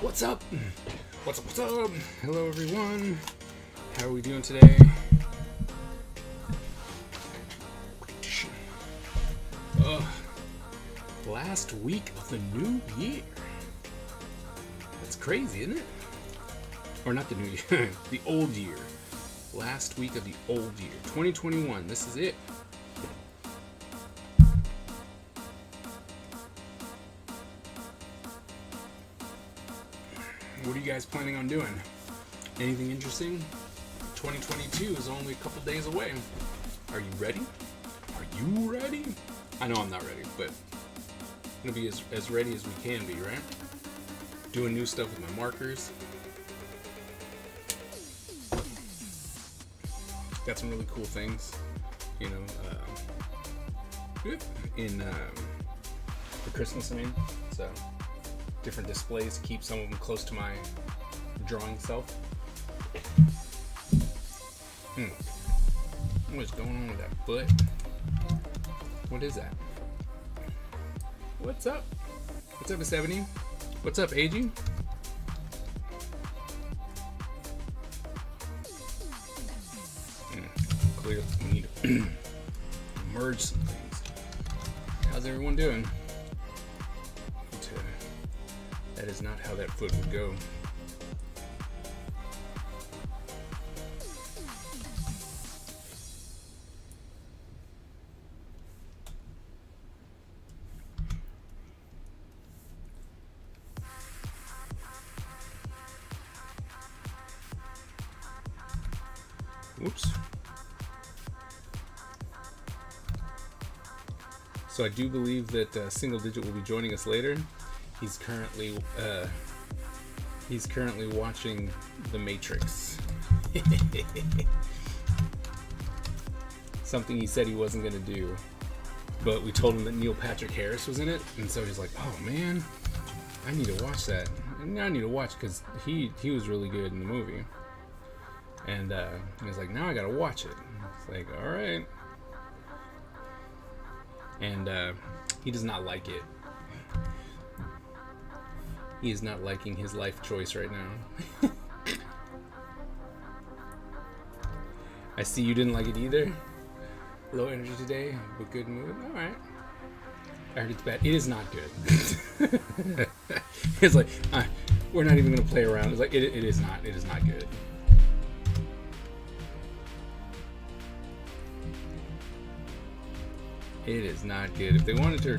What's up? What's up? What's up? Hello, everyone. How are we doing today? Last week of the new year. That's crazy, isn't it? Or not the new year, the old year. Last week of the old year. 2021. This is it. What are you guys planning on doing? Anything interesting? 2022 is only a couple days away. Are you ready? Are you ready? I know I'm not ready, but I'm gonna be as ready as we can be, right? Doing new stuff with my markers. Got some really cool things, you know, in for Christmas, I mean. So different displays to keep some of them close to my drawing self. What's going on with that butt? What is that? What's up? What's up, 70? What's up, AG? Clearly, we need to merge some things. How's everyone doing? That is not how that foot would go. Whoops. So I do believe that Single Digit will be joining us later. He's currently watching The Matrix. Something he said he wasn't gonna do, but we told him that Neil Patrick Harris was in it, and so he's like, "Oh man, I need to watch that. I need to watch because he was really good in the movie." And he was like, "Now I gotta watch it." It's like, all right. And he does not like it. He is not liking his life choice right now. I see you didn't like it either. Low energy today, but good mood. All right. I heard it's bad. It is not good. It's like, we're not even gonna play around. It's like it is not. It is not good. It is not good. If they wanted to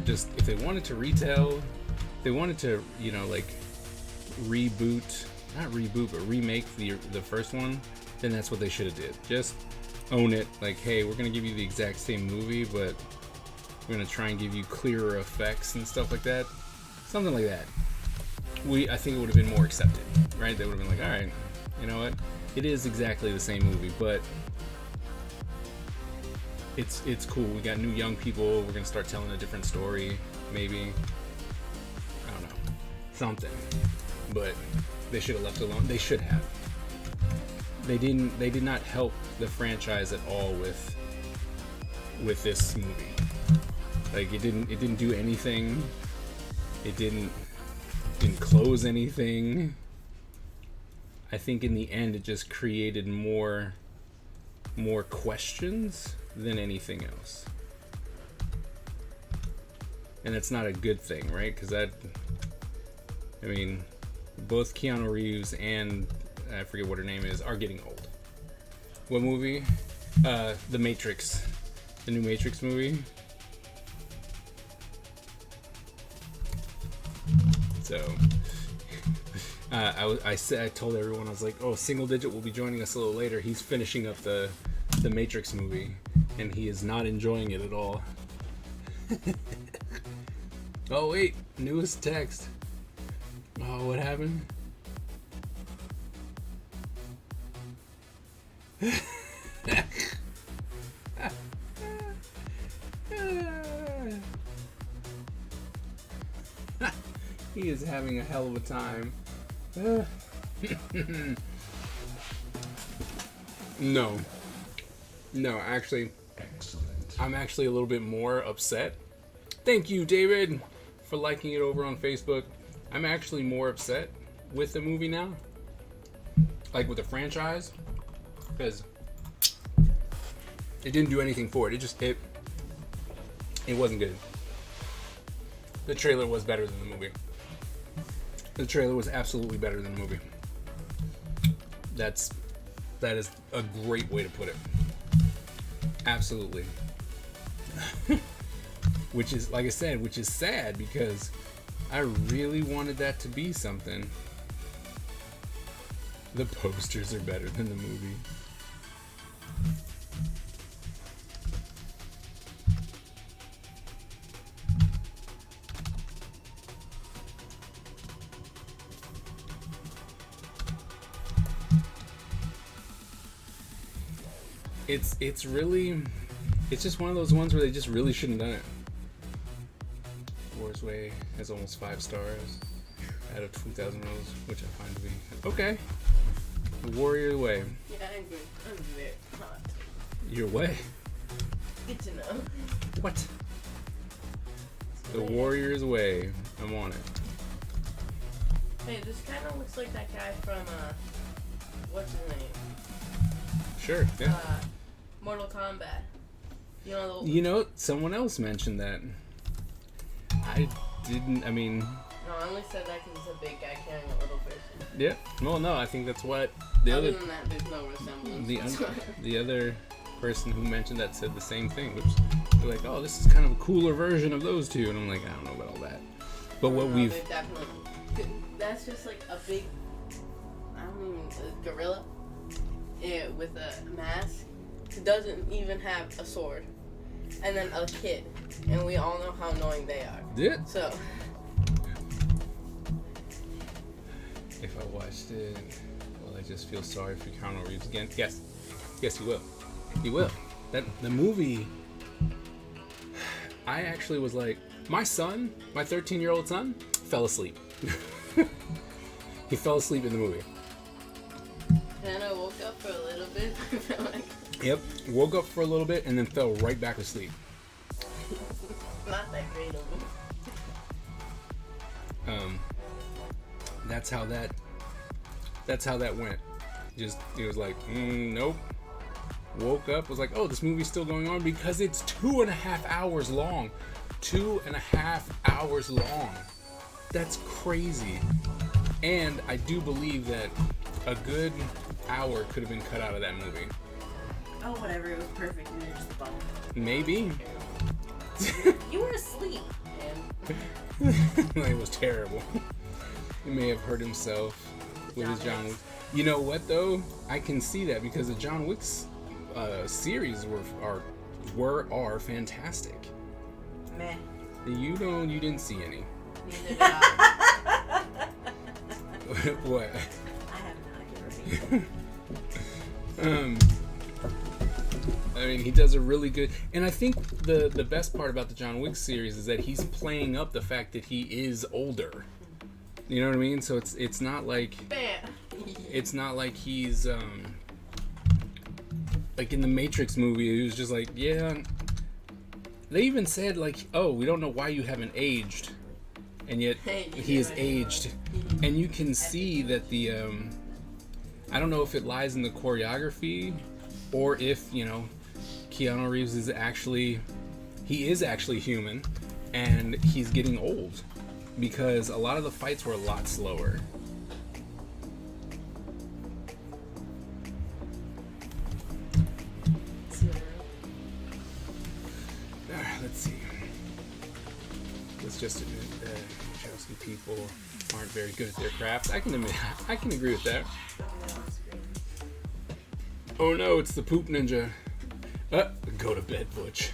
retell, if they wanted to, you know, like not reboot, but remake the first one, then that's what they should have did. Just own it. Like, hey, we're gonna give you the exact same movie, but we're gonna try and give you clearer effects and stuff like that. Something like that. I think it would have been more accepted, right? They would have been like, all right, you know what? It is exactly the same movie, but it's cool. We got new young people. We're gonna start telling a different story, maybe. I don't know, something. But they should have left it alone. They should have. They didn't. They did not help the franchise at all with this movie. Like it didn't do anything. It didn't close anything. I think in the end it just created more questions than anything else. And that's not a good thing, right? Because both Keanu Reeves and I forget what her name is are getting old. What movie? The Matrix. The new Matrix movie. So I told everyone, I was like, oh, Single Digit will be joining us a little later. He's finishing up the Matrix movie, and he is not enjoying it at all. Oh wait, newest text. Oh, what happened? He is having a hell of a time. No, actually, I'm actually a little bit more upset. Thank you, David, for liking it over on Facebook. I'm actually more upset with the movie now, like with the franchise, because it didn't do anything for it. It wasn't good. The trailer was better than the movie. The trailer was absolutely better than the movie. That is a great way to put it. Absolutely. Which is, like I said, which is sad because I really wanted that to be something. The posters are better than the movie. It's really, it's just one of those ones where they just really shouldn't have done it. Warrior's Way has almost 5 stars out of 2,000 rows, which I find to be okay. Warrior Way. Yeah, I agree. I'm very hot. Your way? Good to know. What? The Warrior's Way. I'm on it. Hey, this kind of looks like that guy from, what's his name? Sure, yeah. Mortal Kombat. You know, someone else mentioned that. I mean... No, I only said that because it's a big guy carrying a little person. Yeah. Well, no, I think that's what... Other than that, there's no resemblance. The other person who mentioned that said the same thing, which they're like, oh, this is kind of a cooler version of those two. And I'm like, I don't know about all that. But what we've... Definitely... That's just like a big... gorilla. Yeah, with a mask. Who doesn't even have a sword. And then a kid. And we all know how annoying they are. Yeah. So. If I watched it, will I just feel sorry for Keanu Reeves again? Yes. Yes, you will. You will. The movie, I actually was like, my 13-year-old son, fell asleep. He fell asleep in the movie. Then I woke up for a little bit. Yep, woke up for a little bit and then fell right back asleep. Not that great of him. That's how that went. Just, it was like, nope. Woke up, was like, oh, this movie's still going on because it's 2.5 hours long. 2.5 hours long. That's crazy. And I do believe that a good hour could have been cut out of that movie. Oh, whatever. It was perfect. You were just bummed. Maybe. You were asleep. It was terrible. He may have hurt himself with his John Wick. You know what though? I can see that because the John Wick's series are fantastic. Meh. You didn't see any. Neither did I. What? I have not seen. I mean, he does a really good, and I think the best part about the John Wick series is that he's playing up the fact that he is older. You know what I mean? So it's not like he's like in the Matrix movie. He was just like, yeah. They even said like, oh, we don't know why you haven't aged, and yet he is aged, and you can see that the I don't know if it lies in the choreography or if Keanu Reeves is actually human and he's getting old, because a lot of the fights were a lot slower. Let's see. Let's just admit that Wachowski people aren't very good at their craft. I can agree with that. Oh no, it's the poop ninja. Go to bed, Butch.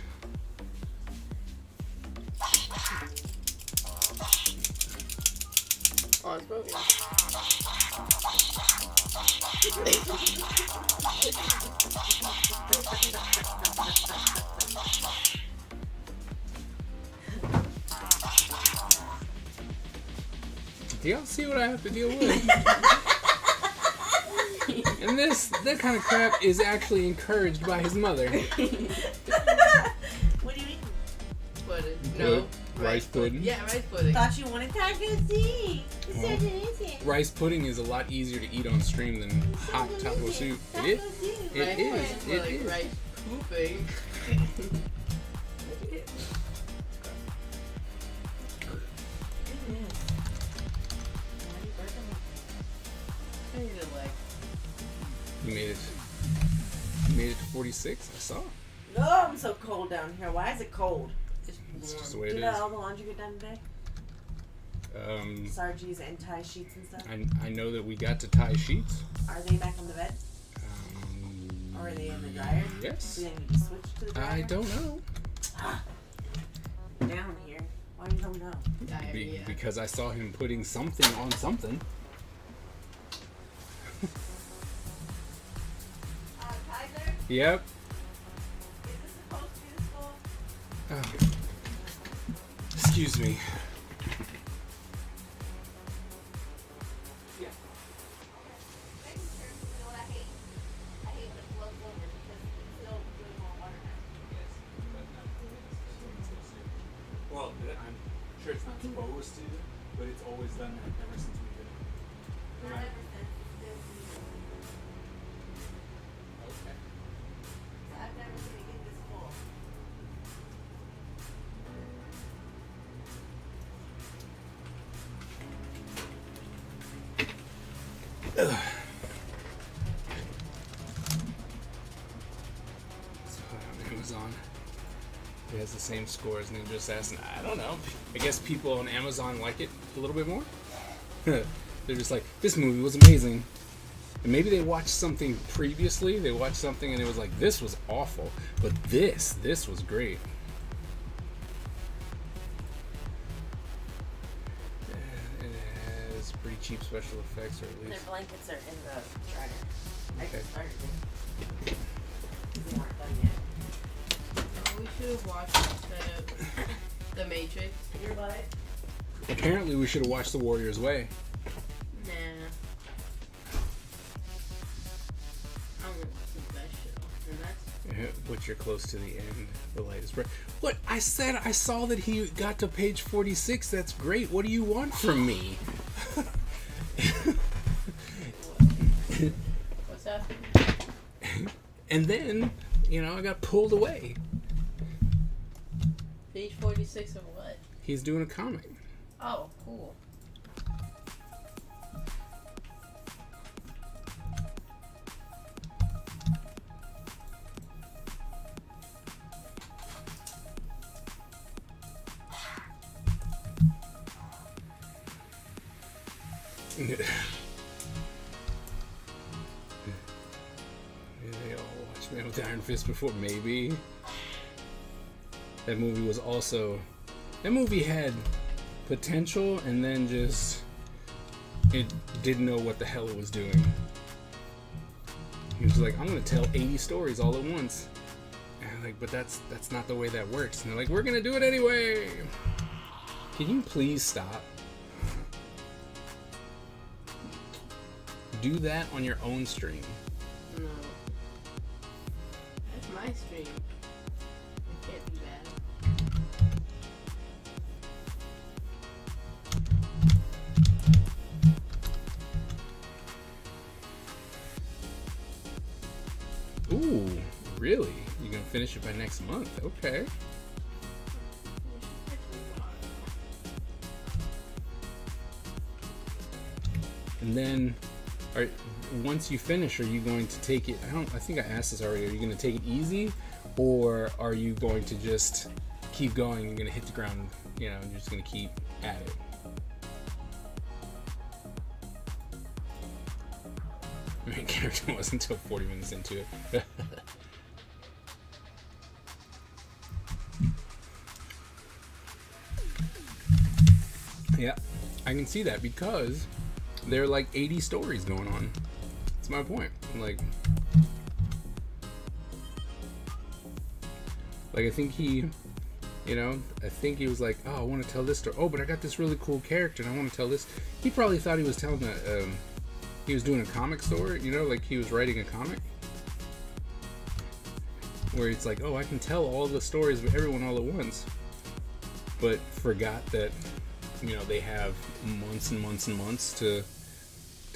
Oh, it's broken. Do y'all see what I have to deal with? And that kind of crap is actually encouraged by his mother. What do you mean? What? No. Rice pudding. Yeah, rice pudding. Thought you wanted tacos. Well, rice pudding is a lot easier to eat on stream than hot taco soup. It is. It is. Rice pudding It for, like, is. rice pooping. I need a leg. You made it. You made it to 46. I saw. Oh, I'm so cold down here. Why is it cold? It's It's warm. just the way Did it is. all the laundry get done today? Sargis and tie sheets and stuff. I know that we got to tie sheets. Are they back on the bed? Or are they in the dryer? Yes. Do they need to switch to the dryer? I don't know. Down here. Why you don't know? Diarrhea. Because I saw him putting something on something. Kaiser, Yep. is this supposed to be the school? Oh. Excuse me. Well, I'm sure it's not supposed to, but it's always done that ever since we've been. Not ever since this season. Okay. I've never seen it get this full. So on Amazon, it has the same score as Ninja Assassin. I don't know. I guess people on Amazon like it a little bit more. They're just like, this movie was amazing. And maybe they watched something previously. They watched something and it was like, this was awful. But this was great. And it has pretty cheap special effects, or at Their least. blankets are in the dryer. I Okay. just started it. They weren't done yet. Oh, we should have watched the Matrix. Your butt? Apparently, we should have watched The Warrior's Way. Nah. I'm gonna watch the best show. And that's But you're close to the end. The light is bright. What? I said I saw that he got to page 46. That's great. What do you want from me? what's that? And then, I got pulled away. Page 46 of what? He's doing a comic. Oh, cool. They all watched Man with Iron Fist before, maybe. That movie was also. That movie had potential, and then just. It didn't know what the hell it was doing. He was like, I'm gonna tell 80 stories all at once. And I'm like, but that's not the way that works. And they're like, we're gonna do it anyway. Can you please stop? Do that on your own stream. No. That's my stream. It can't be bad. Ooh, really? You're gonna finish it by next month? Okay. And then, once you finish, are you going to take it? I think I asked this already. Are you going to take it easy, or are you going to just keep going? You're going to hit the ground, and you're just going to keep at it. My main character wasn't until 40 minutes into it. Yeah, I can see that because there are like 80 stories going on. That's my point. Like I think he, I think he was like, oh, I want to tell this story. Oh, but I got this really cool character and I want to tell this. He probably thought he was telling he was doing a comic story, like he was writing a comic. Where it's like, oh, I can tell all the stories of everyone all at once. but forgot that, you know, they have months and months and months to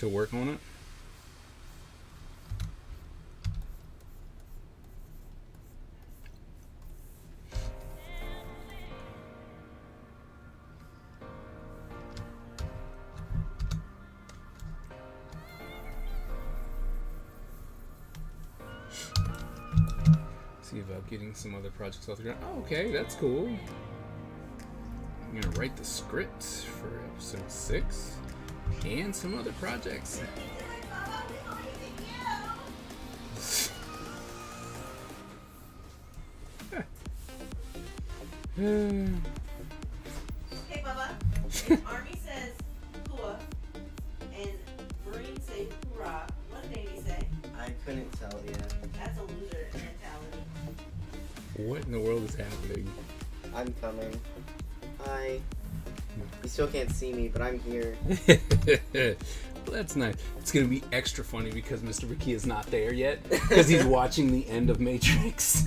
work on it. See about getting some other projects off the ground. Oh, okay, that's cool. I'm gonna write the script for episode 6 and some other projects. Hey, Bubba. Army says hua, and Marine say hoorah. What did Navy say? I couldn't tell you. That's a loser mentality. What in the world is happening? I'm coming. Hi. You still can't see me, but I'm here. Well, that's nice. It's gonna be extra funny because Mr. McKee is not there yet because he's watching the end of Matrix.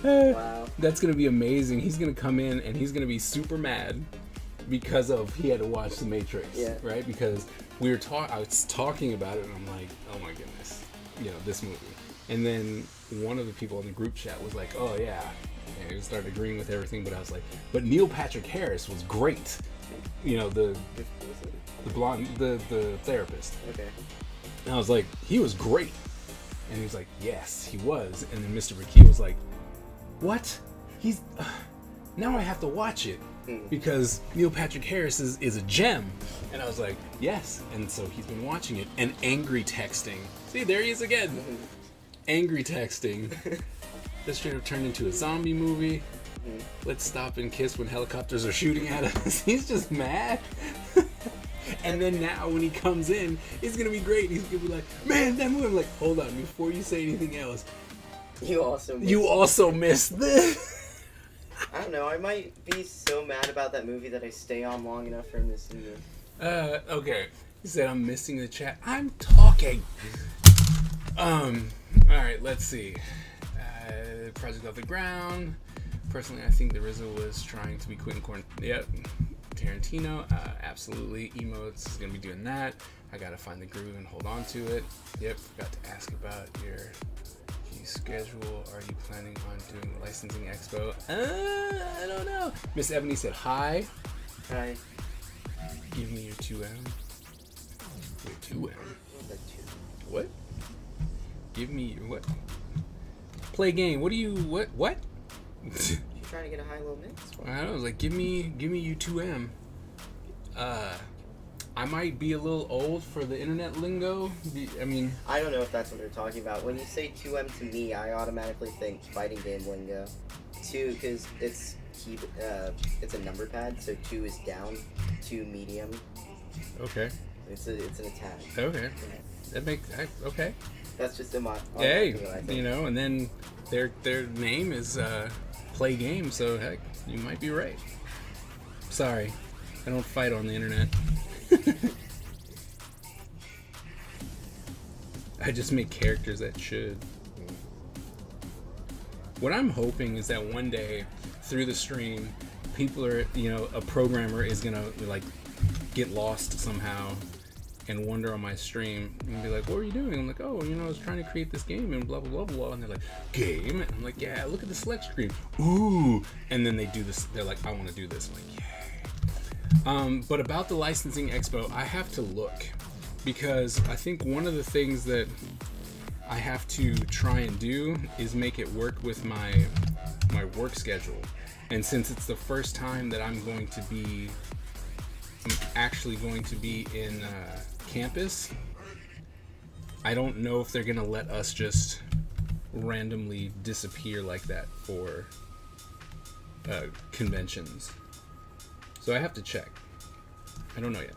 Wow. That's gonna be amazing. He's gonna come in and he's gonna be super mad because of he had to watch the Matrix, Yeah. right? Because I was talking about it and I'm like, oh my goodness, you know, this movie. And then one of the people in the group chat was like, oh yeah, and he started agreeing with everything. But I was like, but Neil Patrick Harris was great. You know, the blonde, the therapist. Okay. And I was like, he was great. And he was like, yes, he was. And then Mr. McKee was like, what? He's now I have to watch it because Neil Patrick Harris is a gem. And I was like, yes. And so he's been watching it and angry texting. See, there he is again. Angry texting. This straight up turned into a zombie movie. Let's stop and kiss when helicopters are shooting at us. He's just mad. And then now when he comes in, it's gonna be great. He's gonna be like, man, that movie. I'm like, hold on, before you say anything else, You also missed this. I don't know, I might be so mad about that movie that I stay on long enough for him to see it. Okay. He said I'm missing the chat. I'm talking. Alright, let's see. Project Off the Ground. Personally, I think the RZA was trying to be Quentin Yep. Tarantino. Absolutely. Emotes is going to be doing that. I got to find the groove and hold on to it. Yep. Forgot to ask about your schedule. Are you planning on doing licensing expo? I don't know. Miss Ebony said hi. Hi. Give me your 2M. Your 2M. What? Give me your what? Play game. What do you what? You trying to get a high-low mix? I was like, give me you 2M. I might be a little old for the internet lingo. I mean, I don't know if that's what they're talking about. When you say 2M to me, I automatically think fighting game lingo. 2, because it's a number pad, so 2 is down, 2 medium. okay, It's an attack. okay, that makes okay. That's just in my. Hey, what I think. you know, and then their name is Play Game, so heck, you might be right. Sorry, I don't fight on the internet. I just make characters that should. What I'm hoping is that one day through the stream, people are, you know, a programmer is gonna like get lost somehow and wander on my stream and be like, what are you doing? I'm like, oh, you know, I was trying to create this game and blah, blah, blah, blah. And they're like, game? And I'm like, yeah, look at the select screen. Ooh. And then they do this. They're like, I want to do this. I'm like, yay. But about the licensing expo, I have to look because I think one of the things that I have to try and do is make it work with my work schedule. And since it's the first time that I'm actually going to be in campus, I don't know if they're gonna let us just randomly disappear like that for conventions. So I have to check. I don't know yet.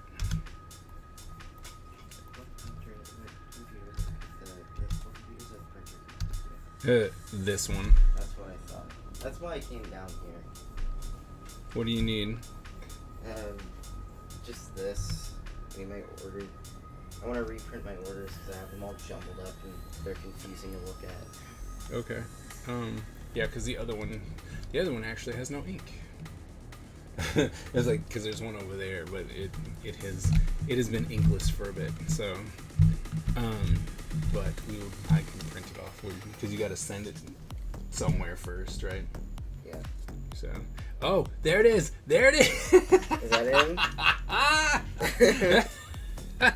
This one. That's what I thought. That's why I came down here. What do you need? Just this. I mean, my order. I want to reprint my orders because I have them all jumbled up and they're confusing to look at. Okay. Yeah, because the other one actually has no ink. It's like, because there's one over there, but it has been inkless for a bit. So, but I can print it off because you got to send it somewhere first, right? Yeah. So, oh, there it is. There it is. Is that in?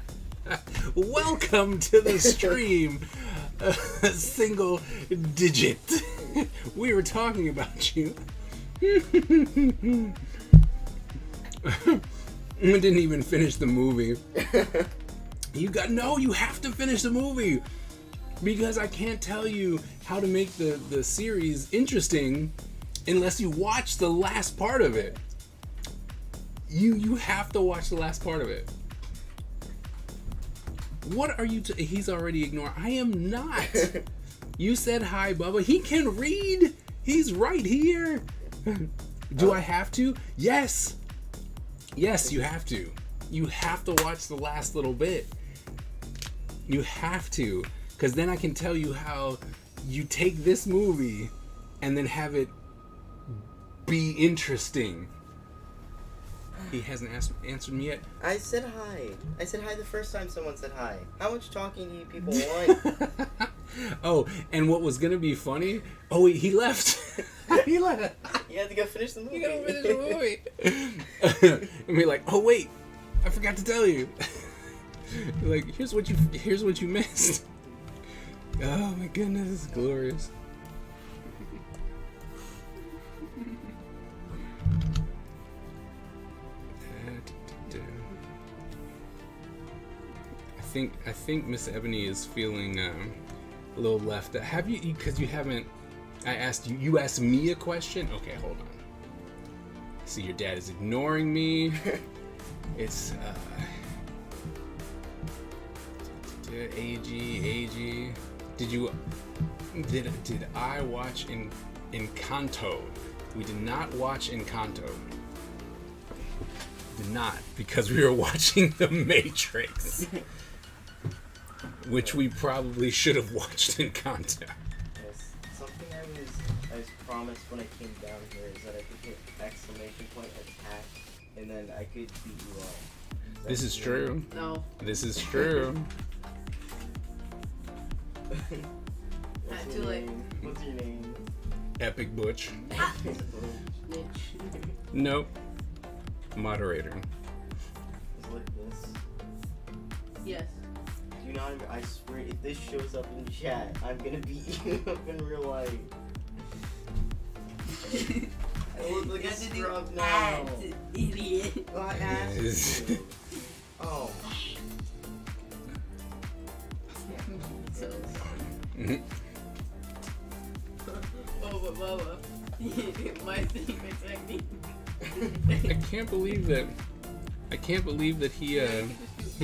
Welcome to the stream. Single digit. We were talking about you. I didn't even finish the movie. You have to finish the movie because I can't tell you how to make the series interesting unless you watch the last part of it. You have to watch the last part of it. What are you? He's already ignoring. I am not. You said hi, Bubba. He can read. He's right here. Do I have to? Yes. Yes, you have to. You have to watch the last little bit. You have to. Because then I can tell you how you take this movie and then have it be interesting. He hasn't answered me yet. I said hi. I said hi the first time someone said hi. How much talking do you people want? Oh, and what was going to be funny? Oh, wait, he left. He left. You had to go finish the movie. You gotta finish the movie. And be like, oh wait, I forgot to tell you. Like, here's what you missed. Oh my goodness, it's glorious. I think Miss Ebony is feeling a little left out. Have you? Because you haven't. I asked you. You asked me a question. Okay, hold on. See, your dad is ignoring me. It's AG. Did I watch Encanto? We did not watch Encanto. Did not, because we were watching The Matrix. Which we probably should have watched Encanto. Yes. Something I was promised when I came down here is that I could hit exclamation point attack and then I could beat you all. This is true. No. This is true. What's Not your too late. name? What's your name? Epic Butch. Bitch. Nope. Moderator. It's like this. Yes. Do not. I swear, if this shows up in chat, I'm gonna beat you up in real life. I look like a scrub now. Idiot. Oh, I asked you. Oh. So, Mhm. Bubba. My secret technique. I can't believe that he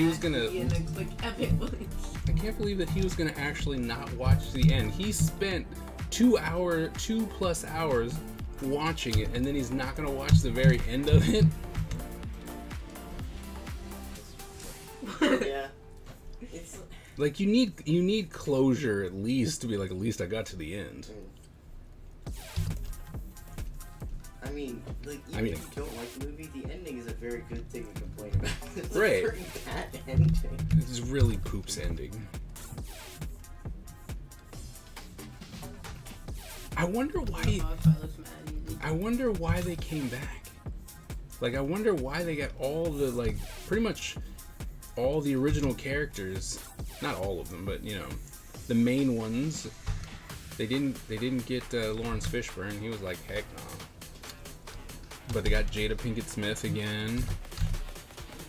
was gonna. And then click epic links. I can't believe that he was gonna actually not watch the end. He spent 2+ hours watching it, and then he's not gonna watch the very end of it. Yeah. It's. Like, you need closure at least to be like, at least I got to the end. I mean, like, even if you don't like the movie, the ending is a very good thing to complain about. It's Right. a pretty bad ending. It's really poops ending. I wonder why they came back. Like, I wonder why they got all the, like, pretty much all the original characters. Not all of them, but, you know, the main ones. They didn't get Lawrence Fishburne. He was like, heck no. But they got Jada Pinkett Smith again.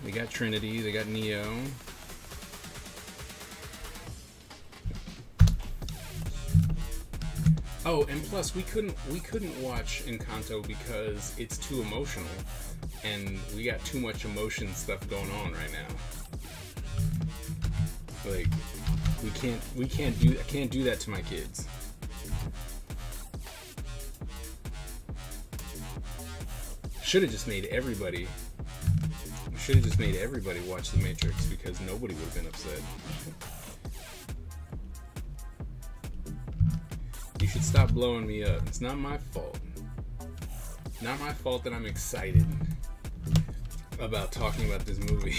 They got Trinity. They got Neo. Oh, and plus we couldn't watch Encanto because it's too emotional, and we got too much emotion stuff going on right now. Like, I can't do that to my kids. Should have just made everybody watch The Matrix, because nobody would have been upset. should stop blowing me up. It's not my fault. Not my fault that I'm excited about talking about this movie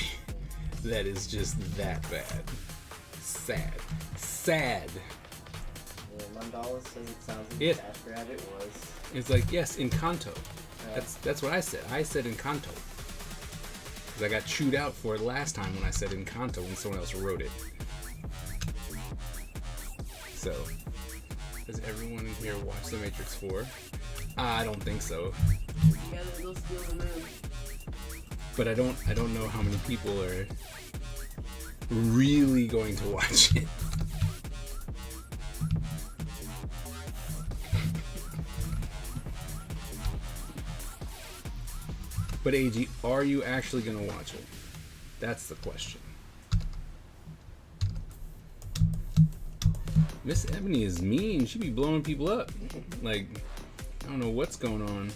that is just that bad. Sad. Sad. Yeah, Mandala says it sounds like It- Dash Rabbit was. It's like, yes, Encanto. That's what I said. I said Encanto. Because I got chewed out for it last time when I said Encanto when someone else wrote it. So, does everyone in here watch The Matrix 4? I don't think so. Yeah, those steal the moon. But I don't know how many people are really going to watch it. But AG, are you actually gonna watch it? That's the question. Miss Ebony is mean. She be blowing people up. Like, I don't know what's going on.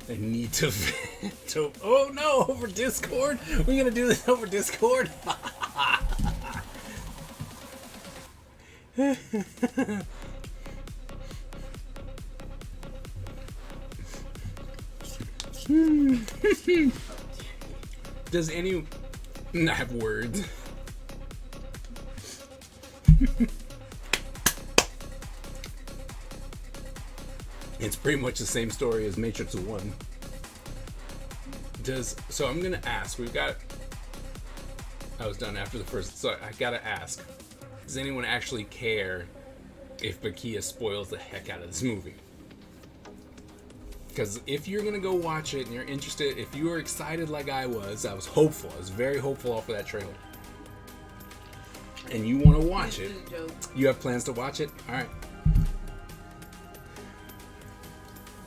I need to oh no, over Discord? We're gonna do this over Discord? Does any not have words? It's pretty much the same story as Matrix 1. So I'm gonna ask, I was done after the first, so I gotta ask, does anyone actually care if Bakia spoils the heck out of this movie? Because if you're gonna go watch it and you're interested, if you were excited like I was hopeful, I was very hopeful off of that trailer, and you want to watch it, This is a joke. you have plans to watch it? Alright.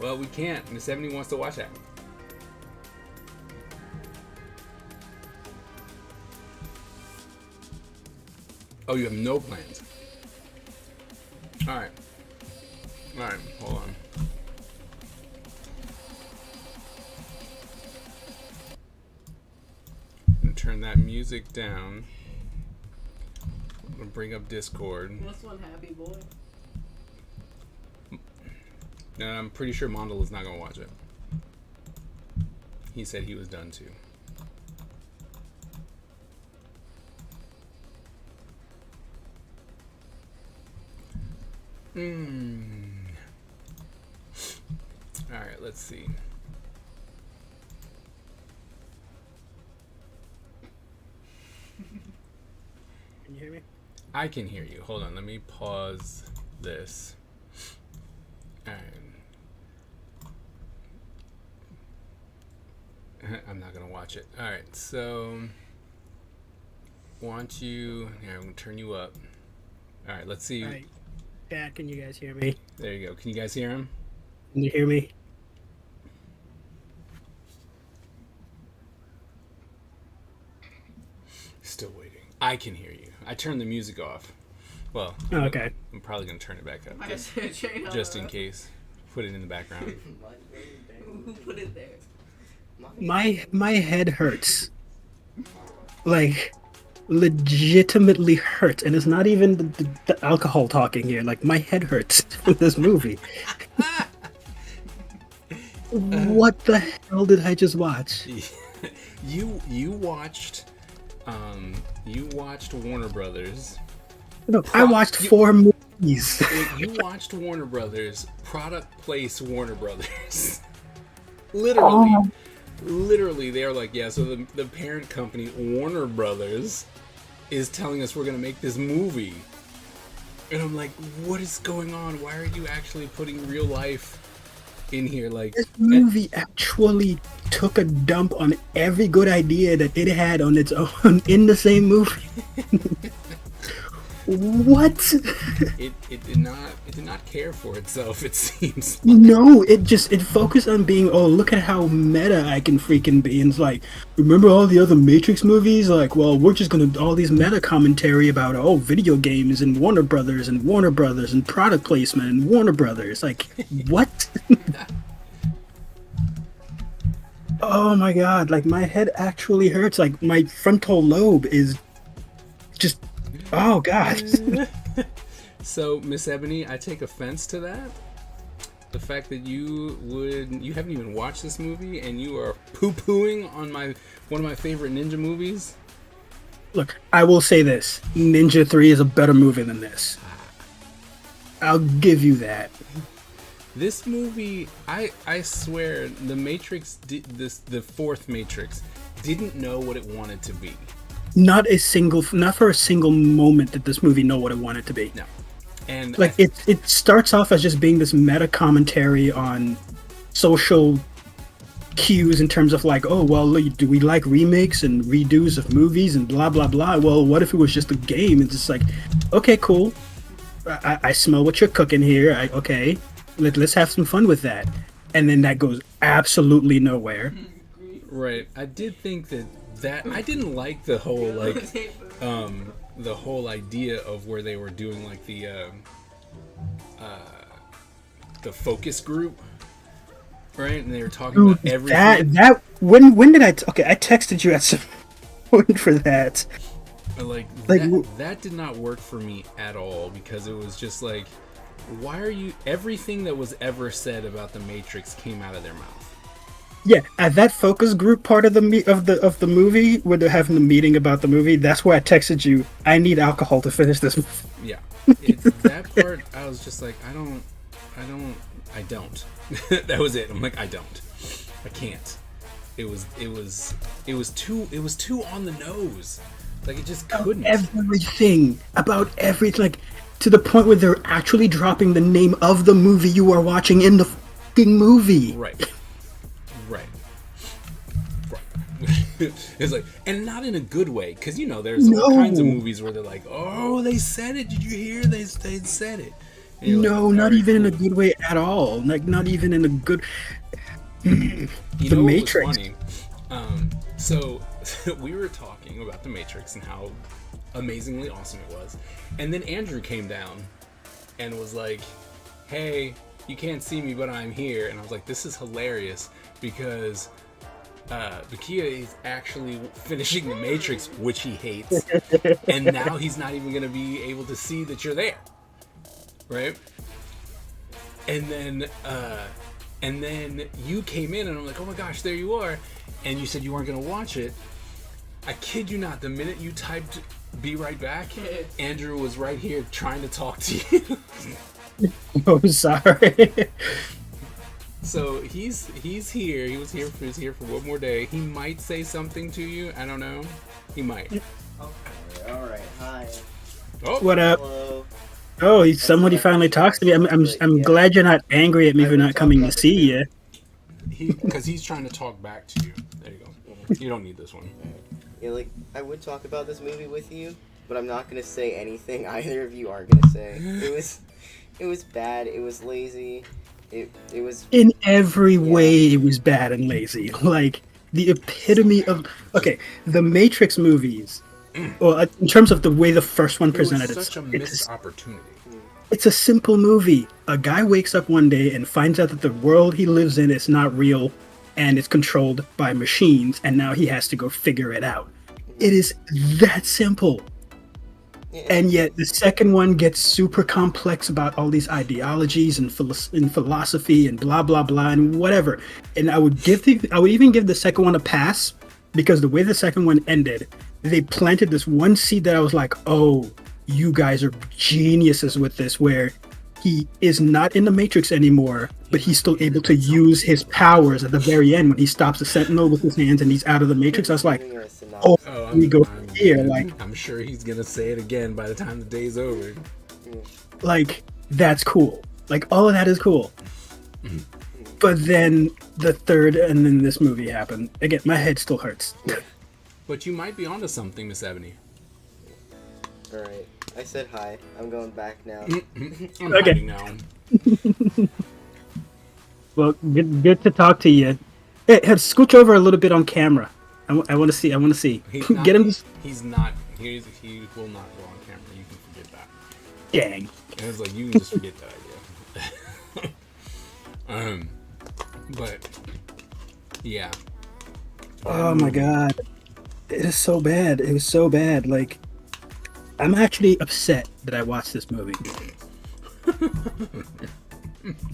Well, we can't. Miss Ebony wants to watch that. Oh, you have no plans. Alright. Alright, hold on. I'm gonna turn that music down. I'm gonna bring up Discord. This one, Happy Boy. And I'm pretty sure Mondel is not gonna watch it. He said he was done too. Alright, let's see. Can you hear me? I can hear you. Hold on, let me pause this. Alright. I'm not gonna watch it. Alright, so here, I'm gonna turn you up. Alright, let's see. Alright. Dad, can you guys hear me? There you go. Can you guys hear him? Can you hear me? Still waiting. I can hear you. I turned the music off. Well, Oh, okay. I'm probably gonna turn it back up I said chain just in case. Put it in the background. Who put it there? My head hurts. Like, legitimately hurts, and it's not even the alcohol talking here. Like, my head hurts from this movie. What the hell did I just watch? You watched Warner Brothers. No, I watched 4 movies. You watched Warner Brothers product place Warner Brothers. Literally, they are like, yeah. So the parent company Warner Brothers is telling us we're gonna make this movie, and I'm like, what is going on? Why are you actually putting real life in here? Like, This movie actually took a dump on every good idea that it had on its own in the same movie. What? it did not care for itself. It seems. No, it focused on being, oh, look at how meta I can freaking be. And it's like, remember all the other Matrix movies? Like, well, we're just gonna, all these meta commentary about, oh, video games and Warner Brothers and product placement and Warner Brothers. Like, what? Oh my god, like my head actually hurts. Like my frontal lobe is just oh god. So, Miss Ebony, I take offense to that. The fact that you haven't even watched this movie and you are poo-pooing on one of my favorite ninja movies. Look, I will say this: Ninja 3 is a better movie than this. I'll give you that. This movie, I swear, the Matrix, the fourth Matrix, didn't know what it wanted to be. Not for a single moment did this movie know what it wanted to be. No. And Like it starts off as just being this meta commentary on social cues in terms of like, oh well, do we like remakes and redos of movies and blah blah blah. Well, what if it was just a game? It's just like, okay, cool. I smell what you're cooking here. Okay, let's have some fun with that. And then that goes absolutely nowhere. right, I did think that I didn't like the whole like the whole idea of where they were doing like the focus group, right? And they were talking Dude, about everything. that when did I texted you at some point for that. Like Like, that did not work for me at all, because it was just like, why are you? Everything that was ever said about the Matrix came out of their mouth. Yeah, at that focus group part of the movie where they're having the meeting about the movie, that's where I texted you, I need alcohol to finish this movie. Yeah, that part I was just like, I don't. That was it. I'm like, I can't. It was too on the nose. Like, it just couldn't. About everything, like to the point where they're actually dropping the name of the movie you are watching in the fucking movie. Right. It's like, and not in a good way, because there's all kinds of movies where they're like, oh, they said it. Did you hear? They said it. And you're No, like, not "Alright, even in a cool." good way at all. Like, not even in a good. You The know what Matrix. was funny? So we were talking about the Matrix and how amazingly awesome it was, and then Andrew came down and was like, "Hey, you can't see me, but I'm here." And I was like, "This is hilarious because Bakia is actually finishing the Matrix, which he hates, and now he's not even gonna be able to see that you're there, right?" And then you came in, and I'm like, "Oh my gosh, there you are!" And you said you weren't gonna watch it. I kid you not. The minute you typed "be right back," Andrew was right here trying to talk to you. Oh, sorry. So he's here. He's here for one more day. He might say something to you. I don't know. He might. Alright, hi. Oh, What up? Hello. Oh, somebody finally talks to me. I'm glad you're not angry at me for not coming to see you. because he's trying to talk back to you. There you go. You don't need this one. Yeah, like, I would talk about this movie with you, but I'm not gonna say anything either of you are gonna say. It was bad, it was lazy, it was... In every way, it was bad and lazy. Like, the epitome of... Okay, the Matrix movies, well, in terms of the way the first one presented it was such a it, missed opportunity. it's a simple movie. A guy wakes up one day and finds out that the world he lives in is not real and it's controlled by machines, and now he has to go figure it out. It is that simple. And yet the second one gets super complex about all these ideologies and philosophy and blah blah blah and whatever. And I would even give the second one a pass, because the way the second one ended, they planted this one seed that I was like, oh, you guys are geniuses with this, where he is not in the Matrix anymore, but he's still able to use his powers at the very end when he stops the Sentinel with his hands and he's out of the Matrix. I was like, oh, we go here. Like, I'm sure he's gonna say it again by the time the day's over. like, that's cool. Like, all of that is cool. But then the third and then this movie happened. Again, my head still hurts. But you might be onto something, Miss Ebony. Alright, I said hi. I'm going back now. I'm Okay. hiding now. Well, good to talk to you. Hey, scooch over a little bit on camera. I want to see. He's not, Get him. He will not go on camera. You can forget that. Dang. And it's like, you can just forget that idea. But yeah. Oh my god. It is so bad. It was so bad. Like, I'm actually upset that I watched this movie.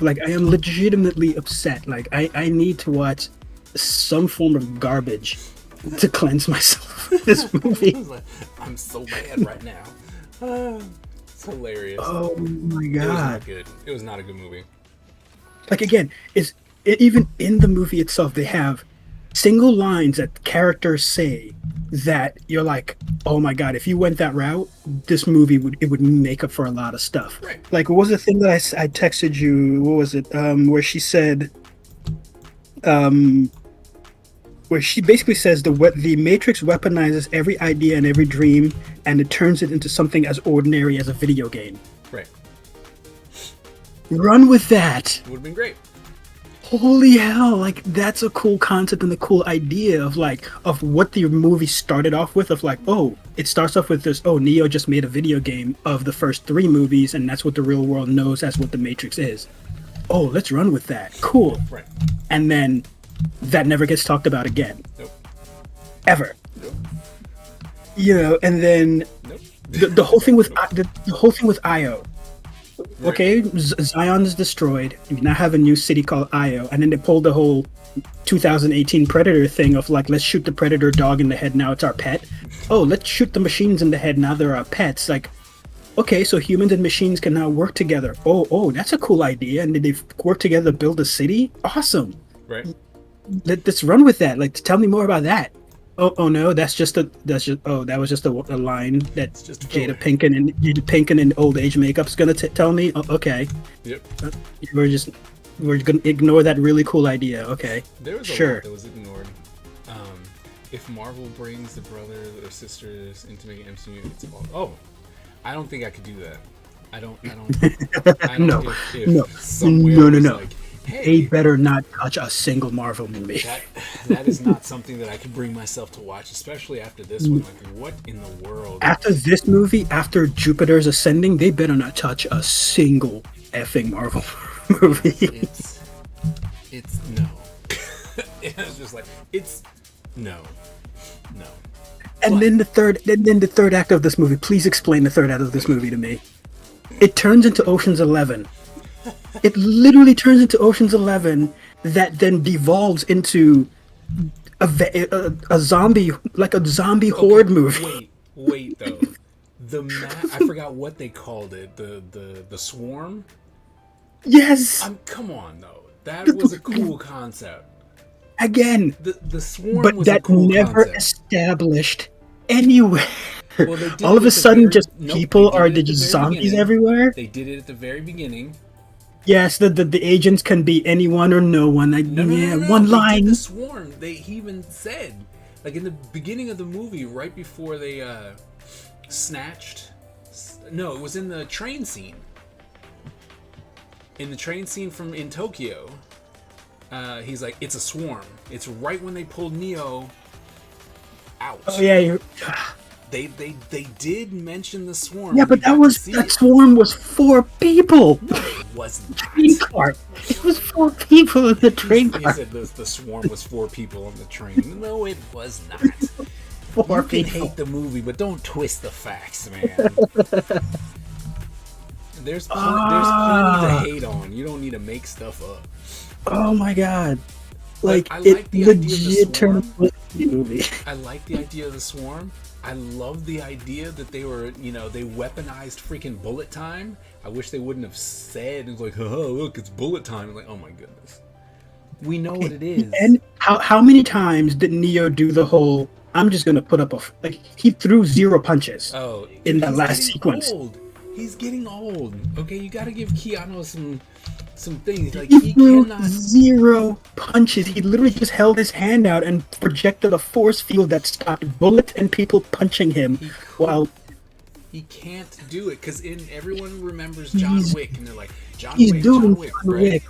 Like, I am legitimately upset. Like, I need to watch some form of garbage to cleanse myself of this movie. I'm so bad right now. It's hilarious. Oh my It was god. not good. It was not a good movie. Like, again, even in the movie itself, they have single lines that characters say that you're like, oh my god, if you went that route, this movie would make up for a lot of stuff. Right. Like, what was the thing that I texted you? What was it? Where she said, where she basically says the Matrix weaponizes every idea and every dream, and it turns it into something as ordinary as a video game. Right. Run with that. It would have been great. Holy hell, like, that's a cool concept and a cool idea of what the movie started off with, of like, oh, it starts off with this, oh, Neo just made a video game of the first 3 movies, and that's what the real world knows as what the Matrix is. Oh, let's run with that. Cool. Right. And then that never gets talked about again. Nope. Ever. Nope. You know, and then Nope. the whole thing with the whole thing with Io. Right. Okay, Zion is destroyed. We now have a new city called Io, and then they pulled the whole 2018 Predator thing of like, let's shoot the Predator dog in the head. Now it's our pet. Oh, let's shoot the machines in the head. Now they're our pets. Like, okay, so humans and machines can now work together. Oh, that's a cool idea. And did they work together to build a city? Awesome. Right. Let's run with that. Like, tell me more about that. Oh no, that was just a line that just a Jada filler. Pinkett in old age makeup's gonna tell me. Oh, okay, Yep. we're gonna ignore that really cool idea. Okay, There was a sure. lot that was ignored. If Marvel brings the brothers or sisters into making MCU, it's all. Oh, I don't think I could do that. I don't. No, if no, somewhere no, was no. like, They hey, better not touch a single Marvel movie. that is not something that I could bring myself to watch, especially after this one. Like, what in the world? After this movie, after Jupiter's Ascending, they better not touch a single effing Marvel movie. It's no. It's just like no. And then the third act of this movie. Please explain the third act of this movie to me. It turns into Ocean's 11. It literally turns into Ocean's 11, that then devolves into a zombie, like a zombie horde movie. Wait though. I forgot what they called it. The swarm. Yes. Come on though. That was a cool concept. Again. The swarm But was a that cool never concept. established anywhere. Well, they did All it of a at the sudden, very- just nope, people they did are it at the just very zombies beginning. everywhere. They did it at the very beginning. Yes, the agents can be anyone or no one. Like, No, one they line. did the swarm. He even said, like in the beginning of the movie, right before they snatched. No, it was in the train scene. In the train scene in Tokyo, he's like, "It's a swarm." It's right when they pulled Neo out. Oh yeah, They did mention the swarm. yeah, and but we got to see that it. swarm was 4 people. It wasn't. Train car. It was 4 people in the train He car. said the swarm was 4 people on the train. No, it was not. 4 You can people. hate the movie, but don't twist the facts, man. There's plenty to hate on. You don't need to make stuff up. Oh my god! Like, I it like the idea of the legit turned swarm. into a movie. I like the idea of the swarm. I love the idea that they were, they weaponized freaking bullet time. I wish they wouldn't have said, it's like, oh, look, it's bullet time. I'm like, oh my goodness. We know what it is. And how many times did Neo do the whole? I'm just gonna put up he threw 0 punches. Oh, in that he's last getting sequence. old. He's getting old. Okay, you got to give Keanu some things. Like, He he threw cannot. 0 punches. He literally just held his hand out and projected a force field that stopped bullets and people punching him. While He can't do it because everyone remembers John He's- Wick, and they're like, John he's Wick, doing John Wick, John right? Wick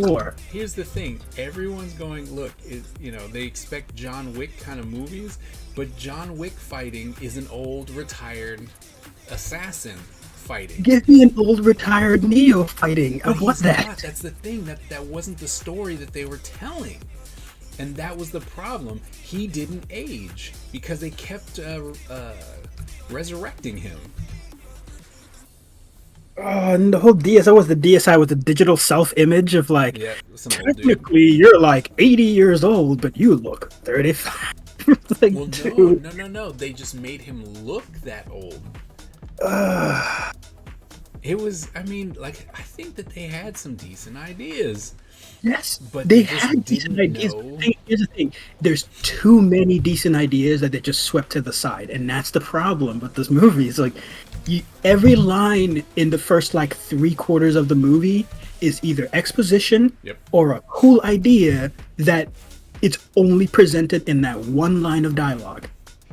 4. Here's the thing: everyone's going, look, they expect John Wick kind of movies, but John Wick fighting is an old retired assassin fighting. Give me an old retired Neo fighting. I But want he's that. not. That's the thing. That wasn't the story that they were telling. And that was the problem. He didn't age because they kept resurrecting him. And the whole DSI was the DSI with the digital self-image of like, Yeah, some old dude. technically you're like 80 years old, but you look 35. Like, Well, dude. no. They just made him look that old. It was, I mean, like, I think that they had some decent ideas. Yes, But they they just had decent didn't ideas. know. Here's the thing: there's too many decent ideas that they just swept to the side, and that's the problem with this movie. It's like every line in the first like 3/4 of the movie is either exposition Yep. or a cool idea that it's only presented in that one line of dialogue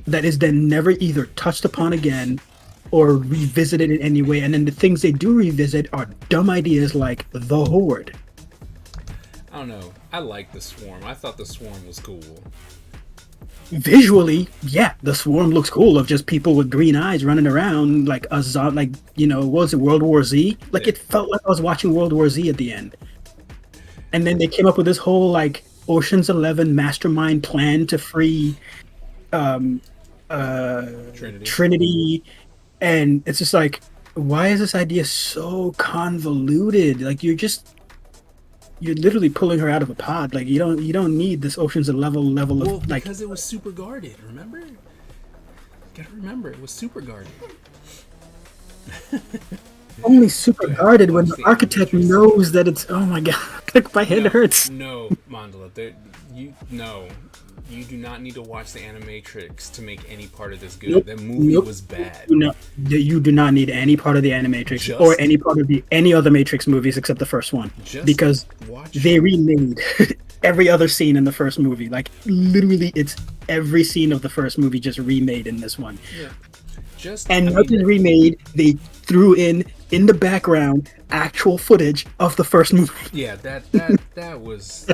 that is then never either touched upon again or revisited in any way. And then the things they do revisit are dumb ideas like the Horde. I don't know. I like the Swarm. I thought the Swarm was cool. Visually, yeah, the Swarm looks cool of just people with green eyes running around like a like what was it, World War Z? Like Yeah. it felt like I was watching World War Z at the end. And then they came up with this whole like Ocean's 11 mastermind plan to free Trinity, and it's just like, why is this idea so convoluted? Like you're literally pulling her out of a pod. Like you don't need this Ocean's level Well, of like. because it was super guarded, remember? Gotta remember, it was super guarded. Only super guarded when the the architect Animatrix. knows that it's. Oh my god, like my head No, hurts. No, Mandala, you do not need to watch the Animatrix to make any part of this good. Nope, That movie nope. was bad. No, you do not need any part of the Animatrix Just- or any part of any other Matrix movies except the first one, Just because watch. they remade every other scene in the first movie. Like literally, it's every scene of the first movie just remade in this one. Yeah. Just And I not mean, just remade, they threw in the background actual footage of the first movie. yeah, that was.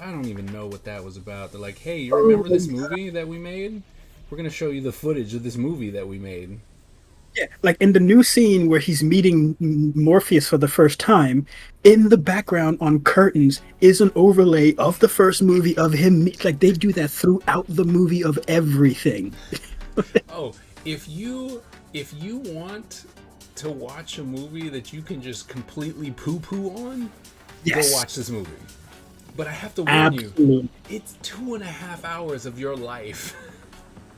I don't even know what that was about. They're like, hey, you remember this movie that we made? We're gonna show you the footage of this movie that we made. Yeah, like in the new scene where he's meeting Morpheus for the first time, in the background on curtains is an overlay of the first movie of him. Like they do that throughout the movie of everything. Oh, if you want to watch a movie that you can just completely poo-poo on, Yes. go watch this movie. But I have to warn you, Absolutely. it's 2.5 hours of your life.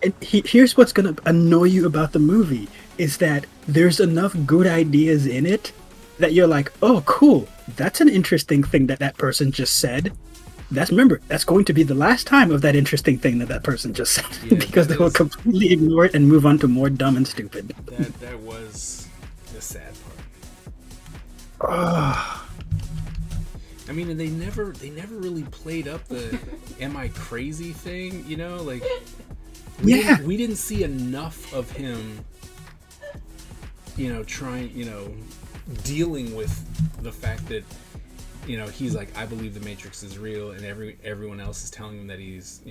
And here's what's gonna annoy you about the movie is that there's enough good ideas in it that you're like, oh, cool. That's an interesting thing that person just said. Remember, that's going to be the last time of that interesting thing that person just said, Yeah, because that they will is- completely ignore it and move on to more dumb and stupid. That was the sad part. Ah. I mean, and they never really played up the "Am I crazy?" thing, you know? Like, Yeah. we didn't see enough of him, trying, dealing with the fact that, he's like, I believe the Matrix is real, and everyone else is telling him that he's,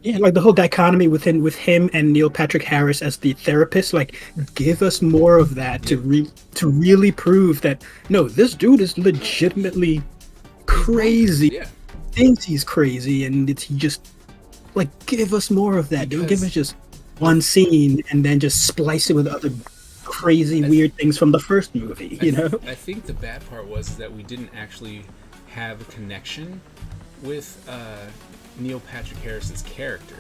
Yeah, like the whole dichotomy with him and Neil Patrick Harris as the therapist. Like, give us more of that to really prove that no, this dude is legitimately crazy. yeah. Thinks he's crazy, and he just like give us more of that. Don't give Because- us just one scene and then just splice it with other crazy weird things from the first movie. You know? I think the bad part was that we didn't actually have a connection with Neil Patrick Harris's character,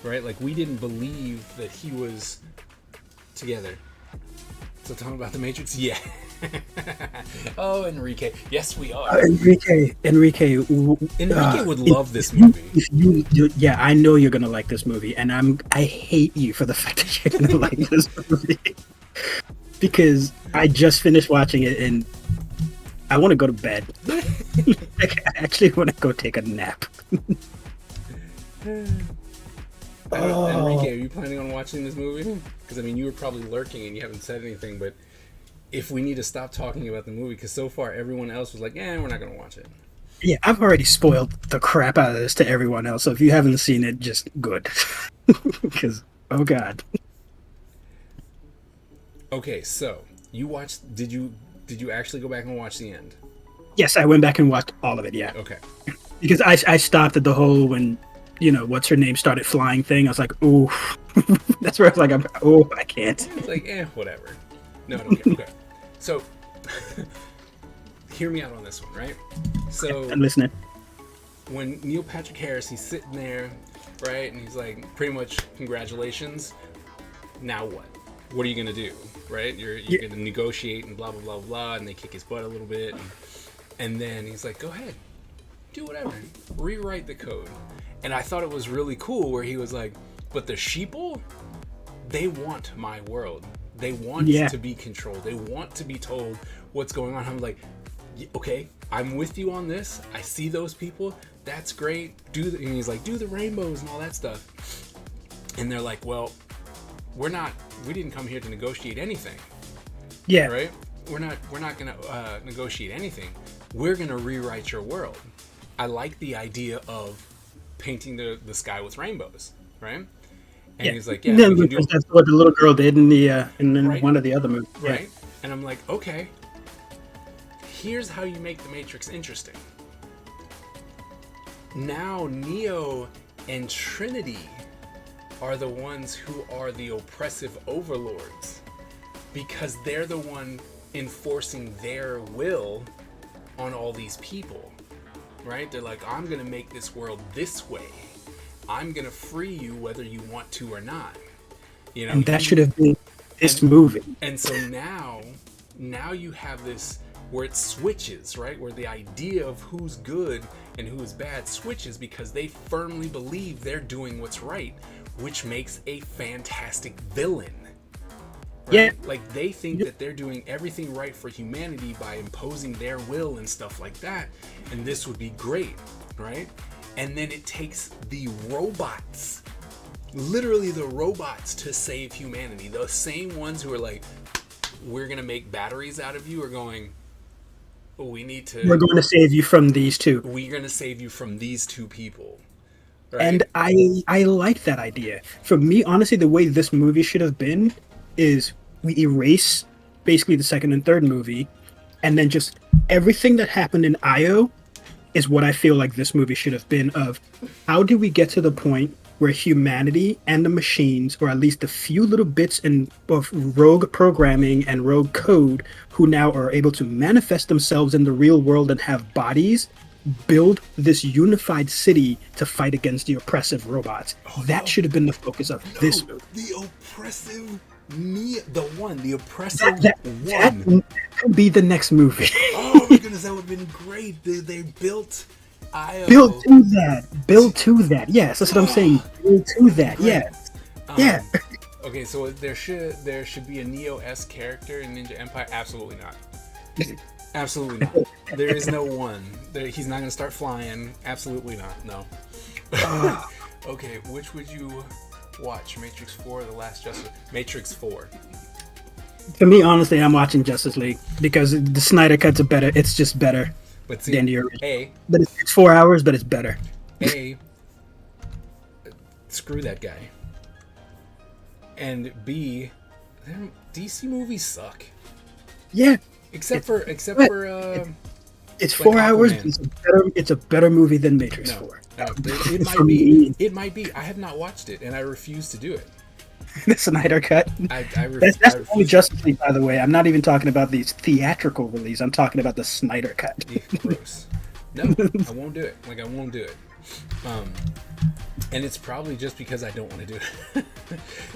right? Like, we didn't believe that he was together. So talking about the Matrix, yeah. Oh, Enrique, yes, we are. Enrique, Enrique would love this movie. If yeah, I know you're gonna like this movie, and I hate you for the fact that you're gonna like this movie because I just finished watching it and I want to go to bed. Like, I actually want to go take a nap. Enrique, are you planning on watching this movie? Because I mean, you were probably lurking and you haven't said anything, but if we need to stop talking about the movie, because so far everyone else was like, we're not gonna watch it. Yeah, I've already spoiled the crap out of this to everyone else, so if you haven't seen it, just good. Because, oh god. Okay, so you watched? Did you actually go back and watch the end? Yes, I went back and watched all of it, yeah. Okay. because I stopped at the whole when what's her name started flying thing. I was like, ooh, that's where I was like, I can't. It's like, whatever. No, I don't care. Okay. So, hear me out on this one, right? So, I'm listening. when Neil Patrick Harris, he's sitting there, right, and he's like, pretty much, congratulations. Now what? What are you gonna do, right? You're gonna negotiate and blah blah blah blah, and they kick his butt a little bit, and then he's like, go ahead, do whatever, rewrite the code. And I thought it was really cool where he was like, but the sheeple, they want my world. They want to be controlled. They want to be told what's going on. I'm like, okay, I'm with you on this. I see those people. That's great. And he's like, do the rainbows and all that stuff. And they're like, well, we didn't come here to negotiate anything. Yeah. Right? We're not gonna negotiate anything. We're gonna rewrite your world. I like the idea of painting the sky with rainbows, right? And he's like, that's what the little girl did in right? one of the other movies, right? And I'm like, okay, here's how you make the Matrix interesting. Now Neo and Trinity are the ones who are the oppressive overlords, because they're the one enforcing their will on all these people, right? They're like, I'm gonna make this world this way. I'm gonna free you whether you want to or not. And that should have been this movie. And so now you have this where it switches, right? Where the idea of who's good and who's bad switches because they firmly believe they're doing what's right, which makes a fantastic villain. Right? Yeah. Like they think that they're doing everything right for humanity by imposing their will and stuff like that. And this would be great, right? And then it takes the robots, literally the robots, to save humanity. The same ones who are like, we're going to make batteries out of you are going, we're going to save you from these two. We're going to save you from these two people. Right? And I like that idea. For me, honestly, the way this movie should have been is we erase basically the second and third movie, and then just everything that happened in IO is what I feel like this movie should have been of how do we get to the point where humanity and the machines, or at least a few little bits of rogue programming and rogue code who now are able to manifest themselves in the real world and have bodies, build this unified city to fight against the oppressive robots. That should have been the focus of this movie. The oppressive the oppressive one. That could be the next movie. Oh my goodness, that would have been great. They built IO. Build to that. Yes, that's what I'm saying. Build to that. Yes. Yeah. Okay, so there should be a Neo-esque character in Ninja Empire. Absolutely not. Absolutely not. There is no one. He's not gonna start flying. Absolutely not. No. Okay, which would you watch? Matrix 4 or The Last Justice? Matrix 4. For me, honestly, I'm watching Justice League because the Snyder cuts are better. It's just better than the original. But it's 4 hours, but it's better. Screw that guy. And B, DC movies suck. Yeah. Except for it's like 4 hours. Aquaman. It's a better movie than Matrix 4. No, it might be. It might be. I have not watched it, and I refuse to do it. The Snyder cut. That's the only Justice League, by the way. I'm not even talking about the theatrical release. I'm talking about the Snyder cut. Gross. No, I won't do it. I won't do it. And it's probably just because I don't want to do it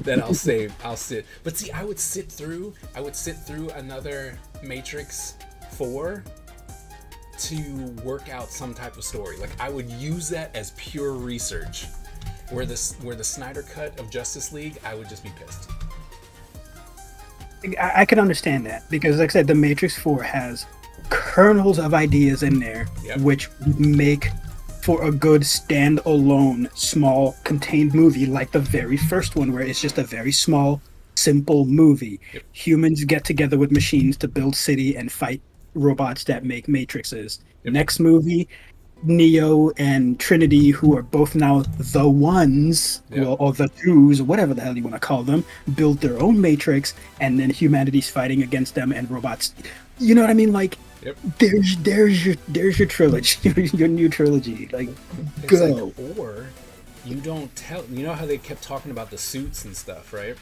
that I'll sit. But see, I would sit through another Matrix 4 to work out some type of story. Like I would use that as pure research. Where the Snyder cut of Justice League, I would just be pissed. I can understand that because, like I said, the Matrix 4 has kernels of ideas in there, which make for a good standalone, small, contained movie, like the very first one, where it's just a very small, simple movie. Yep. Humans get together with machines to build city and fight robots that make matrices. Yep. Next movie, Neo and Trinity, who are both now the ones, or the twos, whatever the hell you want to call them, build their own matrix, and then humanity's fighting against them and robots. You know what I mean? Like, Yep. There's your trilogy, your new trilogy. Like, It's go. like, or you don't tell. You know how they kept talking about the suits and stuff, right?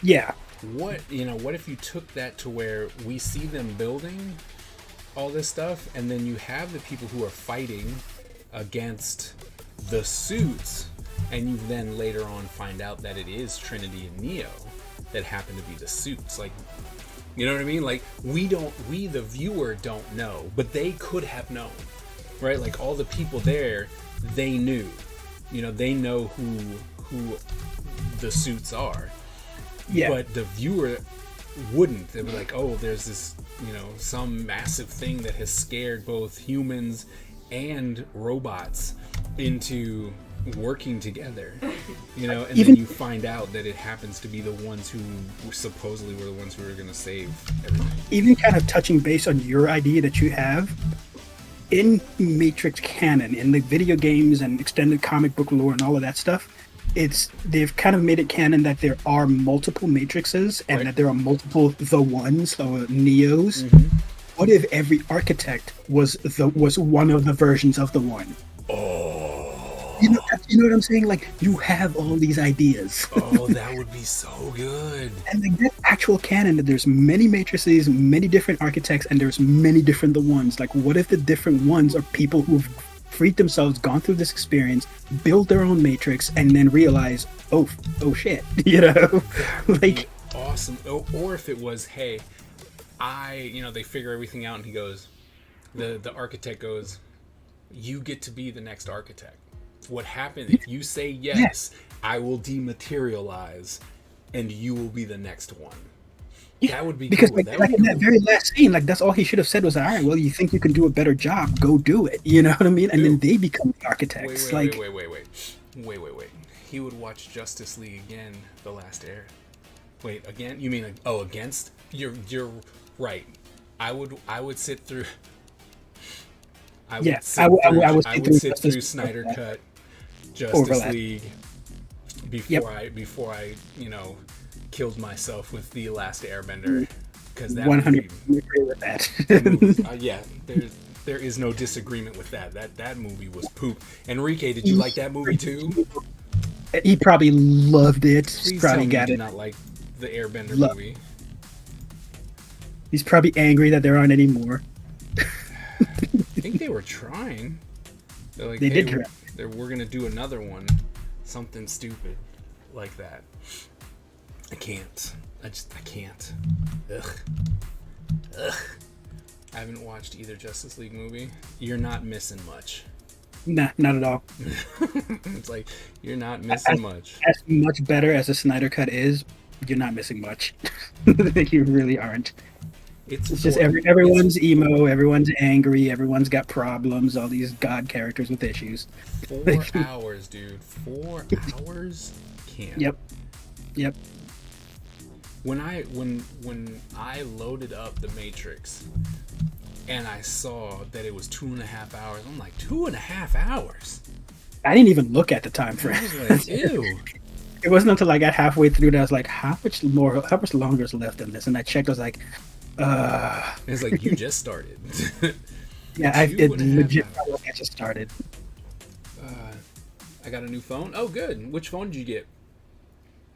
Yeah. What if you took that to where we see them building all this stuff, and then you have the people who are fighting against the suits, and you then later on find out that it is Trinity and Neo that happen to be the suits. Like, you know what I mean? Like, we the viewer don't know, but they could have known, right? Like, all the people there, they knew. They know who the suits are. Yeah. But the viewer wouldn't. They'd be like, oh, there's this, some massive thing that has scared both humans and robots into working together. And Even- then you find out that it happens to be the ones who supposedly were the ones who were going to save everything. Even kind of touching base on your idea that you have, in Matrix canon, in the video games and extended comic book lore and all of that stuff, they've kind of made it canon that there are multiple Matrixes and Right. that there are multiple the ones or Neos. What if every architect was one of the versions of the one? You know what I'm saying? Like, you have all these ideas. Oh, that would be so good. And like, that's actual canon, that there's many matrices, many different architects, and there's many different the ones. Like, what if the different ones are people who've freed themselves, gone through this experience, build their own matrix, and then realize, oh shit, like, Awesome. Or if it was, hey, they figure everything out, and he goes, the architect goes, you get to be the next architect. What happens if you say yes, I will dematerialize, and you will be the next one. That would be because cool. like, That would be in that cool. very last scene, like, that's all he should have said was, all right, well, you think you can do a better job, go do it. You know what I mean? And then they become the architects. Wait. He would watch Justice League again, The Last Air. Wait, again? You mean against? You're right. I would sit through. I would Yeah, sit I would- through, I would I sit would through sit through Justice League. Snyder Cut, Justice Overlap. League before I killed myself with The Last Airbender, because that 100% movie, agree with that. yeah, there is no disagreement with that. That movie was poop. Enrique, did you like that movie too? He probably loved it. Please He's tell probably me got you it. did not like the Airbender Love. movie. He's probably angry that there aren't any more. I think they were trying. They're like, They hey, did try. we're gonna do another one, something stupid like that. I can't. I can't. Ugh. I haven't watched either Justice League movie. You're not missing much. Nah, not at all. It's like, you're not missing much. As much better as the Snyder Cut is, you're not missing much. You really aren't. It's just everyone's emo, everyone's angry, everyone's got problems, all these god characters with issues. 4 hours, dude. 4 hours? Can't. Yep. When I loaded up the Matrix and I saw that it was 2.5 hours, I'm like, 2.5 hours? I didn't even look at the time I frame. was like, ew. It wasn't until I got halfway through that I was like, how much longer is left in this? And I checked, I was like, It's like, you just started. yeah, I did 2.5 legit hours. felt like I just started. I got a new phone. Oh, good. Which phone did you get?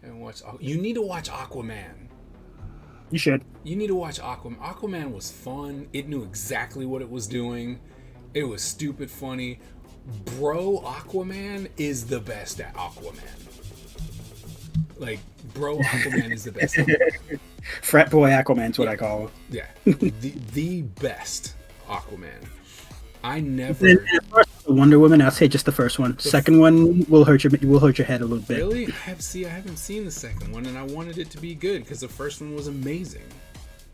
And watch. You need to watch Aquaman. You should. You need to watch Aquaman. Aquaman was fun. It knew exactly what it was doing. It was stupid funny. Bro, Aquaman is the best at Aquaman. Like, bro, Aquaman is the best. Frat boy Aquaman's what I call him. Yeah, the best Aquaman. I never And as far as Wonder Woman, I'll say just the first one. Second one will hurt your head a little bit. really I haven't seen the second one, and I wanted it to be good because the first one was amazing.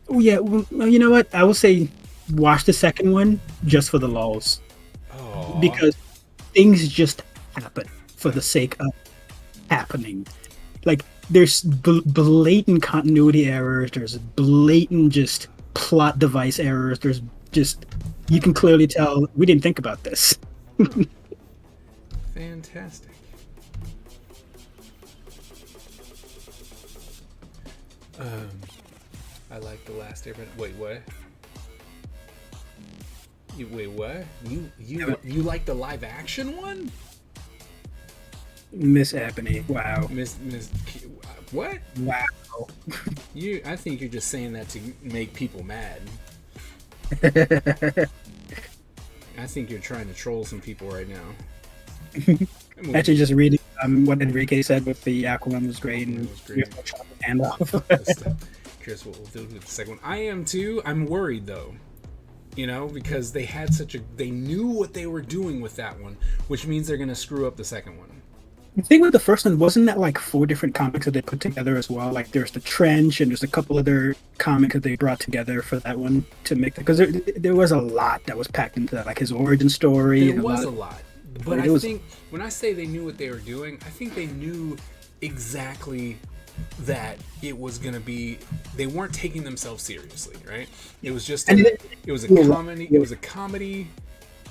Oh yeah, well, you know what? I will say watch the second one just for the lulls. Oh, Because things just happen for the sake of happening. Like, there's blatant continuity errors, there's blatant just plot device errors, there's just, you can clearly tell we didn't think about this. fantastic. I like the last Airbender. Wait, what? Wait, what? You like the live action one? Miss Ebony. Wow. Miss what? Wow. I think you're just saying that to make people mad. I think you're trying to troll some people right now. Actually, just reading what Enrique said with the Aquaman was great, and Aquaman was great. chop his hand off. Curious what we'll do with the second one. I am too. I'm worried though, because they had they knew what they were doing with that one, which means they're gonna screw up the second one. The thing with the first one, wasn't that like 4 different comics that they put together as well? Like there's the Trench and there's a couple other comics that they brought together for that one to make, because there was a lot that was packed into that, like his origin story. There was a lot. But It I was- think when I say they knew what they were doing, I think they knew exactly that it was gonna be. They weren't taking themselves seriously, right? It was just And it was a comedy. It was a comedy,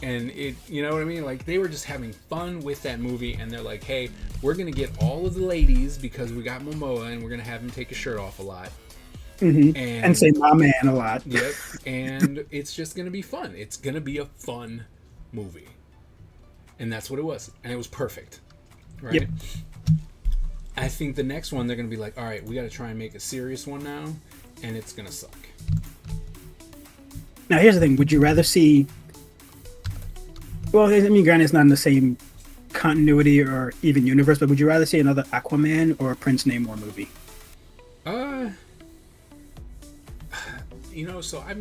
and you know what I mean? Like they were just having fun with that movie, and they're like, "Hey, we're gonna get all of the ladies because we got Momoa, and we're gonna have him take his shirt off a lot." and say "my man" a lot. Yep, and it's just gonna be fun. It's gonna be a fun movie. And that's what it was. And it was perfect. Right? Yep. I think the next one, they're going to be like, all right, we got to try and make a serious one now. And it's going to suck. Now, here's the thing. Would you rather see... Well, I mean, granted, it's not in the same continuity or even universe, but would you rather see another Aquaman or a Prince Namor movie? So I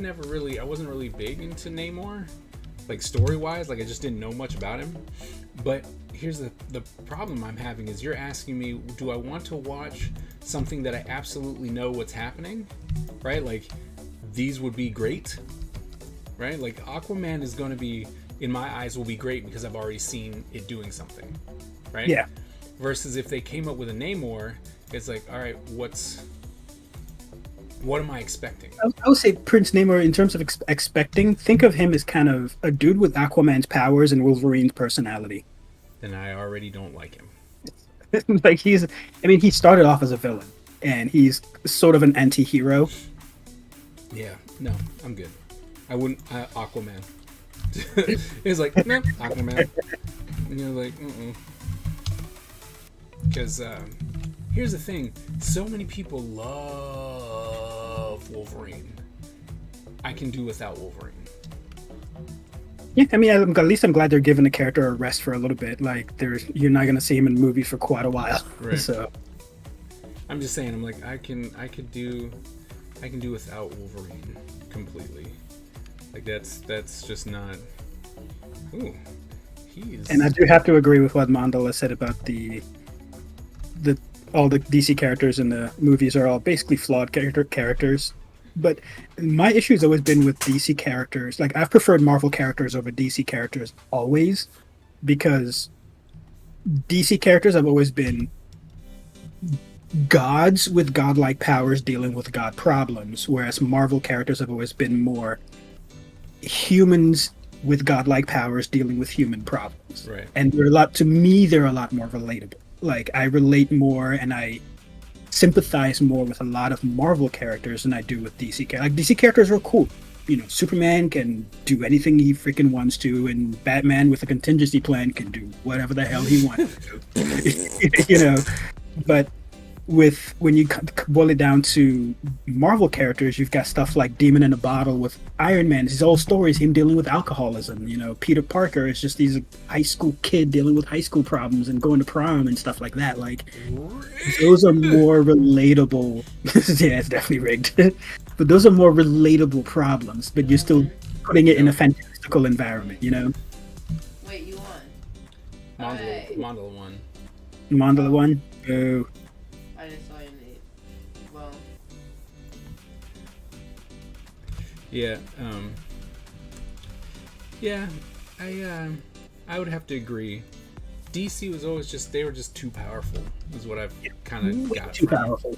wasn't really big into Namor. Like story-wise, like I just didn't know much about him. But here's the problem I'm having is you're asking me, do I want to watch something that I absolutely know what's happening? Right? Like, these would be great. Right? Like, Aquaman is going to be, in my eyes, will be great because I've already seen it doing something. Right? Yeah. Versus if they came up with a Namor, it's like, all right, what am I expecting? I would say Prince Namor, in terms of expecting, think of him as kind of a dude with Aquaman's powers and Wolverine's personality. Then I already don't like him. Like he started off as a villain, and he's sort of an anti-hero. Yeah, no, I'm good. I wouldn't. Aquaman. It's like, no, Aquaman. And you're like, because here's the thing: so many people love Wolverine. I can do without Wolverine. Yeah, I mean, at least I'm glad they're giving the character a rest for a little bit. Like, you're not going to see him in movies for quite a while. Right. So, I'm just saying. I'm like, I can do without Wolverine completely. Like that's just not. Ooh, he's. and I do have to agree with what Mandala said about all the DC characters in the movies are all basically flawed characters. But my issue has always been with DC characters. Like, I've preferred Marvel characters over DC characters always, because DC characters have always been gods with godlike powers dealing with god problems, whereas Marvel characters have always been more humans with godlike powers dealing with human problems. Right. And they're a lot more relatable. Like, I relate more and I sympathize more with a lot of Marvel characters than I do with DC characters. Like, DC characters are cool. Superman can do anything he freaking wants to, and Batman with a contingency plan can do whatever the hell he wants to do. But when you boil it down to Marvel characters, you've got stuff like Demon in a Bottle with Iron Man. His whole story is him dealing with alcoholism. Peter Parker is just he's a high school kid dealing with high school problems and going to prom and stuff like that. Like, those are more relatable. Yeah, it's definitely rigged. But those are more relatable problems, but you're still putting it in a fantastical environment, Wait, you won. Mandala one. Mandala one? Oh. I just saw your name. Well, Yeah. Yeah. I would have to agree. DC was always they were just too powerful, is what I've kind of Way got too from it. powerful.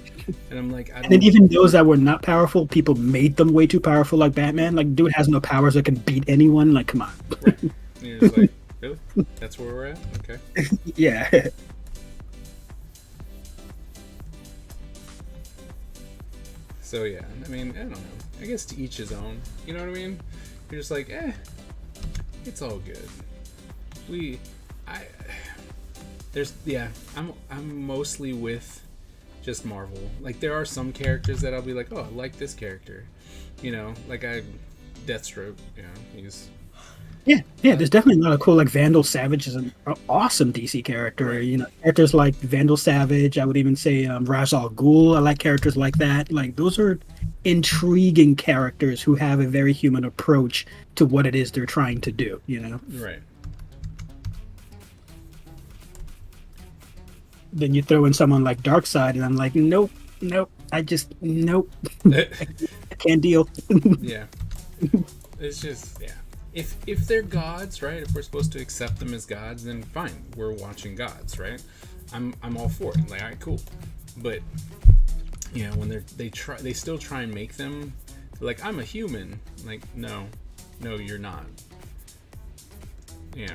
And I'm like, And then even those that were not powerful, people made them way too powerful, like Batman. Like, dude has no powers that can beat anyone. Like, come on. Right. And you're just like, really? That's where we're at? Okay. Yeah. So yeah, I mean, I don't know. I guess to each his own. You know what I mean? You're just like, It's all good. I'm mostly with just Marvel. Like, there are some characters that I'll be like, oh, I like this character. You know, like Deathstroke, you know, he's... Yeah, there's definitely a lot of cool, like Vandal Savage is an awesome DC character. You know, characters like Vandal Savage, I would even say Ra's al Ghul. I like characters like that. Like, those are intriguing characters who have a very human approach to what it is they're trying to do, you know? Right. Then you throw in someone like Darkseid, and I'm like, nope, nope. I can't deal. Yeah. It's just, yeah. If they're gods, right? If we're supposed to accept them as gods, then fine. We're watching gods, right? I'm all for it. Like, all right, cool. But you know, when they still try and make them like, I'm a human. Like, no, you're not. Yeah,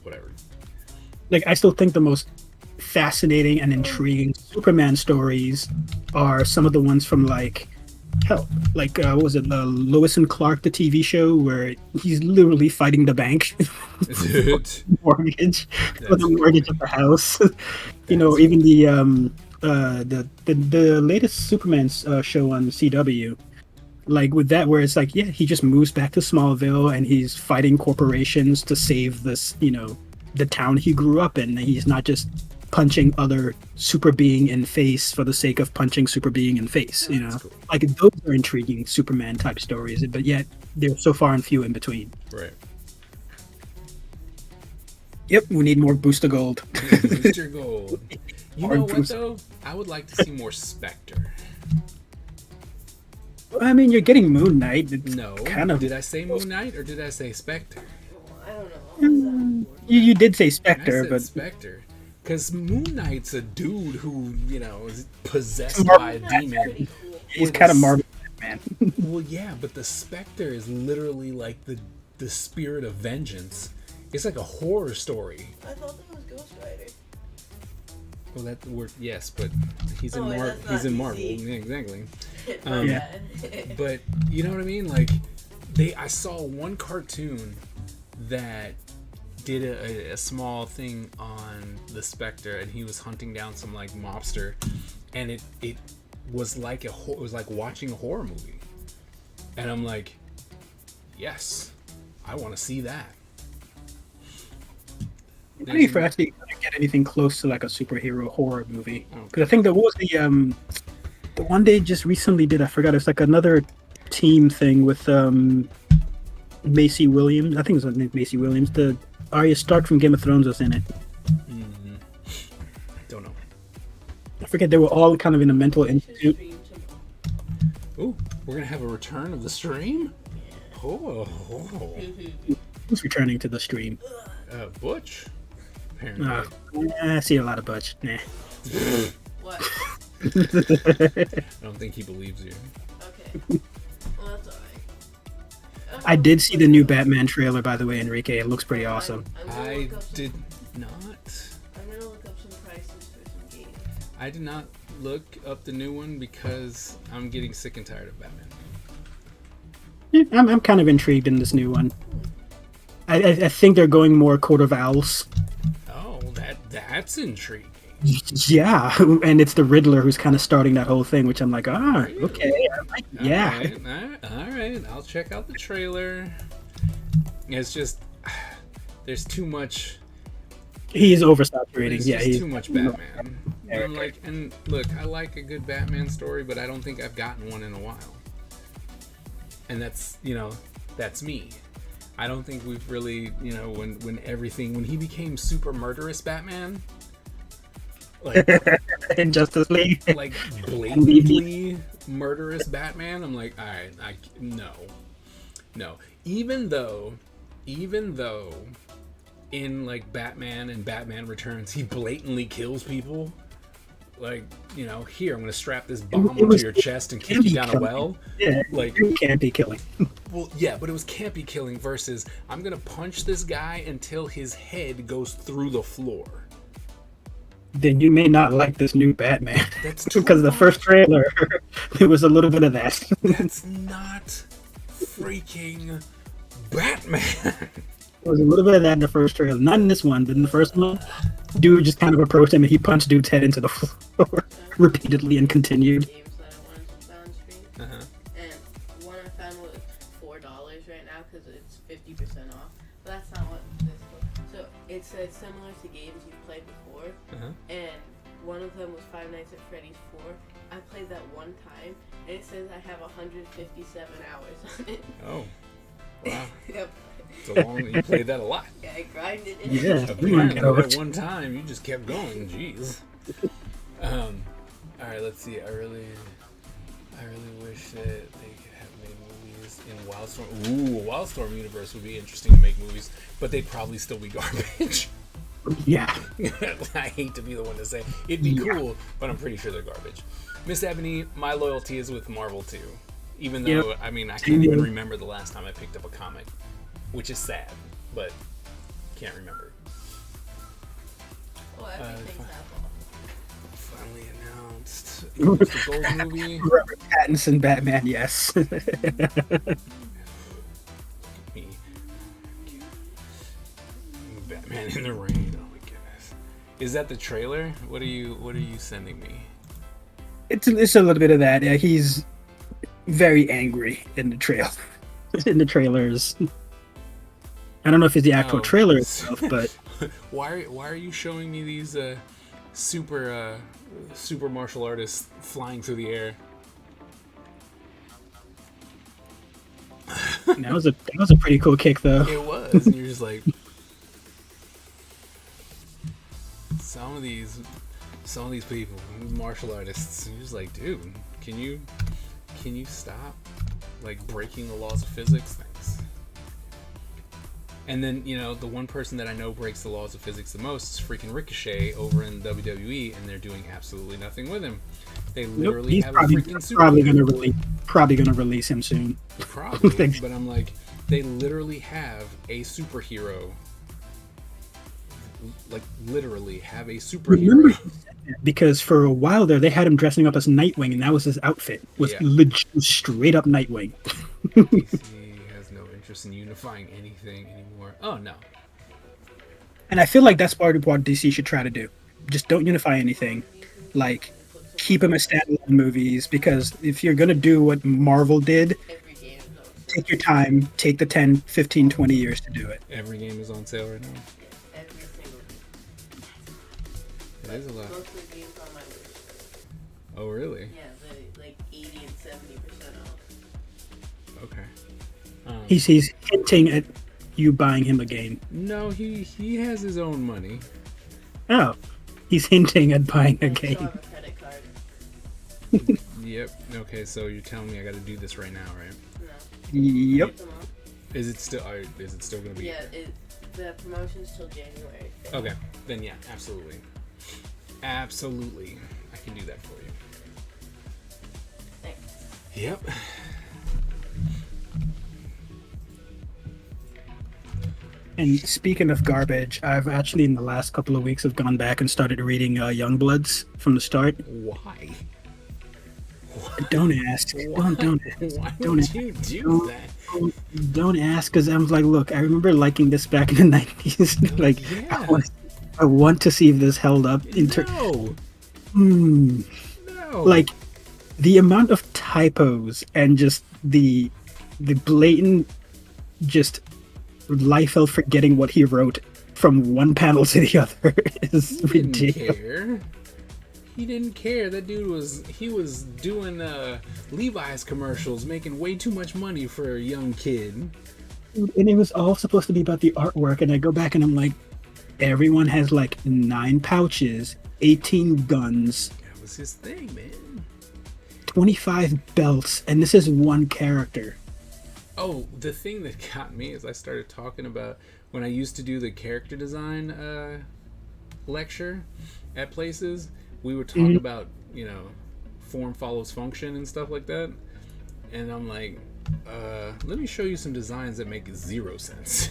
whatever. Like, I still think the most fascinating and intriguing Superman stories are some of the ones from, like, hell, like, what was it, Lois and Clark, the TV show, where he's literally fighting the bank for the mortgage of the house. You know, even the latest Superman show on CW, like, with that, where it's like, yeah, he just moves back to Smallville and he's fighting corporations to save this, you know, the town he grew up in. He's not just punching other super being in face for the sake of punching super being in face, you know. Cool. Like, those are intriguing Superman type stories, but yet they're so far and few in between. Right. Yep, we need more Booster Gold. Booster Gold. You know what, though? I would like to see more Spectre. I mean, you're getting Moon Knight. No. Kind of. Did I say Moon Knight or did I say Spectre? I don't know. You did say Spectre, but Spectre. Because Moon Knight's a dude who, you know, is possessed by a demon. He's kind of Marvel, man. Well, yeah, but the Spectre is literally like the spirit of vengeance. It's like a horror story. I thought that was Ghost Rider. Well, that word, yes, but he's in he's in Marvel. Yeah, exactly. Yeah. But you know what I mean? Like, I saw one cartoon that did a small thing on the Spectre, and he was hunting down some like mobster, and it was like it was like watching a horror movie, and I'm like, yes, I want to see that. I'm ready for actually get anything close to like a superhero horror movie, because I think that was the one they just recently did. I forgot. It's like another team thing with Macy Williams. I think it was her name, Macy Williams. The Arya Stark from Game of Thrones was in it. Mm-hmm. Don't know. I forget. They were all kind of in a mental institute. Ooh, we're gonna have a return of the stream. Oh. Who's returning to the stream? Butch. Apparently. I see a lot of Butch. Nah. What? I don't think he believes you. Okay. Well, that's alright. I did see the new Batman trailer, by the way, Enrique. It looks pretty awesome. I did not. I'm gonna look up some prices for some games. I did not look up the new one because I'm getting sick and tired of Batman. Yeah, I'm kind of intrigued in this new one. I think they're going more Court of Owls. Oh, that's intriguing. Yeah, and it's the Riddler who's kind of starting that whole thing, which I'm like, okay, yeah. All right, I'll check out the trailer. It's just, there's too much. He's oversaturating. There's Yeah, he's too much Batman. I'm like, and look, I like a good Batman story, but I don't think I've gotten one in a while. And that's, you know, that's me. I don't think we've really, you know, when he became super murderous Batman, like in Justice League, like blatantly murderous Batman, I'm like, all right, no. Even though in like Batman and Batman Returns, he blatantly kills people. Like, you know, here, I'm going to strap this bomb onto your chest and kick you down a well. Yeah, like, you can't be killing. Well, yeah, but it was campy killing versus I'm going to punch this guy until his head goes through the floor. Then you may not like this new Batman. That's because the first trailer, there was a little bit of that. That's not freaking Batman. There was a little bit of that in the first trailer. Not in this one, but in the first one, dude just kind of approached him and he punched dude's head into the floor repeatedly and continued. Games that I wanted to buy on stream. Uh-huh. And one I found was $4 right now because it's 50% off. But that's not what this was. So it said similar to games you've played before. Uh-huh. And one of them was Five Nights at Freddy's 4. I played that one time, and it says I have 157 hours on it. Oh, wow. Yep. So long. You played that a lot. Yeah, I grinded it. Yeah. Apparently, Oh, that one time you just kept going. Jeez. All right. Let's see. I really wish that they could have made movies in Wildstorm. Ooh, Wildstorm universe would be interesting to make movies, but they'd probably still be garbage. Yeah. I hate to be the one to say it'd be cool, but I'm pretty sure they're garbage. Miss Ebony, my loyalty is with Marvel too. Even though, I mean, I can't even remember the last time I picked up a comic, which is sad, but can't remember. Well, everything's Apple. Finally announced the Gold movie. Robert Pattinson Batman, yes. Me. Batman in the Rain. Oh my goodness. Is that the trailer? What are you sending me? It's a little bit of that. Yeah, he's very angry in the in the trailers. I don't know if it's the actual Oh. trailer itself, but Why are you showing me these super martial artists flying through the air? that was a pretty cool kick though. It was, and you're just like, some of these people, martial artists, you're just like, dude, can you stop like breaking the laws of physics? Thanks. And then, the one person that I know breaks the laws of physics the most is freaking Ricochet over in WWE, and they're doing absolutely nothing with him. They literally He's have probably, a freaking super. probably gonna release him soon. Probably, but I'm like, they literally have a superhero. Like, literally have a superhero. Remember, because for a while there, they had him dressing up as Nightwing, and that was his outfit. Was Yeah. legit straight up Nightwing. He has no interest in unifying anything anymore. Oh no. And I feel like that's part of what DC should try to do. Just don't unify anything. Like, keep them as standalone movies, because if you're going to do what Marvel did, Every game knows. take your time, take the 10, 15, 20 years to do it. Every game is on sale right now. Every single game. It is a lot. Most of the games on my list. Oh really? Yeah, the like 80 and 70% off. Okay. He's hinting at you buying him a game. No, he has his own money. Oh, he's hinting at buying a I still game. have a credit card. Yep. Okay, so you're telling me I got to do this right now, right? No. Yep. Get them all. Is it still going to be? Yeah, the promotion's till January 5th. Okay. Then yeah, absolutely. Absolutely. I can do that for you. Thanks. Yep. And speaking of garbage, I've actually in the last couple of weeks have gone back and started reading Youngbloods from the start. Why? Don't ask. Why? Don't Why don't- would you do that? don't ask, because I was like, look, I remember liking this back in the 90s. Like, Yeah. I want to see if this held up. No. No. Like, the amount of typos and just the blatant just Liefeld forgetting what he wrote from one panel to the other is He didn't ridiculous. care. He didn't care. That dude was doing Levi's commercials, making way too much money for a young kid. And it was all supposed to be about the artwork, and I go back and I'm like, everyone has like 9 pouches, 18 guns, That was his thing, man. 25 belts, and this is one character. Oh, the thing that got me is I started talking about when I used to do the character design lecture at places. We would talk about, form follows function and stuff like that. And I'm like, let me show you some designs that make 0 sense.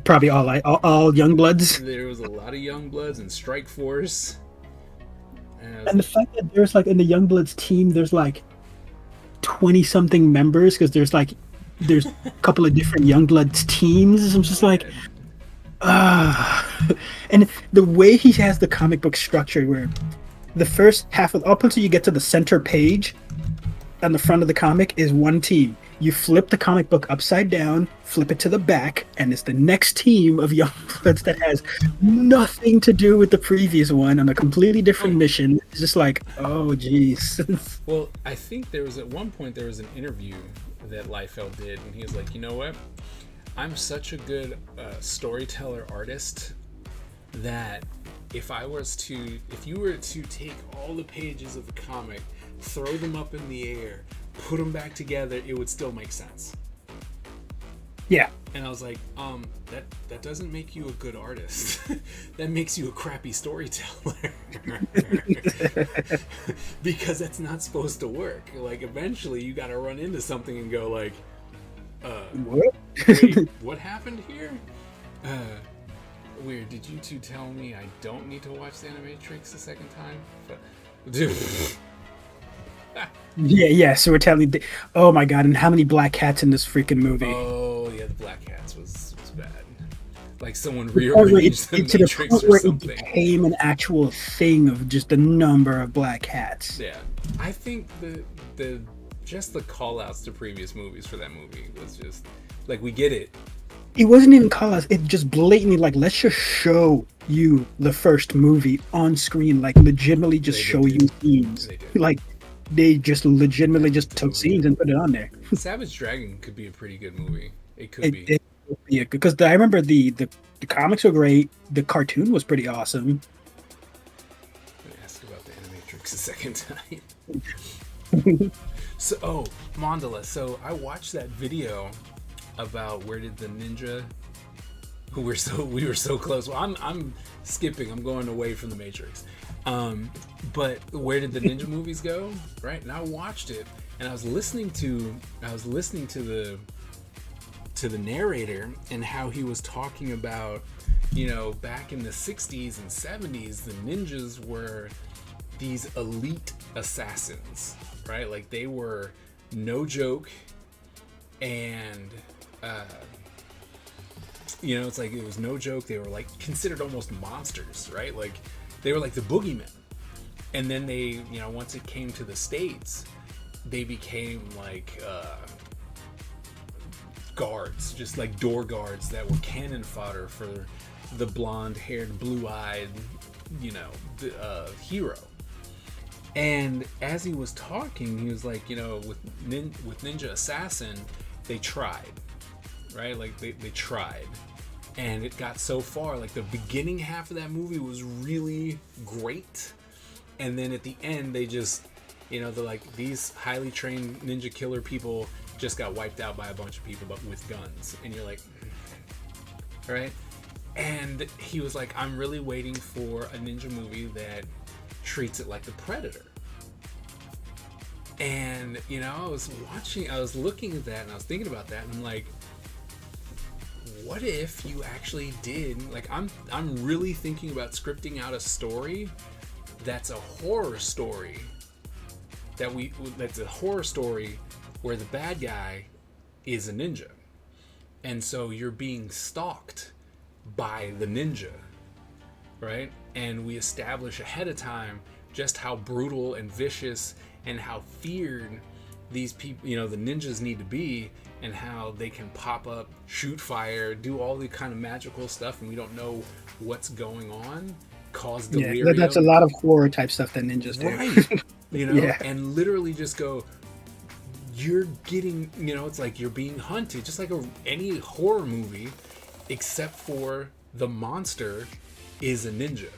Probably all Youngbloods. There was a lot of Youngbloods and Strike Force. And, I was And the fact that there's like in the Youngbloods team, there's like 20 something members, because there's like There's a couple of different Youngbloods teams. I'm just like, and the way he has the comic book structure, where the first half of up until you get to the center page on the front of the comic is one team. You flip the comic book upside down, flip it to the back, and it's the next team of Youngbloods that has nothing to do with the previous one on a completely different mission. It's just like, oh, jeez. Well, I think there was at one point there was an interview that Liefeld did, and he was like, you know what? I'm such a good storyteller artist that if you were to take all the pages of the comic, throw them up in the air, put them back together, it would still make sense. Yeah. And I was like, that doesn't make you a good artist. That makes you a crappy storyteller. Because that's not supposed to work. Like, eventually you gotta run into something and go like, What? wait, what happened here? Weird, did you two tell me I don't need to watch The Animatrix a second time? Dude. Yeah. So we're telling. Oh my god! And how many black cats in this freaking movie? Oh yeah, the Black Cats was bad. Like someone To rearranged the the Matrix point or where it something. became an actual thing of just the number of black cats. Yeah, I think the just the call outs to previous movies for that movie was just like, we get it. It wasn't even call us. It just blatantly like, let's just show you the first movie on screen. Like legitimately just They show did. you scenes. They did. Like they just legitimately just took scenes and put it on there. Savage Dragon could be a pretty good movie. It could be. It would be because I remember the comics were great. The cartoon was pretty awesome. I'm gonna ask about the Animatrix a second time. So, Mandala. So I watched that video about where did the ninja, we were so close. Well, I'm skipping. I'm going away from the Matrix. But where did the ninja movies go? Right? And I watched it, and I was listening to the narrator and how he was talking about, back in the 60s and 70s, the ninjas were these elite assassins, right? Like they were no joke, and it's like it was no joke. They were like considered almost monsters, right? Like they were like the boogeymen. And then they, once it came to the States, they became like guards, just like door guards that were cannon fodder for the blonde-haired, blue-eyed, hero. And as he was talking, he was like, with Ninja Assassin, they tried, right? Like they tried. And it got so far, like the beginning half of that movie was really great. And then at the end, they just, they're like, these highly trained ninja killer people just got wiped out by a bunch of people, but with guns. And you're like, right? And he was like, I'm really waiting for a ninja movie that treats it like The Predator. And, I was looking at that and I was thinking about that, and I'm like, what if you actually did, like, I'm really thinking about scripting out a story that's a horror story that's a horror story where the bad guy is a ninja, and so you're being stalked by the ninja, right? And we establish ahead of time just how brutal and vicious and how feared these people, the ninjas need to be, and how they can pop up, shoot fire, do all the kind of magical stuff, and we don't know what's going on, cause delirium. Yeah, that's a lot of horror type stuff that ninjas do. Right. Yeah. And literally just go, you're getting, it's like you're being hunted, just like any horror movie, except for the monster is a ninja.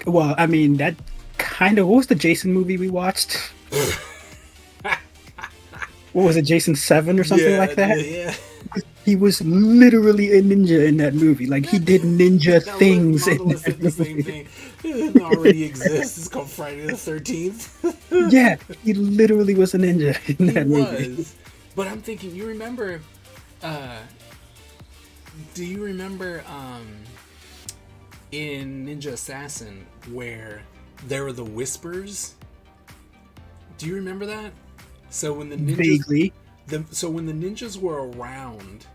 Well, I mean, that kind of, what was the Jason movie we watched? What was it, Jason 7 or something like that? Yeah. He was literally a ninja in that movie. Like, he did ninja things in Mandela said that the same movie. thing. It already exists. It's called Friday the 13th. Yeah, he literally was a ninja in that He movie. was. But I'm thinking, you remember, do you remember in Ninja Assassin where there were the whispers? Do you remember that? So when the ninjas, Vaguely. So when the ninjas were around,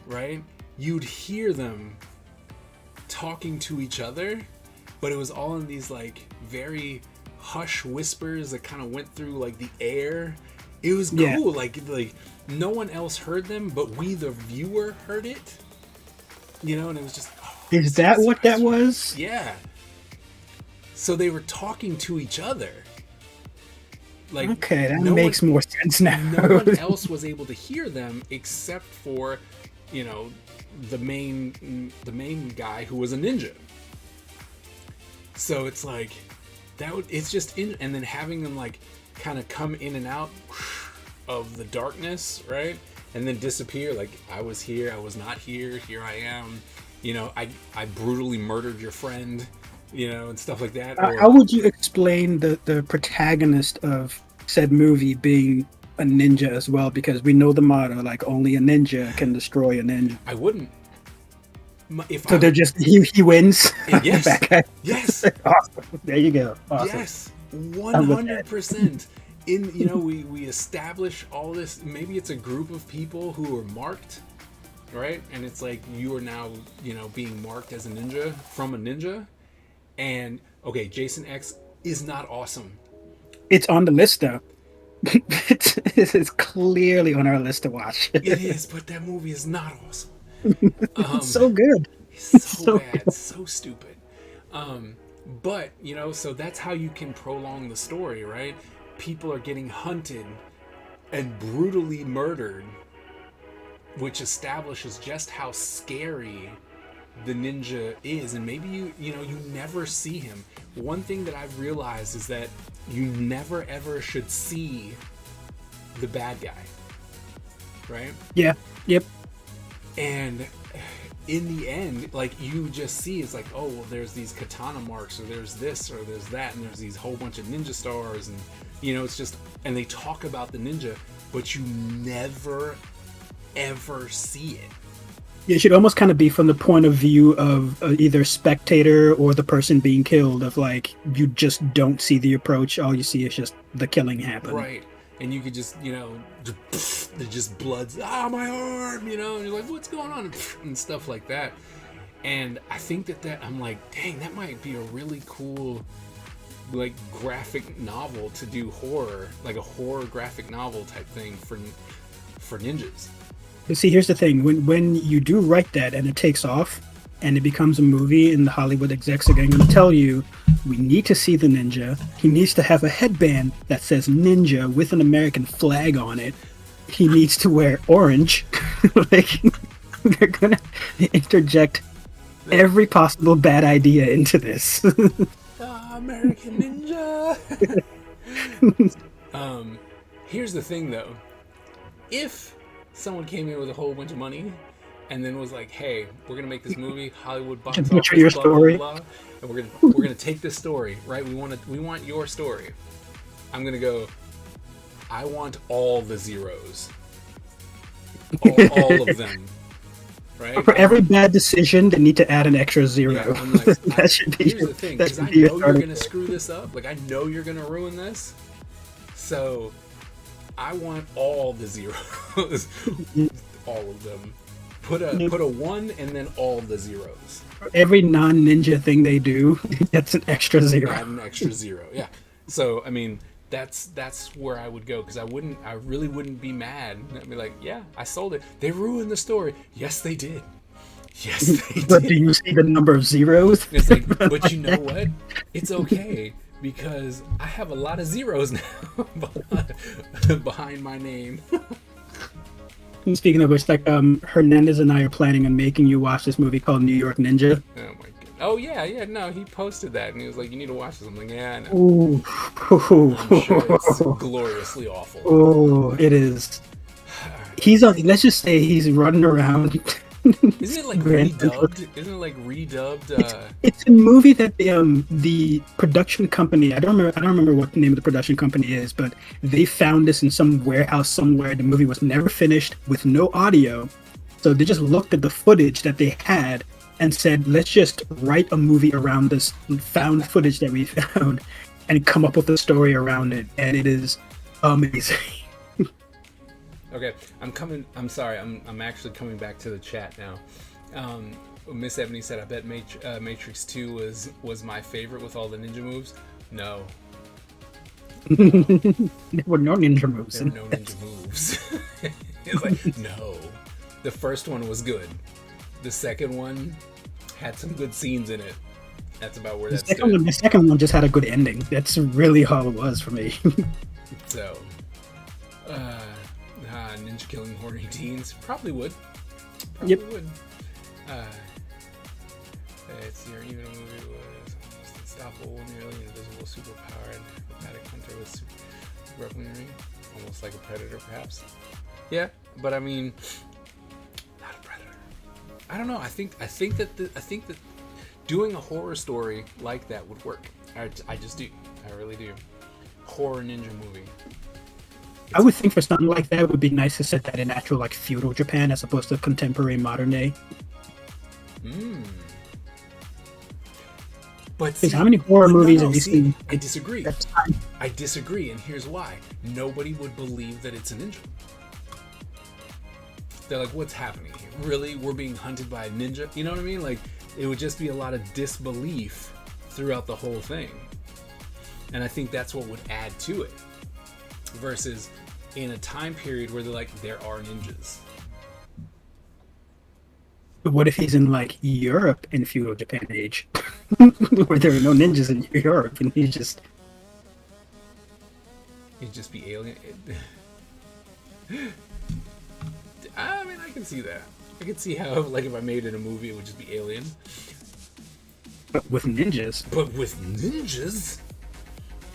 right, you'd hear them talking to each other, but it was all in these like very hush whispers that kind of went through like the air. It was cool. Yeah. Like no one else heard them, but we, the viewer, heard it. You know, and it was just. Is that what that was? Yeah. So they were talking to each other. Like, Okay, that no makes more sense now. No one else was able to hear them except for, you know, the main guy who was a ninja. So it's like it's just in, and then having them like kind of come in and out of the darkness, right? And then disappear. Like, I was here, I was not here, here I am. You know, I brutally murdered your friend. You know, and stuff like that. Or, How would you explain the protagonist of said movie being a ninja as well? Because we know the motto, like, only a ninja can destroy a ninja. I wouldn't. If So they're just he wins. Yes. Bad guy. Yes. Awesome. There you go. Awesome. Yes. 100%. In, you know, we establish all this. Maybe it's a group of people who are marked, right? And it's like you are now, you know, being marked as a ninja from a ninja. And okay, Jason X is not awesome. It's on the list though. It's clearly on our list to watch. It is, but that movie is not awesome. It's so good. It's so so bad, so stupid. But you know, so that's how you can prolong the story, right? People are getting hunted and brutally murdered, which establishes just how scary the ninja is. And maybe you know, you never see him. One thing that I've realized is that you never ever should see the bad guy, right? Yeah. Yep. And in the end, like, you just see, it's like, oh, well, there's these katana marks, or there's this, or there's that, and there's these whole bunch of ninja stars, and you know, it's just, and they talk about the ninja, but you never ever see it. It should almost kind of be from the point of view of either spectator or the person being killed, of like, you just don't see the approach, all you see is just the killing happen. Right. And you could just, you know, just blood's, my arm, you know, and you're like, what's going on? And stuff like that. And I think that I'm like, dang, that might be a really cool, like, graphic novel to do horror, like a horror graphic novel type thing for ninjas. But see, here's the thing: when you do write that and it takes off, and it becomes a movie, and the Hollywood execs are going to tell you, we need to see the ninja. He needs to have a headband that says ninja with an American flag on it. He needs to wear orange. Like, they're going to interject every possible bad idea into this. American Ninja. Here's the thing, though. If someone came in with a whole bunch of money and then was like, hey, we're gonna make this movie, Hollywood box office, Butcher your blah, blah, story. blah, and we're gonna take this story, right? We want your story. I'm gonna go, I want all the zeros. All of them. Right? For every bad decision, they need to add an extra zero. Yeah, I'm like, That should be here's the thing, that because should I be your know you're starting gonna screw this up. Like, I know you're gonna ruin this. So I want all the zeros. All of them. Put a 1 and then all the zeros. For every non-ninja thing they do, that's an extra zero. Add an extra 0. Yeah. So I mean, that's where I would go, because I really wouldn't be mad. I'd be like, yeah, I sold it. They ruined the story. Yes, they did. Yes, they But do did. you see the number of zeros? It's like, but you know what? It's okay, because I have a lot of zeros now behind my name. Speaking of which, like, Hernandez and I are planning on making you watch this movie called New York Ninja. Oh my god. Oh yeah, no, he posted that and he was like, you need to watch this. I'm like, yeah, I know. Ooh. I'm sure it's gloriously awful. Oh, it is. He's on. Let's just say he's running around. Isn't it like Grand redubbed? Isn't it like redubbed? It's a movie that the production company, I don't remember what the name of the production company is, but they found this in some warehouse somewhere. The movie was never finished with no audio, so they just looked at the footage that they had and said, let's just write a movie around this found footage that we found and come up with a story around it, and it is amazing. Okay, I'm sorry. I'm actually coming back to the chat now. Miss Ebony said, "I bet Matrix 2 was my favorite with all the ninja moves." No, There were no ninja moves. there were no ninja moves. It's like, no. The first one was good. The second one had some good scenes in it. That's about where that stood. The second one just had a good ending. That's really all it was for me. So, ninja killing horny teens probably would. Probably Yep. would. It's your even a movie was almost unstoppable, nearly invisible, superpowered, acrobatic hunter with super weaponry, almost like a predator, perhaps. Yeah, but I mean, not a predator. I don't know. I think that doing a horror story like that would work. I just do. I really do. Horror ninja movie. I would think for something like that, it would be nice to set that in actual like feudal Japan as opposed to contemporary modern day. But Because how many horror movies have you see, seen? I disagree. That's time. I disagree, and here's why. Nobody would believe that it's a ninja. They're like, what's happening here? Really? We're being hunted by a ninja? You know what I mean? Like, it would just be a lot of disbelief throughout the whole thing. And I think that's what would add to it. Versus in a time period where they're like, there are ninjas. But what if he's in like Europe in feudal Japan age, where there are no ninjas in Europe, and he's just He'd just be alien. I mean, I can see that. I can see how, like, if I made it a movie, it would just be alien. but with ninjas. But with ninjas,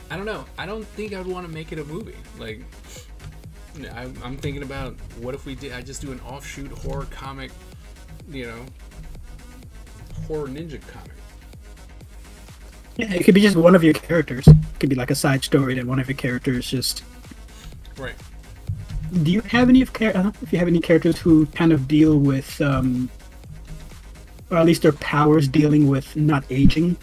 I don't know. I don't think I'd want to make it a movie. Like, I'm thinking about what if I just do an offshoot horror comic, horror ninja comic. Yeah, it could be just one of your characters. It could be like a side story that one of your characters just. Right. Do you have any I don't know if you have any characters who kind of deal with, or at least their powers dealing with not aging,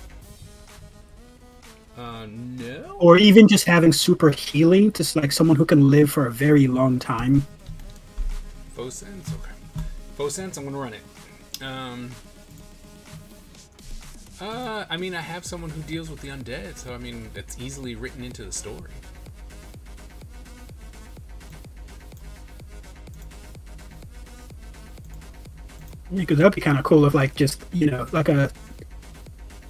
No. or even just having super healing, just like someone who can live for a very long time. Faux sense? Okay. Faux sense, I'm gonna run it. I mean, I have someone who deals with the undead, so I mean, that's easily written into the story. Because that'd be kind of cool if, like, just like a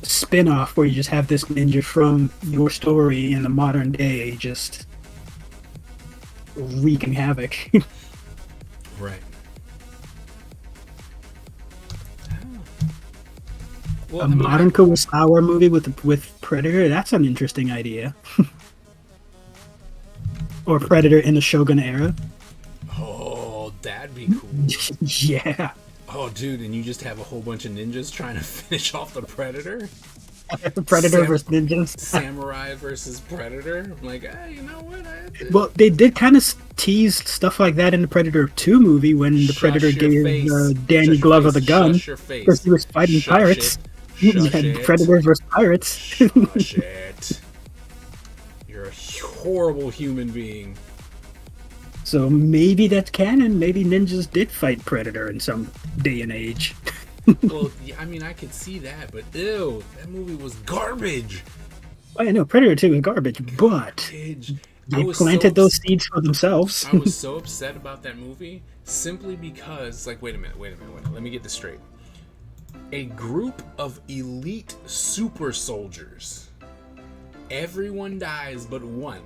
spin-off where you just have this ninja from your story in the modern day, just wreaking havoc. Right. Well, A modern Kurosawa movie with Predator. That's an interesting idea. Or Predator in the Shogun era. Oh, that'd be cool. Yeah. Oh, dude, and you just have a whole bunch of ninjas trying to finish off the Predator? Predator versus ninjas. Samurai versus Predator? I'm like, you know what? Well, they did kind of tease stuff like that in the Predator 2 movie when the Shush Predator your gave face. Danny Shush your Glover face. the gun Shush your face. because he was fighting Shush pirates. it. You Shush had it. Predator versus pirates. Shush it. You're a horrible human being. So maybe that's canon. Maybe ninjas did fight Predator in some day and age. Well, yeah, I mean, I could see that, but ew, that movie was garbage. I know Predator 2 is garbage, but Garbage. they planted those seeds for themselves. I was so upset about that movie simply because, like, wait a minute. Let me get this straight. A group of elite super soldiers. Everyone dies but one.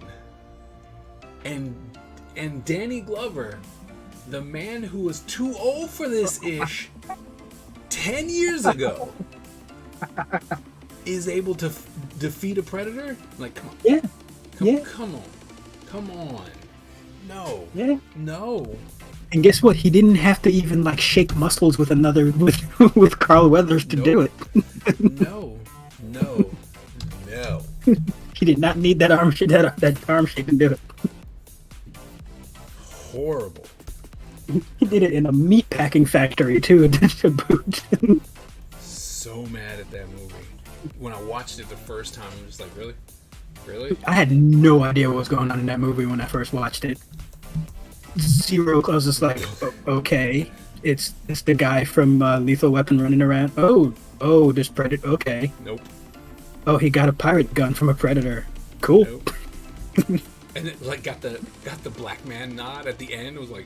And Danny Glover, the man who was too old for this ish 10 years ago, is able to defeat a predator? Like, come on. Yeah. Yeah. Come on. No. Yeah. No. And guess what? He didn't have to even like shake muscles with with Carl Weathers to do it. No. He did not need that arm shake to do it. Horrible. He did it in a meat packing factory too, to boot. So mad at that movie. When I watched it the first time, I'm just like, really? Really? I had no idea what was going on in that movie when I first watched it. zero clues. It's like, okay, it's the guy from Lethal Weapon running around. Oh, there's Predator. Okay. Nope. Oh, he got a pirate gun from a Predator. Cool. Nope. And it like got the black man nod at the end. It was like,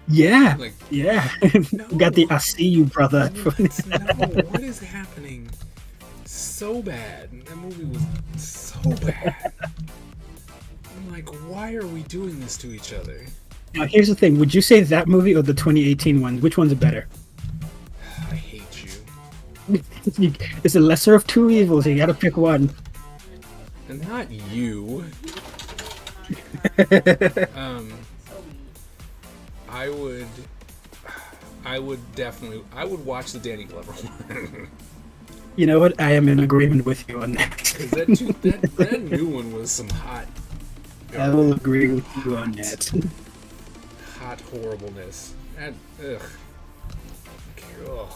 Yeah. like Yeah. no. Got the I see you, brother. No, what is happening? So bad. That movie was so bad. I'm like, why are we doing this to each other? Now, here's the thing. Would you say that movie or the 2018 one? Which one's better? I hate you. It's the lesser of two evils. You gotta pick one. And not you. I would watch the Danny Glover one. You know what? I am in agreement with you on that. 'Cause that new one was some hot I will agree with you on that. hot horribleness. Ugh. Ugh.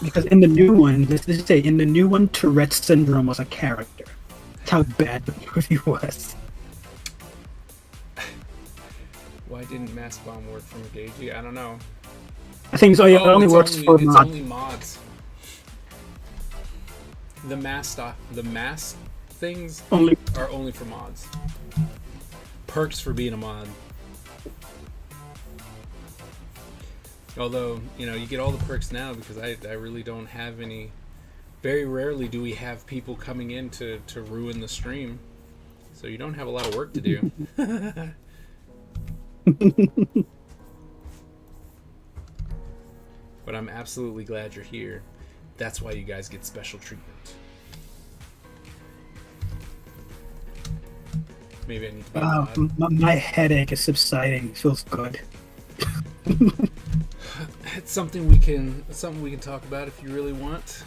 Because in the new one, let's just say, in the new one, Tourette's syndrome was a character. That's how bad the movie was. Why didn't Mass Bomb work for McGagey? I don't know. I think it only it's works for it's mod. only mods. The mass things Only are only for mods. Perks for being a mod. Although, you get all the perks now because I really don't have any. Very rarely do we have people coming in to ruin the stream. So you don't have a lot of work to do. But I'm absolutely glad you're here. That's why you guys get special treatment. Maybe I need to be a wow, mod. my headache is subsiding. It feels good. It's something we can talk about if you really want.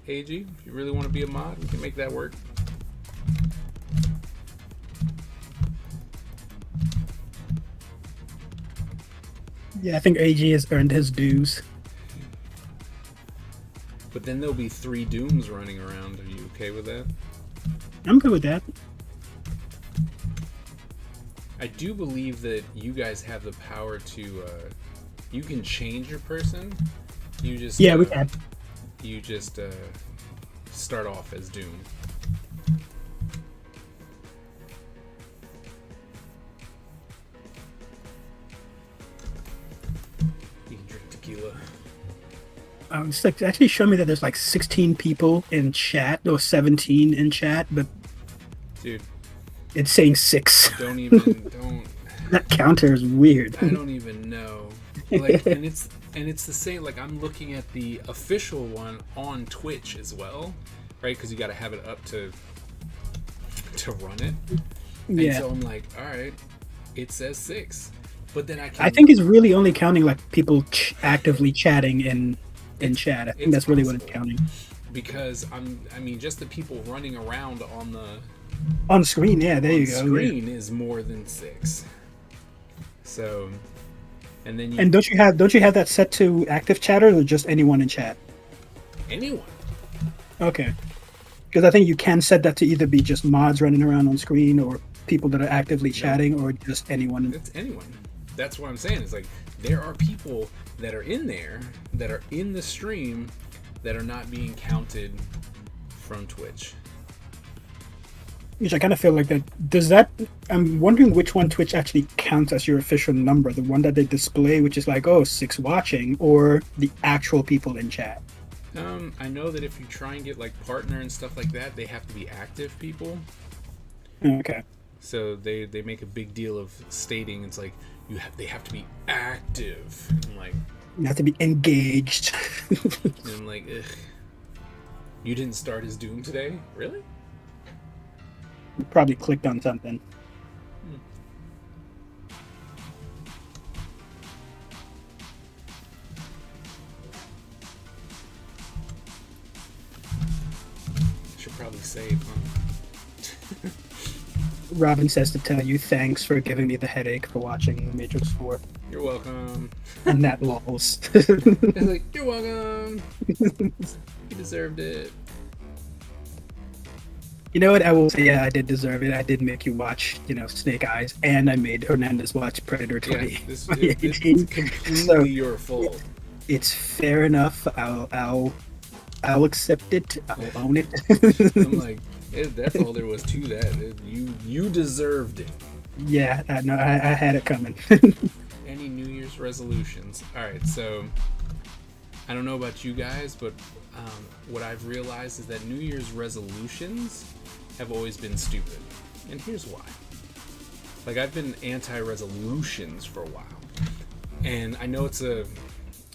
AG, if you really want to be a mod, we can make that work. Yeah, I think AG has earned his dues. But then there'll be 3 Dooms running around. Are you okay with that? I'm good with that. I do believe that you guys have the power to. You can change your person. You just. Yeah, we can. You just start off as Doom. You can drink tequila. It's like, actually showed me that there's like 16 people in chat, or 17 in chat, but Dude, it's saying 6. don't. That counter is weird. I don't even know. Like, and it's the same. Like, I'm looking at the official one on Twitch as well, right? Because you got to have it up to run it. And Yeah. so I'm like, all right, it says 6, but then I can. I think it's really only counting like people actively chatting in chat. I think it's that's really what it's possible. counting. Because I mean, just the people running around on the On screen, yeah, there you go. screen is more than 6. So, and then you And don't you have that set to active chatters or just anyone in chat? anyone. Okay. Because I think you can set that to either be just mods running around on screen or people that are actively chatting or just anyone. It's anyone. That's what I'm saying. It's like there are people that are in there that are in the stream that are not being counted from Twitch. Which I kind of feel like that. Does that? I'm wondering which one Twitch actually counts as your official number. The one that they display, which is like, 6 watching, or the actual people in chat. I know that if you try and get like partner and stuff like that, they have to be active people. Okay. So they make a big deal of stating it's like they have to be active. I'm like, You have to be engaged. and I'm like, ugh. You didn't start as Doom today, really? Probably clicked on something. Should probably save, huh? Robin says to tell you thanks for giving me the headache for watching Matrix 4. You're welcome. And that lulls. It's like, you're welcome. You deserved it. You know what? I will say, yeah, I did deserve it. I did make you watch, Snake Eyes, and I made Hernandez watch Predator Yeah, 20. this 2018. it's completely So- your fault. It's fair enough. I'll accept it. I'll own it. I'm like, that's all there was to that. You deserved it. Yeah, no, I had it coming. Any New Year's resolutions? All right, so I don't know about you guys, but what I've realized is that New Year's resolutions have always been stupid, and here's why. Like, I've been anti-resolutions for a while, and I know it's a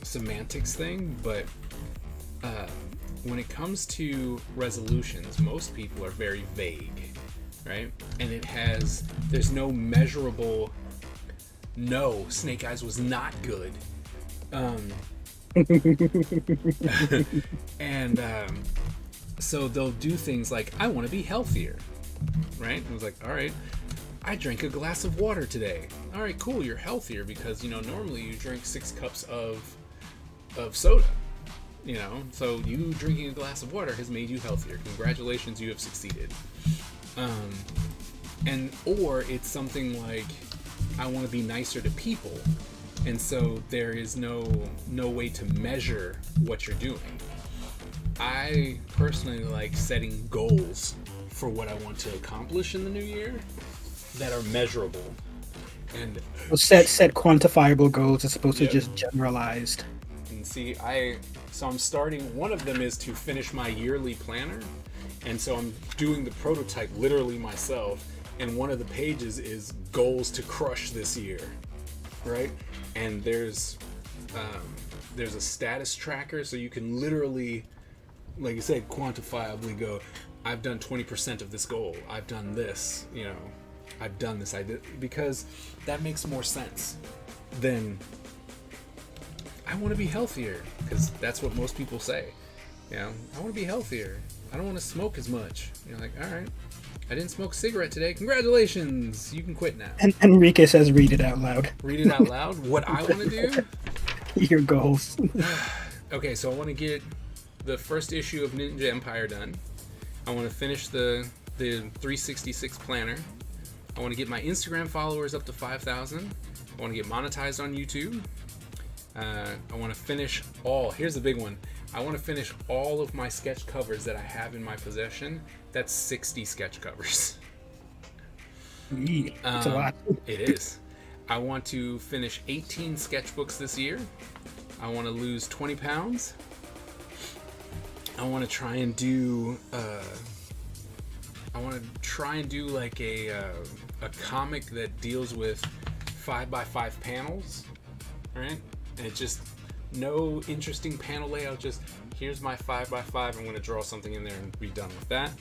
semantics thing, but when it comes to resolutions, most people are very vague, right? And there's no measurable, no, Snake Eyes was not good. And so they'll do things like, I want to be healthier, right? I was like, all right, I drank a glass of water today. All right, cool, you're healthier because, normally you drink 6 cups of soda. So you drinking a glass of water has made you healthier. Congratulations, you have succeeded. Or it's something like, I want to be nicer to people, and so there is no way to measure what you're doing. I personally like setting goals for what I want to accomplish in the new year that are measurable. And set quantifiable goals as opposed to Yep. just generalized. And see, so I'm starting, one of them is to finish my yearly planner, and so I'm doing the prototype literally myself, and one of the pages is goals to crush this year, right? And there's a status tracker, so you can literally, like you said, quantifiably go, I've done 20% of this goal, I've done this, I've done this, because that makes more sense than I want to be healthier, because that's what most people say. I want to be healthier. I don't want to smoke as much. Like, all right, I didn't smoke a cigarette today. Congratulations, you can quit now. And Enrique says, "Read it out loud." Read it out loud. What I want to do? Your goals. Okay, so I want to get the first issue of Ninja Empire done. I want to finish the 366 planner. I want to get my Instagram followers up to 5,000. I want to get monetized on YouTube. I want to finish here's the big one. I want to finish all of my sketch covers that I have in my possession. That's 60 sketch covers. It's a lot. It is. I want to finish 18 sketchbooks this year. I want to lose 20 pounds. I want to try and do like a comic that deals with 5x5 panels, right? And it's just no interesting panel layout, just here's my 5x5, I'm going to draw something in there and be done with that.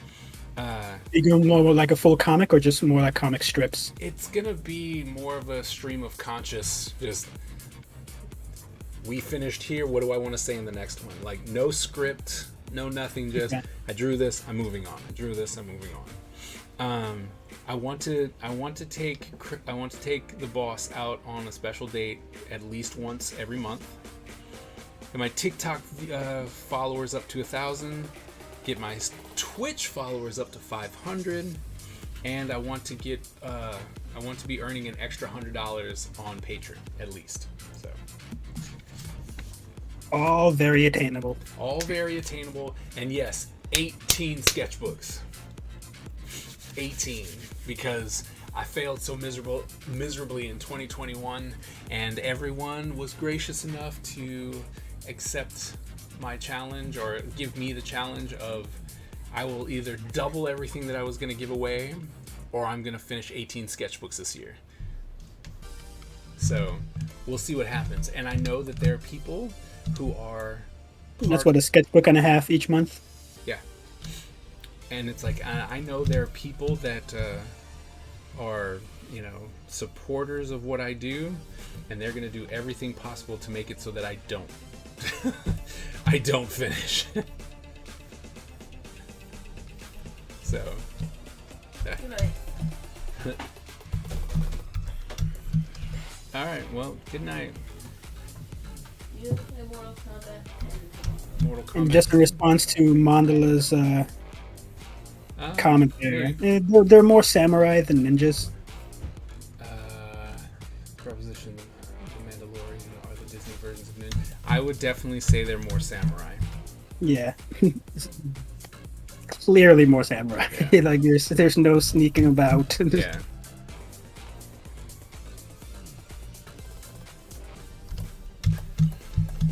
You go more like a full comic or just more like comic strips? It's going to be more of a stream of conscious, just we finished here, what do I want to say in the next one? Like, no script, no nothing, just I drew this, I'm moving on. I drew this, I'm moving on. I want to take the boss out on a special date at least once every month. Get my TikTok followers up to 1,000. Get my Twitch followers up to 500, and I want to be earning an extra $100 on Patreon at least. So All very attainable. all very attainable, and yes, 18 sketchbooks. 18, because I failed so miserably in 2021, and everyone was gracious enough to accept my challenge or give me the challenge of I will either double everything that I was going to give away, or I'm going to finish 18 sketchbooks this year. So we'll see what happens. And I know that there are people who are That's what, a sketchbook and a half each month? yeah. And it's like, I know there are people that are, supporters of what I do, and they're going to do everything possible to make it so that I don't. I don't finish. So. Good night. All right. Well, good night. You play Mortal Kombat. Mortal Kombat. Just in response to Mandala's commentary. They're more samurai than ninjas. Proposition, The Mandalorian are the Disney versions of Ninja. I would definitely say they're more samurai. Yeah. Clearly more samurai. Yeah. Like there's no sneaking about. Yeah.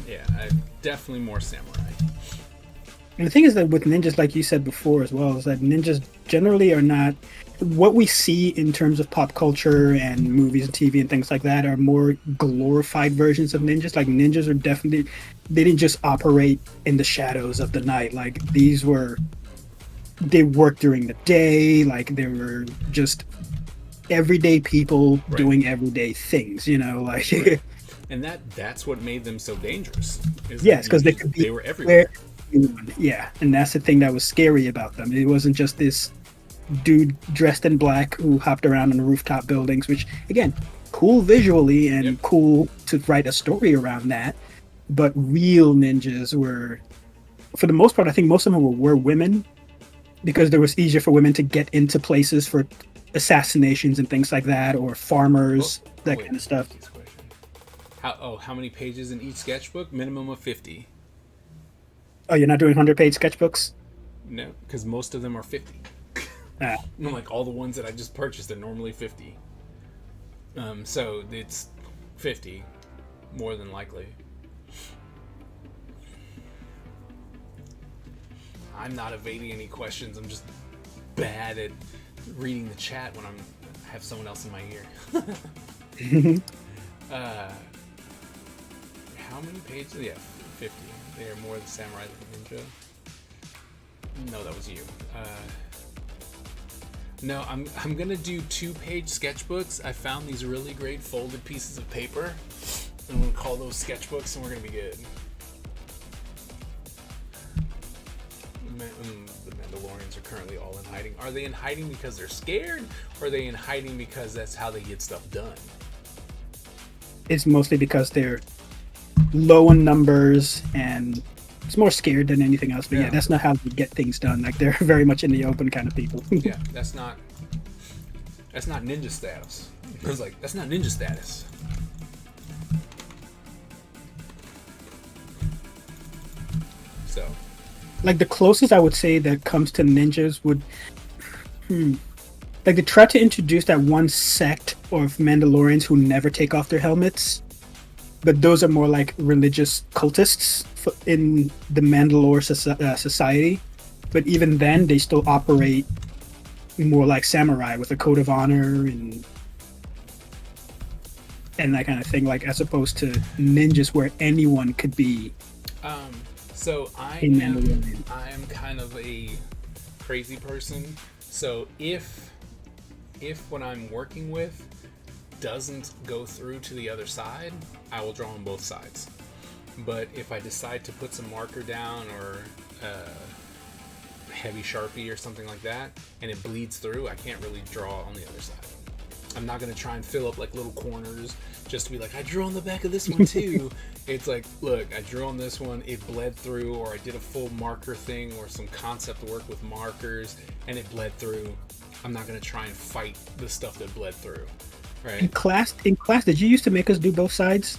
Yeah, definitely more samurai. And the thing is that with ninjas, like you said before as well, is that ninjas generally are not what we see in terms of pop culture and movies and TV and things like that are more glorified versions of ninjas. Like ninjas are definitely, they didn't just operate in the shadows of the night. Like they worked during the day. Like they were just everyday people doing everyday things, you know, like. Right. And that's what made them so dangerous. Yes, because they were everywhere. Yeah, and that's the thing that was scary about them. It wasn't just this dude dressed in black who hopped around in rooftop buildings, which again, cool visually and cool to write a story around that. But real ninjas were, for the most part, I think most of them were women, because it was easier for women to get into places for assassinations and things like that, or farmers, kind of stuff. How many pages in each sketchbook? Minimum of 50. Oh, you're not doing 100-page sketchbooks? No, because most of them are 50. Like all the ones that I just purchased are normally 50. So it's 50, more than likely. I'm not evading any questions. I'm just bad at reading the chat when I have someone else in my ear. How many pages? Yeah, 50. They are more the samurai than ninja. No, that was you. No, I'm gonna do 2-page sketchbooks. I found these really great folded pieces of paper. I'm gonna call those sketchbooks, and we're gonna be good. The Mandalorians are currently all in hiding. Are they in hiding because they're scared, or are they in hiding because that's how they get stuff done? It's mostly because they're low in numbers, and it's more scared than anything else. But yeah, that's not how they get things done. Like they're very much in the open kind of people. Yeah, that's not ninja status. I was like, that's not ninja status. So, like the closest I would say that comes to ninjas would, like they try to introduce that one sect of Mandalorians who never take off their helmets. But those are more like religious cultists in the Mandalore society. But even then, they still operate more like samurai with a code of honor and that kind of thing. Like as opposed to ninjas, where anyone could be. So I am kind of a crazy person. So if what I'm working with doesn't go through to the other side, I will draw on both sides. But if I decide to put some marker down or heavy Sharpie or something like that, and it bleeds through, I can't really draw on the other side. I'm not going to try and fill up like little corners just to be like, I drew on the back of this one too. It's like, look, I drew on this one, it bled through, or I did a full marker thing or some concept work with markers and it bled through. I'm not going to try and fight the stuff that bled through. Right. In class, did you used to make us do both sides?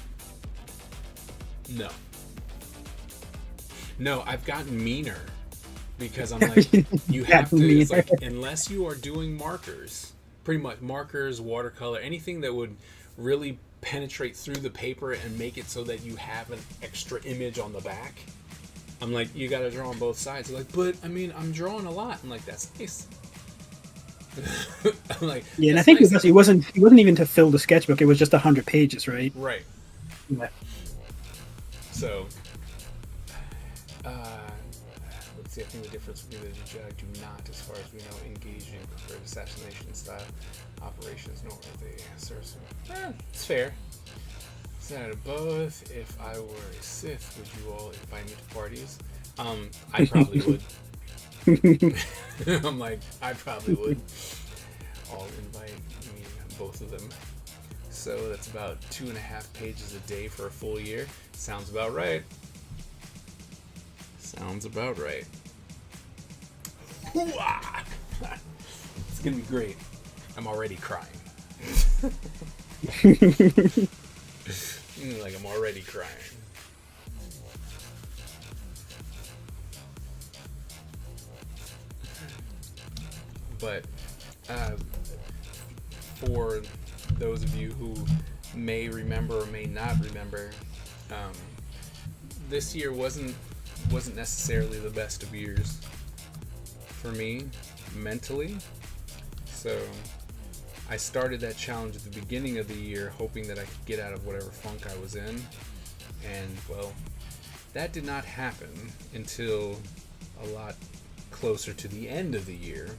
No, I've gotten meaner because I'm like, you have to. It's like, unless you are doing markers, pretty much markers, watercolor, anything that would really penetrate through the paper and make it so that you have an extra image on the back. I'm like, you got to draw on both sides. They're like, but I mean, I'm drawing a lot. I'm like, that's nice. I'm like, yeah, and I think nice. it wasn't even to fill the sketchbook. It was just 100 pages, right? Right. Yeah. So, let's see. I think the difference between the Jedi do not, as far as we know, engage in preferred assassination style operations, nor are they service. It's fair. Senator both. If I were a Sith, would you all invite me to parties? I probably would. I'm like, I probably would. I'll invite both of them. So that's about 2.5 pages a day for a full year. Sounds about right. Sounds about right. Hoo-ah! It's gonna be great. I'm already crying. Like I'm already crying. But for those of you who may remember or may not remember, this year wasn't necessarily the best of years for me mentally. So I started that challenge at the beginning of the year hoping that I could get out of whatever funk I was in, and well, that did not happen until a lot closer to the end of the year.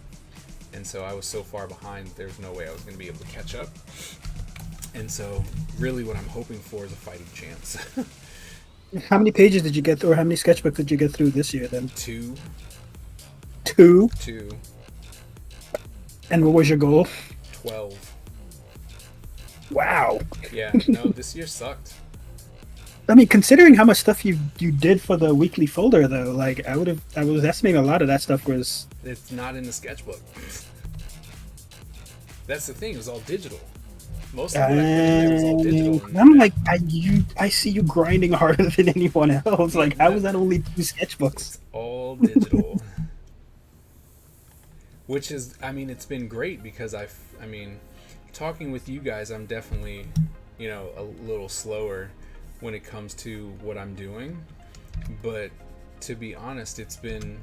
And so I was so far behind, there's no way I was going to be able to catch up. And so really what I'm hoping for is a fighting chance. How many pages did you get through, or how many sketchbooks did you get through this year then? Two. And what was your goal? 12. Wow. Yeah, no, this year sucked. I mean, considering how much stuff you did for the weekly folder, though, like I was estimating a lot of that stuff was. It's not in the sketchbook. That's the thing, it was all digital. Most of what I put in there was all digital. And I'm like, I see you grinding harder than anyone else. Like, how is that only 2 sketchbooks? It's all digital. Which is, I mean, it's been great because I mean, talking with you guys, I'm definitely, a little slower when it comes to what I'm doing. But to be honest, it's been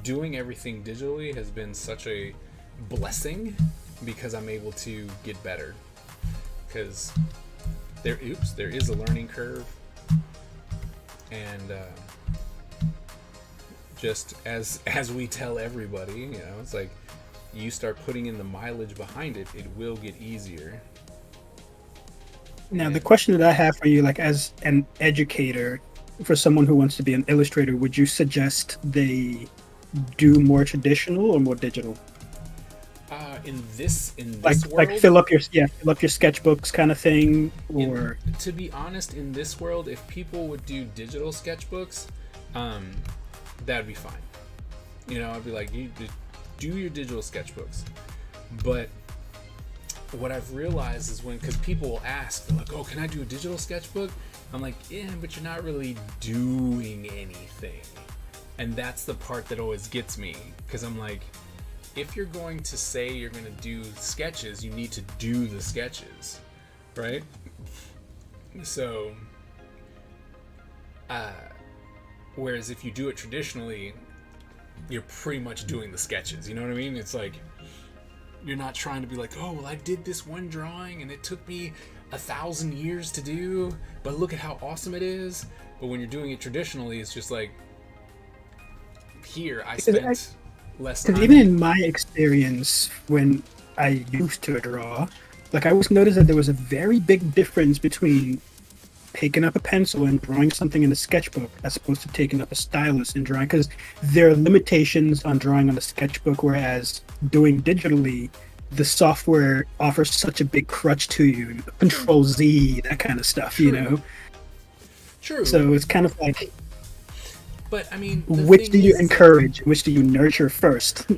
doing everything digitally has been such a blessing because I'm able to get better. Because there is a learning curve, and just as we tell everybody, it's like you start putting in the mileage behind it, it will get easier. Now, the question that I have for you, like as an educator, for someone who wants to be an illustrator, would you suggest they do more traditional or more digital? In this world, like fill up your sketchbooks kind of thing, or to be honest, in this world, if people would do digital sketchbooks, that'd be fine. I'd be like, you do your digital sketchbooks. But what I've realized is because people will ask, they're like, oh, can I do a digital sketchbook? I'm like, yeah, but you're not really doing anything. And that's the part that always gets me, because I'm like, if you're going to say you're going to do sketches, you need to do the sketches, right? So, whereas if you do it traditionally, you're pretty much doing the sketches, you know what I mean? It's like, you're not trying to be like, oh, well, I did this one drawing and it took me 1,000 years to do, but look at how awesome it is. But when you're doing it traditionally, it's just like, here, I spent less time. Because even in my experience, when I used to draw, like I always noticed that there was a very big difference between picking up a pencil and drawing something in a sketchbook as opposed to taking up a stylus and drawing, because there are limitations on drawing on a sketchbook, whereas doing digitally, the software offers such a big crutch to you, Control Z, that kind of stuff. True. True. So it's kind of like, but I mean, which do you encourage? Which do you nurture first?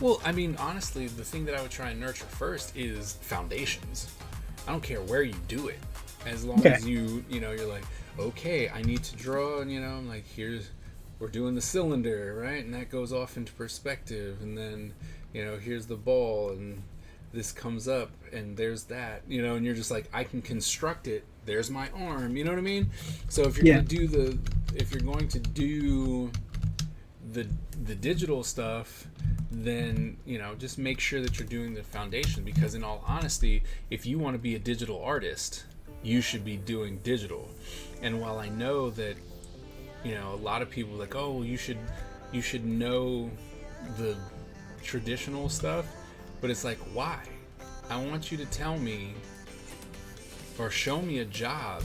Well, I mean, honestly, the thing that I would try and nurture first is foundations. I don't care where you do it, as long as you're like, okay, I need to draw, and I'm like, we're doing the cylinder, right? And that goes off into perspective, and then, here's the ball, and this comes up, and there's that, and you're just like, I can construct it. There's my arm, you know what I mean? So if you're going to do the digital stuff, then just make sure that you're doing the foundation, because in all honesty, if you want to be a digital artist, you should be doing digital. And while I know that a lot of people are like, oh, you should know the traditional stuff, but it's like, why? I want you to tell me or show me a job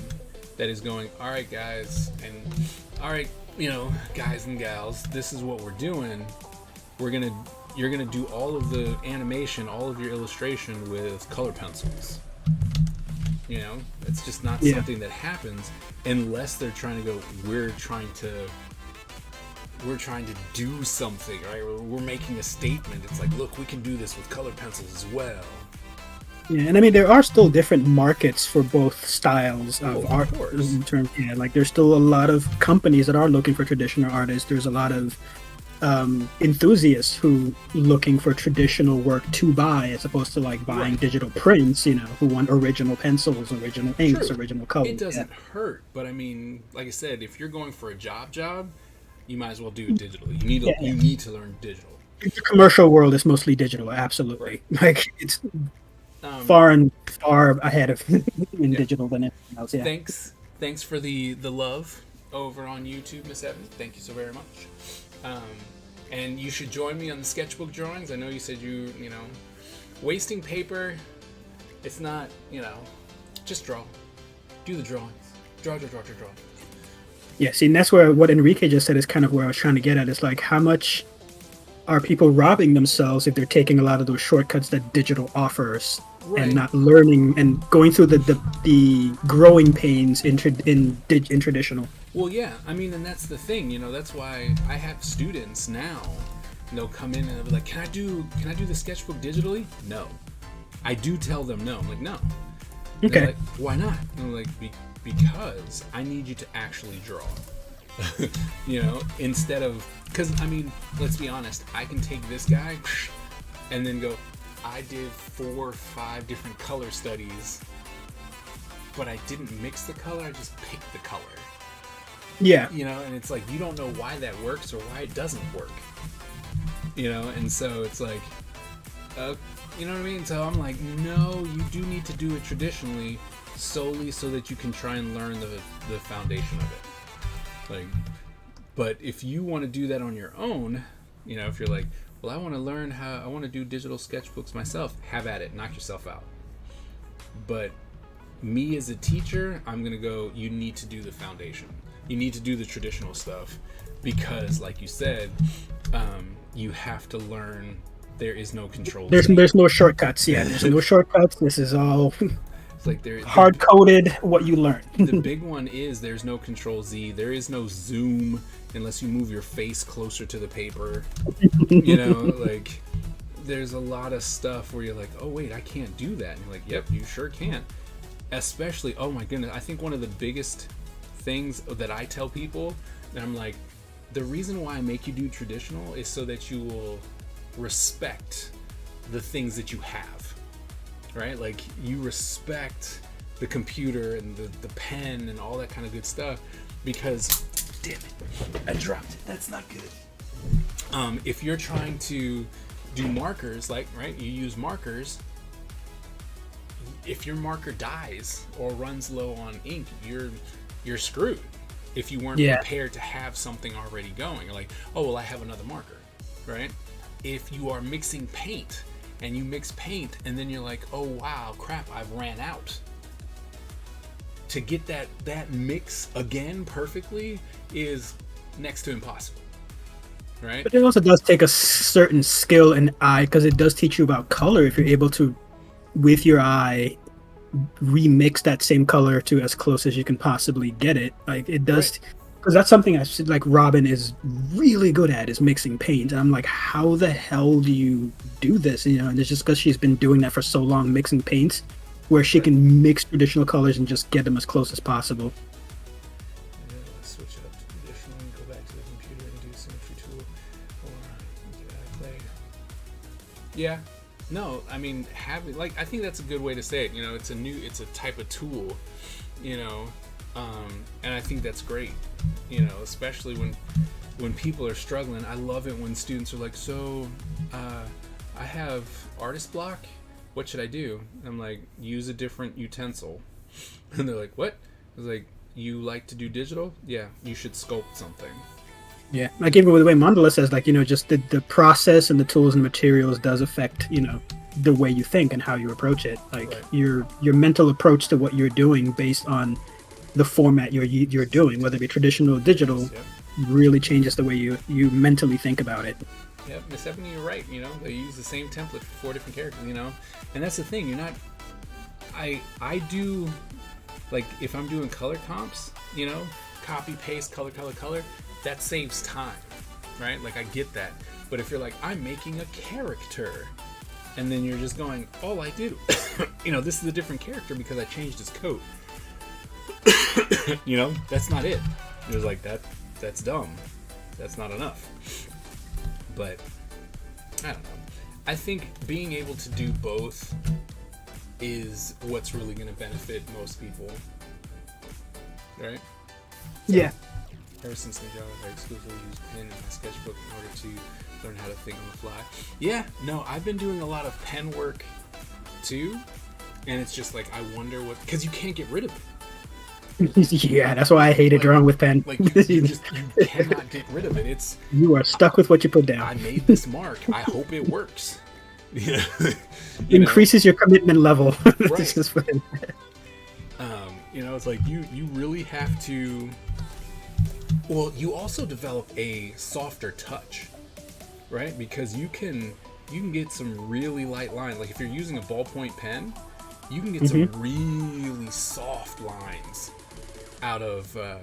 that is going, all right, guys, and all right, guys and gals, this is what we're doing. You're gonna do all of the animation, all of your illustration with color pencils. It's just not something that happens unless they're trying to go, we're trying to we're trying to do something, right? We're making a statement. It's like, look, we can do this with colored pencils as well. Yeah, and I mean there are still different markets for both styles of Of art. course. In terms, yeah, like there's still a lot of companies that are looking for traditional artists. There's a lot of enthusiasts who looking for traditional work to buy as opposed to like buying Right. digital prints. You know, who want original pencils, original inks, True. original colors. It doesn't hurt, but I mean, like I said, if you're going for a job, you might as well do it digitally. You need to learn digital. The commercial world is mostly digital, absolutely. Like it's far ahead of in digital than anything else. Yeah. Thanks for the love over on YouTube, Miss Evans. Thank you so very much. And you should join me on the sketchbook drawings. I know you said you know, wasting paper. It's not, you know, just draw. Do the drawings. Draw. Yeah, see, and that's where what Enrique just said is kind of where I was trying to get at. It's like, how much are people robbing themselves if they're taking a lot of those shortcuts that digital offers Right. and not learning and going through the growing pains in traditional? Well, yeah, I mean, and that's the thing, you know, that's why I have students now, and they'll come in and they'll be like, can I do the sketchbook digitally? No. I do tell them no. I'm like, no. And they're Okay. like, why not? And I'm like, because I need you to actually draw. You know, instead of, because, I mean, let's be honest, I can take this guy and then go, I did 4 or 5 different color studies, but I didn't mix the color, I just picked the color. Yeah. You know, and it's like, you don't know why that works or why it doesn't work. You know, and so it's like, you know what I mean? So I'm like, no, you do need to do it traditionally solely so that you can try and learn the foundation of it. Like, but if you want to do that on your own, you know, if you're like, well, I want to learn I want to do digital sketchbooks myself, have at it, knock yourself out. But me as a teacher, I'm going to go, you need to do the foundation. You need to do the traditional stuff because, like you said, you have to learn there is no control. There's no shortcuts. Yeah, there's no shortcuts. This is all It's like there hard coded what you learn. the big one is there's no control Z. There is no zoom unless you move your face closer to the paper. You know, like there's a lot of stuff where you're like, oh wait, I can't do that. And you're like, yep, you sure can. Especially, oh my goodness, I think one of the biggest things that I tell people, and I'm like, the reason why I make you do traditional is so that you will respect the things that you have, right? Like you respect the computer and the pen and all that kind of good stuff because, damn it, I dropped it. That's not good. If you're trying to do markers, like, right, you use markers. If your marker dies or runs low on ink, you're screwed. If you weren't prepared to have something already going, you're like, oh well, I have another marker, right? If you are mixing paint and you mix paint and then you're like, oh wow, crap, I've ran out. To get that mix again perfectly is next to impossible, right? But it also does take a certain skill and eye because it does teach you about color if you're able to, with your eye, remix that same color to as close as you can possibly get it. Like it does, because that's something I should, like Robin is really good at, is mixing paint. And I'm like, how the hell do you do this? You know, and it's just because she's been doing that for so long, mixing paints, where she can mix traditional colors and just get them as close as possible. Switch it up to traditional and go back to the computer and do symmetry tool or play. Yeah. No, I mean, having, like, I think that's a good way to say it. You know, it's a type of tool, you know, and I think that's great, you know, especially when people are struggling. I love it when students are like, so, I have artist block. What should I do? I'm like, use a different utensil. And they're like, what? I was like, you like to do digital? Yeah, you should sculpt something. Yeah, like even with the way Mandala says, like, you know, just the process and the tools and materials does affect, you know, the way you think and how you approach it. Like your mental approach to what you're doing based on the format you're doing, whether it be traditional or digital, really changes the way you mentally think about it. Yeah, Miss Ebony, you're right. You know, they use the same template for 4 different characters. You know, and that's the thing. You're not. I do, like, if I'm doing color comps, you know, copy paste color. That saves time. right? Like I get that. But if you're like, I'm making a character, and then you're just going, all I did, this is a different character because I changed his coat. That's not it. It was like that's dumb. That's not enough. But I don't know. I think being able to do both is what's really going to benefit most people. Right? Yeah. Ever since the job, I exclusively use pen in my sketchbook in order to learn how to think on the fly. Yeah, no, I've been doing a lot of pen work too, and it's just like I wonder because you can't get rid of it. Yeah, that's why I hated drawing with pen. Like you cannot get rid of it. You are stuck with what you put I down. made this mark. I hope it works. Yeah, Increases your commitment level. This is what it- it's like you really have to. Well, you also develop a softer touch, right? Because you can get some really light lines. Like if you're using a ballpoint pen, you can get some really soft lines out of out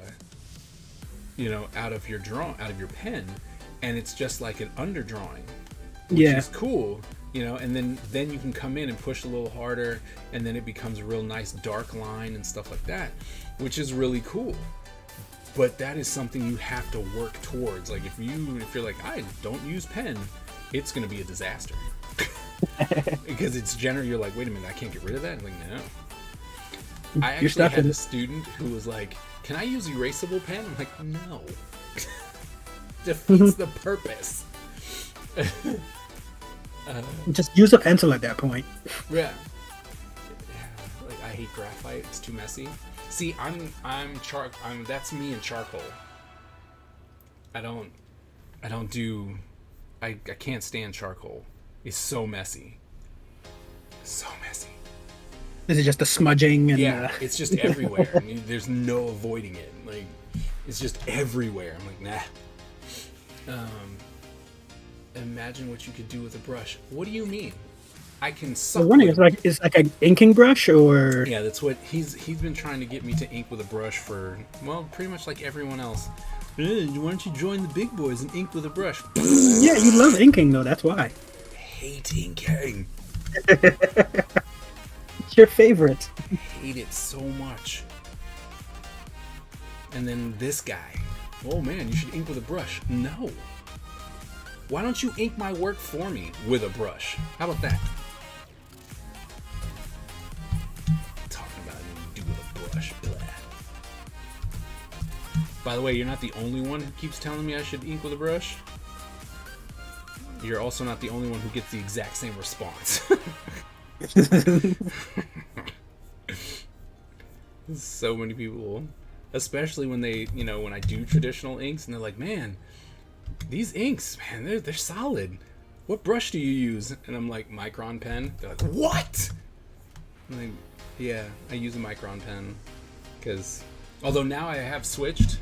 of your pen, and it's just like an underdrawing, which is cool. And then you can come in and push a little harder, and then it becomes a real nice dark line and stuff like that, which is really cool. But that is something you have to work towards. Like if you're like, I don't use pen, it's gonna be a disaster. Because it's generally, you're like, wait a minute, I can't get rid of that. I'm like, no. I actually had a student who was like, can I use erasable pen? I'm like, no. Defeats the purpose. Just use a pencil at that point. Yeah. Like I hate graphite. It's too messy. See, I'm that's me in charcoal. I can't stand charcoal. It's so messy. So messy. Is it just the smudging and Yeah, it's just everywhere. I mean, there's no avoiding it. Like it's just everywhere. I'm like, nah. Imagine what you could do with a brush. What do you mean? I can suck. I'm wondering, it's like an inking brush or Yeah, that's what he's been trying to get me to ink with a brush for, well, pretty much like everyone else. Why don't you join the big boys and ink with a brush? Yeah, you love inking though, that's why. Hate inking. It's your favorite. Hate it so much. And then this guy. Oh man, you should ink with a brush. No. Why don't you ink my work for me with a brush? How about that? Talking about it, do with a brush. Blah. By the way, you're not the only one who keeps telling me I should ink with a brush. You're also not the only one who gets the exact same response. So many people, especially when they, when I do traditional inks, and they're like, man, these inks, man, they're solid. What brush do you use? And I'm like, Micron pen. They're like, what? I'm like, yeah, I use a Micron pen. Because, although now I have switched.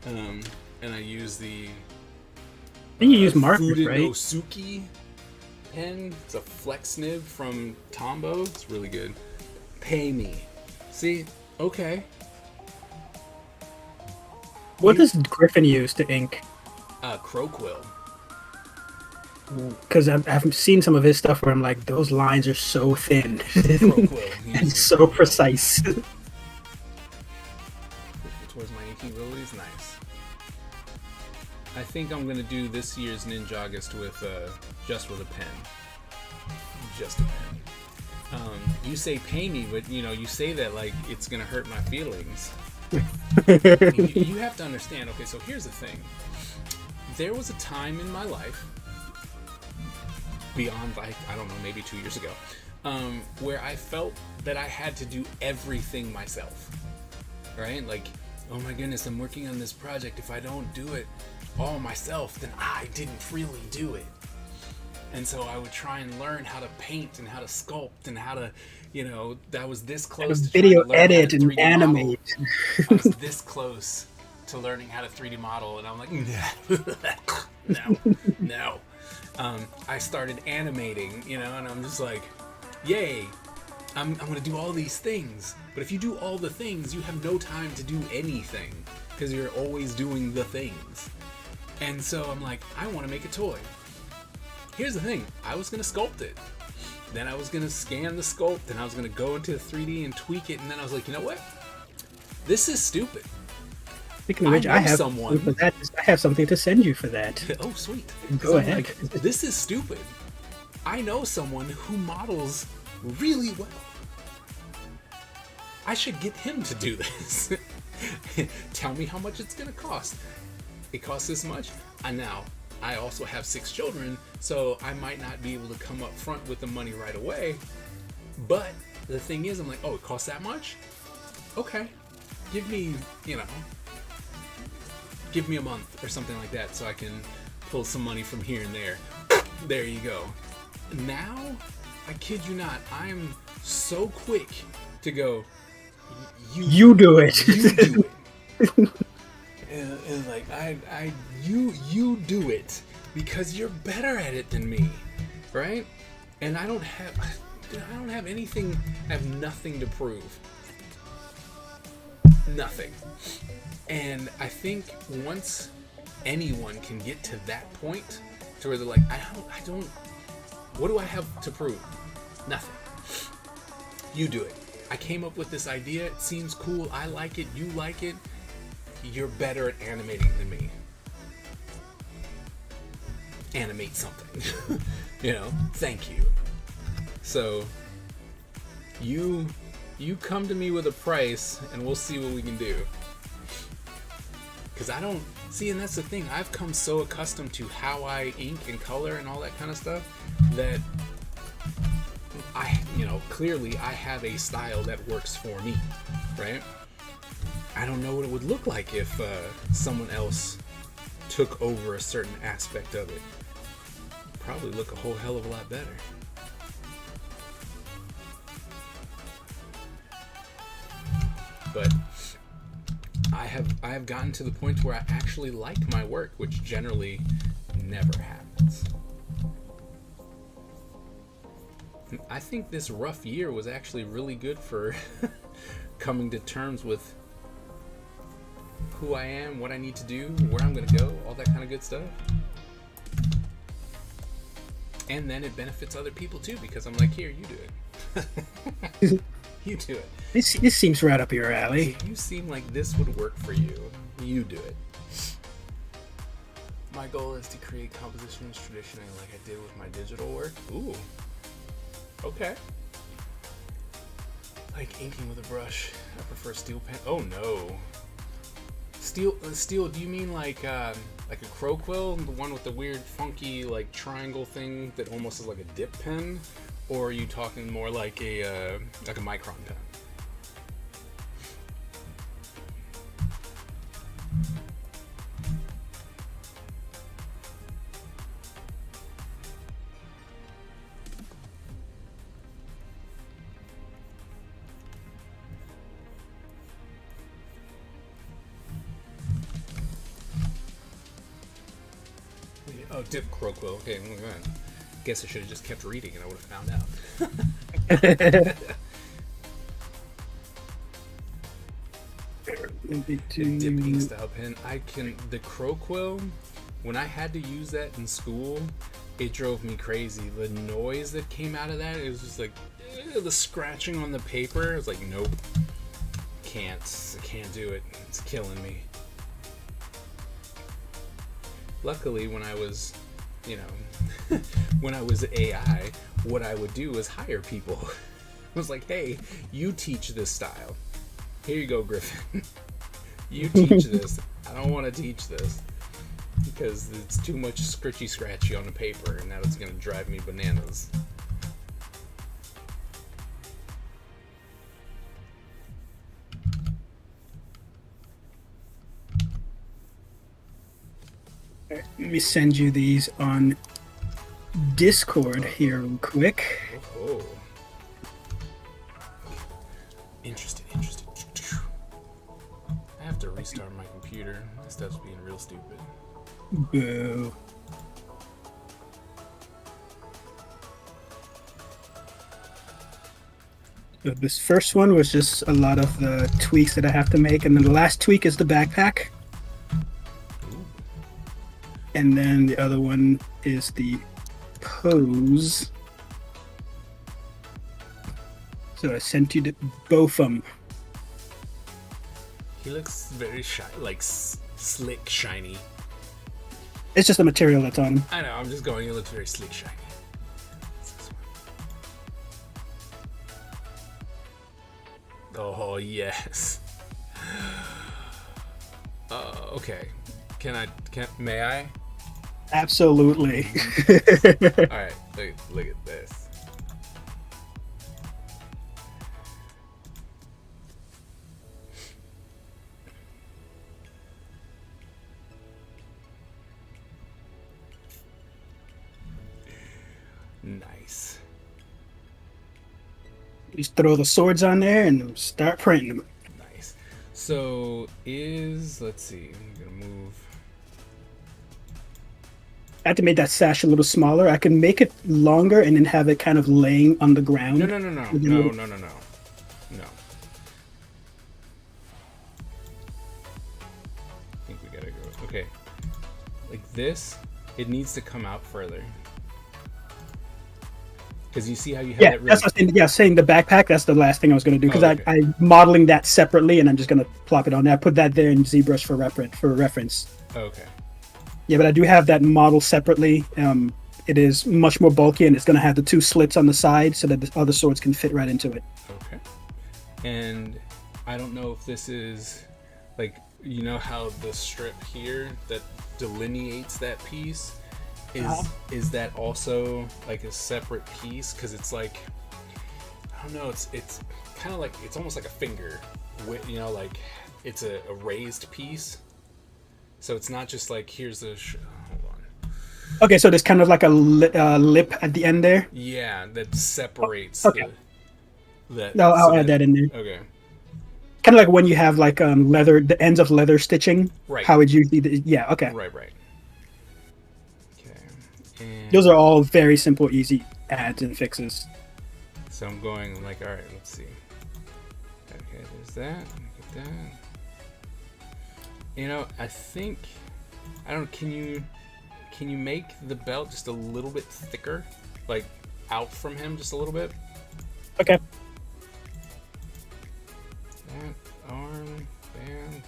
And I use the I think you use markers, Fuden right? Nosuke pen. It's a flex nib from Tombow. It's really good. Pay me. See? Okay. What does Griffin use to ink? Croquill. Because I've seen some of his stuff where I'm like, those lines are so thin Croquill. and so precise. Towards my inking abilities, nice. I think I'm gonna do this year's Ninjagus with just with a pen. Just a pen. You say pay me, but you say that like it's gonna hurt my feelings. You have to understand. Okay, so here's the thing. There was a time in my life, beyond like I don't know, maybe 2 years ago, where I felt that I had to do everything myself. Right? Like, oh my goodness, I'm working on this project. If I don't do it all myself, then I didn't really do it. And so I would try and learn how to paint and how to sculpt and how to, that was this close to Video trying to learn how edit to and 3D model. animate. I was this close to learning how to 3D model, and I'm like, no. I started animating, and I'm just like, yay, I'm gonna do all these things. But if you do all the things, you have no time to do anything. because you're always doing the things. And so I'm like, I want to make a toy. Here's the thing, I was going to sculpt it. Then I was going to scan the sculpt, then I was going to go into 3D and tweak it, and then I was like, you know what? This is stupid. Speaking of which, know I have someone. for that. I have something to send you for that. Oh, sweet. Go 'Cause I'm ahead. like, this is stupid. I know someone who models really well. I should get him to do this. Tell me how much it's gonna cost. It costs this much. And now I also have 6 children, so I might not be able to come up front with the money right away. But the thing is, I'm like, oh, it costs that much? Okay. Give me, give me a month or something like that so I can pull some money from here and there. There you go. Now, I kid you not, I'm so quick to go, You do it. you do it. And like, you do it because you're better at it than me, right? And I don't have anything, I have nothing to prove. Nothing. And I think once anyone can get to that point to where they're like, I don't, what do I have to prove? Nothing. You do it. I came up with this idea. It seems cool. I like it. You like it. You're better at animating than me. Animate something. Thank you. So, you come to me with a price and we'll see what we can do. Because I don't see, and that's the thing, I've come so accustomed to how I ink and color and all that kind of stuff that clearly I have a style that works for me, right? I don't know what it would look like if someone else took over a certain aspect of it. It'd probably look a whole hell of a lot better. But I have gotten to the point where I actually like my work, which generally never happens. I think this rough year was actually really good for coming to terms with who I am, what I need to do, where I'm gonna go, all that kind of good stuff. And then it benefits other people too, because I'm like, here, you do it. You do it. This seems right up your alley. You seem like this would work for you. You do it. My goal is to create compositions traditionally like I did with my digital work. Ooh. Okay. Like inking with a brush. I prefer steel pen. Oh no. Steel, do you mean like a crow quill? The one with the weird funky like triangle thing that almost is like a dip pen? Or are you talking more like a micron pen? Oh, dip crow quill. Okay, guess I should have just kept reading and I would have found out. Dip ink style pen. The crow quill, when I had to use that in school, it drove me crazy. The noise that came out of that, it was just like the scratching on the paper. I was like, nope, I can't do it. It's killing me. Luckily, when I was, when I was AI, what I would do is hire people. I was like, hey, you teach this style. Here you go, Griffin. You teach this. I don't want to teach this because it's too much scratchy on the paper, and now it's going to drive me bananas. Let me send you these on Discord here real quick. Oh. Interesting. I have to restart my computer. This stuff's being real stupid. Boo. So this first one was just a lot of the tweaks that I have to make, and then the last tweak is the backpack. And then the other one is the pose. So I sent you both of them. He looks very like slick, shiny. It's just the material that's on him. I know. I'm just going. He looks very slick, shiny. Oh yes. Okay. May I? Absolutely. All right. Look at this. Nice. Just throw the swords on there and start printing them. Nice. So let's see. I'm gonna move. I have to make that sash a little smaller. I can make it longer and then have it kind of laying on the ground. No. No. I think we gotta go. Okay. Like this, it needs to come out further. Because you see how you have Yeah, that really. that's what I was saying. Yeah, saying the backpack. That's the last thing I was going to do because Oh, okay. I'm modeling that separately, and I'm just going to plop it on there. I put that there in ZBrush for reference. Okay. Yeah, but I do have that model separately. It is much more bulky, and it's going to have the two slits on the side so that the other swords can fit right into it. Okay. And I don't know if this is like, you know how the strip here that delineates that piece is that also like a separate piece? Because it's like, I don't know, it's kind of like, it's almost like a finger, you know, like it's a raised piece. So it's not just like, here's the hold on. Okay, so there's kind of like a lip at the end there. Yeah, that separates Okay. that. I'll add that in there. Okay. Kind of like when you have like leather, the ends of leather stitching. Right. How would you? Yeah. Okay. Right. Okay. And Those are all very simple, easy adds and fixes. so I'm going like, all right, let's see. Okay, there's that. Get that. You know, I think, I don't. Can you make the belt just a little bit thicker, like out from him just a little bit? Okay. That arm, bam.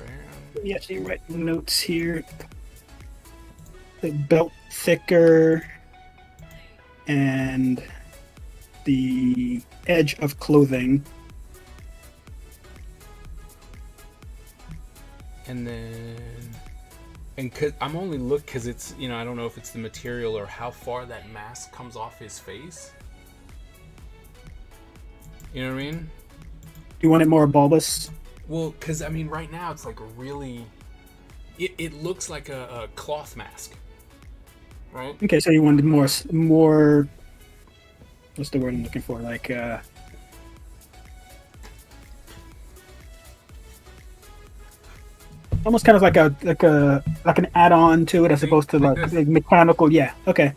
Yeah, so you write notes here. The belt thicker and the edge of clothing. And then, cause I'm only because it's, you know, I don't know if it's the material or how far that mask comes off his face. You know what I mean? You want it more bulbous? Well, because I mean, right now it's like a really, it looks like a cloth mask, right? Okay, so you wanted more. What's the word I'm looking for? Like almost kind of like an add-on to it as opposed to like mechanical. Yeah. Okay.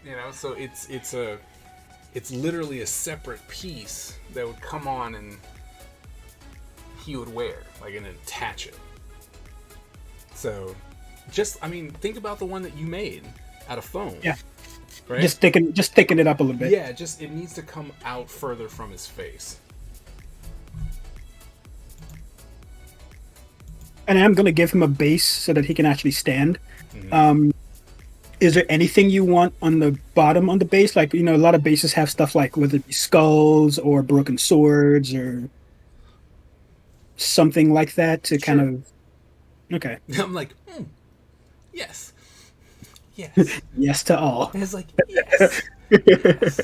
You know, so it's literally a separate piece that would come on and he would wear, like, and attach it. So, I mean, think about the one that you made out of foam. Yeah. Right? Just thicken it up a little bit. Yeah, it needs to come out further from his face. And I'm gonna give him a base so that he can actually stand. Mm-hmm. Is there anything you want on the bottom on the base? Like, you know, a lot of bases have stuff like whether it be skulls or broken swords or something like that to kind of. Okay. I'm like, yes. Yes. Yes to all. And it's like, yes. Yes.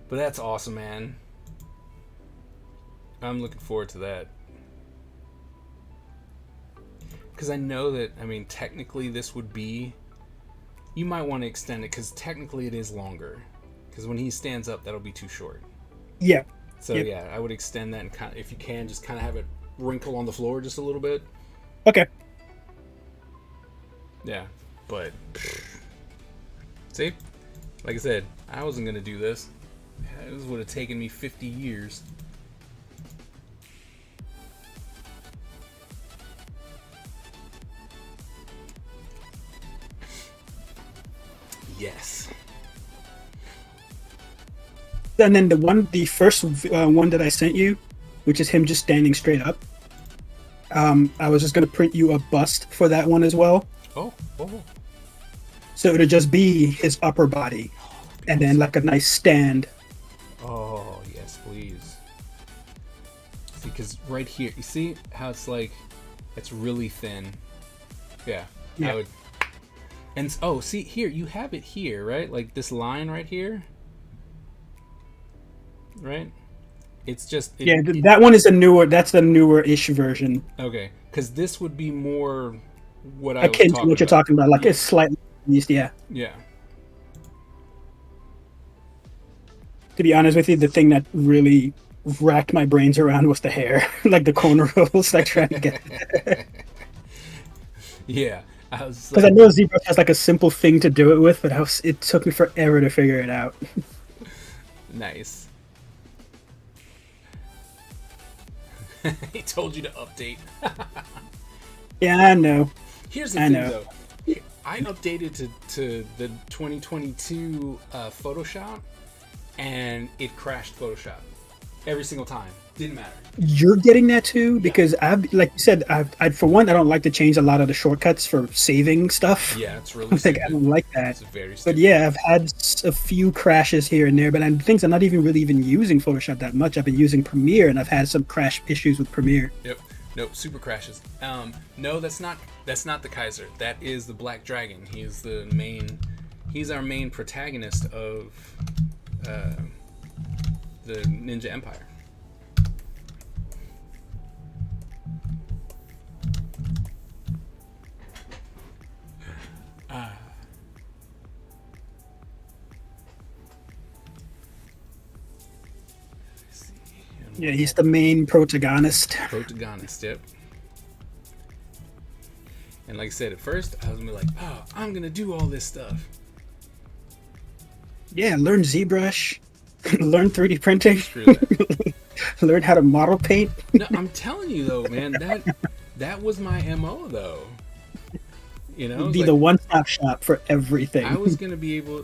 But that's awesome, man. I'm looking forward to that. Because I know that, I mean, technically this would be... You might want to extend it, because technically it is longer. Because when he stands up, that'll be too short. Yeah. So, Yep. yeah, I would extend that, and kind of, if you can, just kind of have it wrinkle on the floor just a little bit. Okay. Yeah, but... See? Like I said, I wasn't going to do this. This would have taken me 50 years. Yes. And then the first one that I sent you, which is him just standing straight up. I was just gonna print you a bust for that one as well. Oh. So it'll just be his upper body, and then like a nice stand. Oh, yes, please. See, because right here, you see how it's like, it's really thin. Yeah. Yeah. I would. And oh, see here, you have it here, right? Like this line right here. Right? It's just. That one is that's the newer-ish version. Okay, because this would be more what I was Akin to talking what you're about. talking about, like it's slightly used, yeah. Yeah. To be honest with you, the thing that really racked my brains around was the hair, like the cornrows, like trying to get. Yeah. I was Because I know ZBrush has like a simple thing to do it with, but it took me forever to figure it out. Nice. He told you to update. Yeah, I know. Here's the I thing, know. though. I updated to the 2022 Photoshop, and it crashed Photoshop every single time. Didn't matter. You're getting that too, because like you said, I for one, I don't like to change a lot of the shortcuts for saving stuff. Yeah, it's really Like, stupid. I don't like that. It's very But stupid. yeah, I've had a few crashes here and there, but things I'm not really even using Photoshop that much. I've been using Premiere, and I've had some crash issues with Premiere. Yep. Nope. Super crashes. No, that's not the Kaiser. That is the Black Dragon. He's our main protagonist of the Ninja Empire. Yeah, he's the main protagonist. Protagonist, yep. And like I said, at first I was gonna be like, oh, I'm gonna do all this stuff. Yeah, learn ZBrush, learn 3D printing, Screw that. learn how to model paint. No, I'm telling you though, man, that was my MO though. You know, Be it's the like, one-stop shop for everything. I was gonna be able,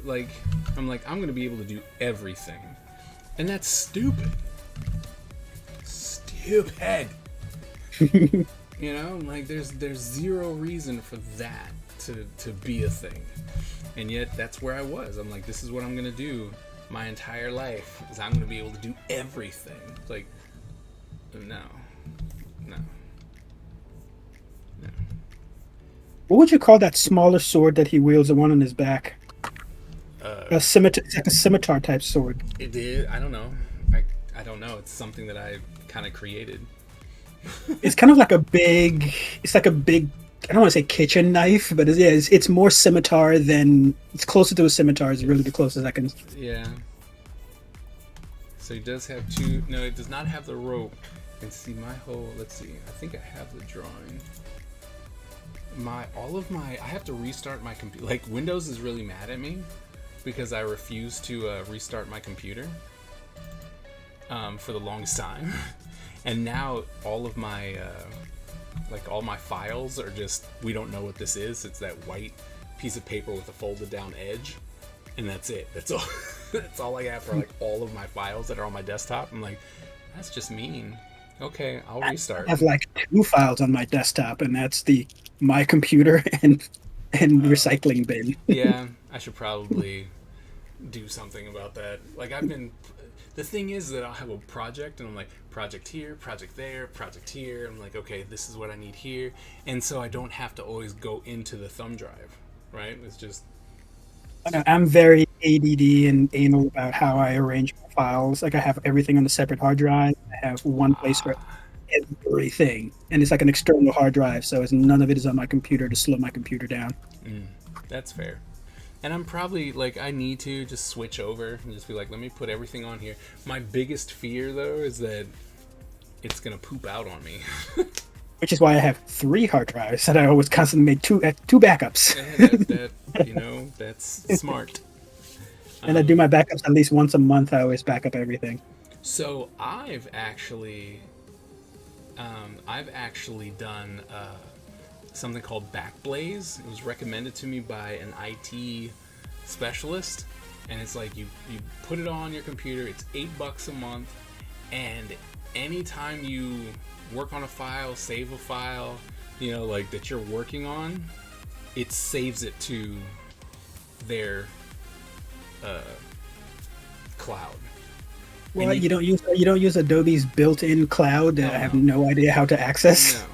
I'm gonna be able to do everything, and that's stupid. Stupid. You know, like there's zero reason for that to be a thing, and yet that's where I was. I'm like, this is what I'm gonna do my entire life, is I'm gonna be able to do everything. It's like, no. What would you call that smaller sword that he wields, the one on his back? A scimitar. It's like a scimitar type sword. It is. I don't know. I don't know. It's something that I kind of created. It's kind of like a big. It's like a big. I don't want to say kitchen knife, but it's more scimitar than. It's closer to a scimitar. Is really the closest I can. Yeah. So he does have two. No, it does not have the rope. And see my whole. Let's see. I think I have the drawing. I have to restart my computer. Like, Windows is really mad at me because I refuse to restart my computer for the longest time. And now all of my all my files are just, we don't know what this is. It's that white piece of paper with a folded down edge, and that's it. That's all. That's all I have for like all of my files that are on my desktop. I'm like, that's just mean. Okay, I'll restart. I have like 2 files on my desktop, and that's my computer and recycling bin. Yeah, I should probably do something about that. Like, the thing is that I'll have a project, and I'm like, project here, project there, project here. I'm like, okay, this is what I need here. And so I don't have to always go into the thumb drive, right? It's just... I'm very ADD and anal about how I arrange my files. Like, I have everything on a separate hard drive. I have one place for everything, and it's like an external hard drive, so none of it is on my computer to slow my computer down. That's fair. And I'm probably, like, I need to just switch over and just be like, let me put everything on here. My biggest fear, though, is that it's going to poop out on me. Which is why I have 3 hard drives that I always constantly make two backups. Yeah, that's smart. And I do my backups at least once a month. I always back up everything. So I've actually done something called Backblaze. It was recommended to me by an IT specialist, and it's like you put it on your computer. It's $8 a month, and anytime you work on a file, save a file, you know, like that you're working on, it saves it to their cloud. Well, And you don't use Adobe's built-in cloud that I have no idea how to access. No.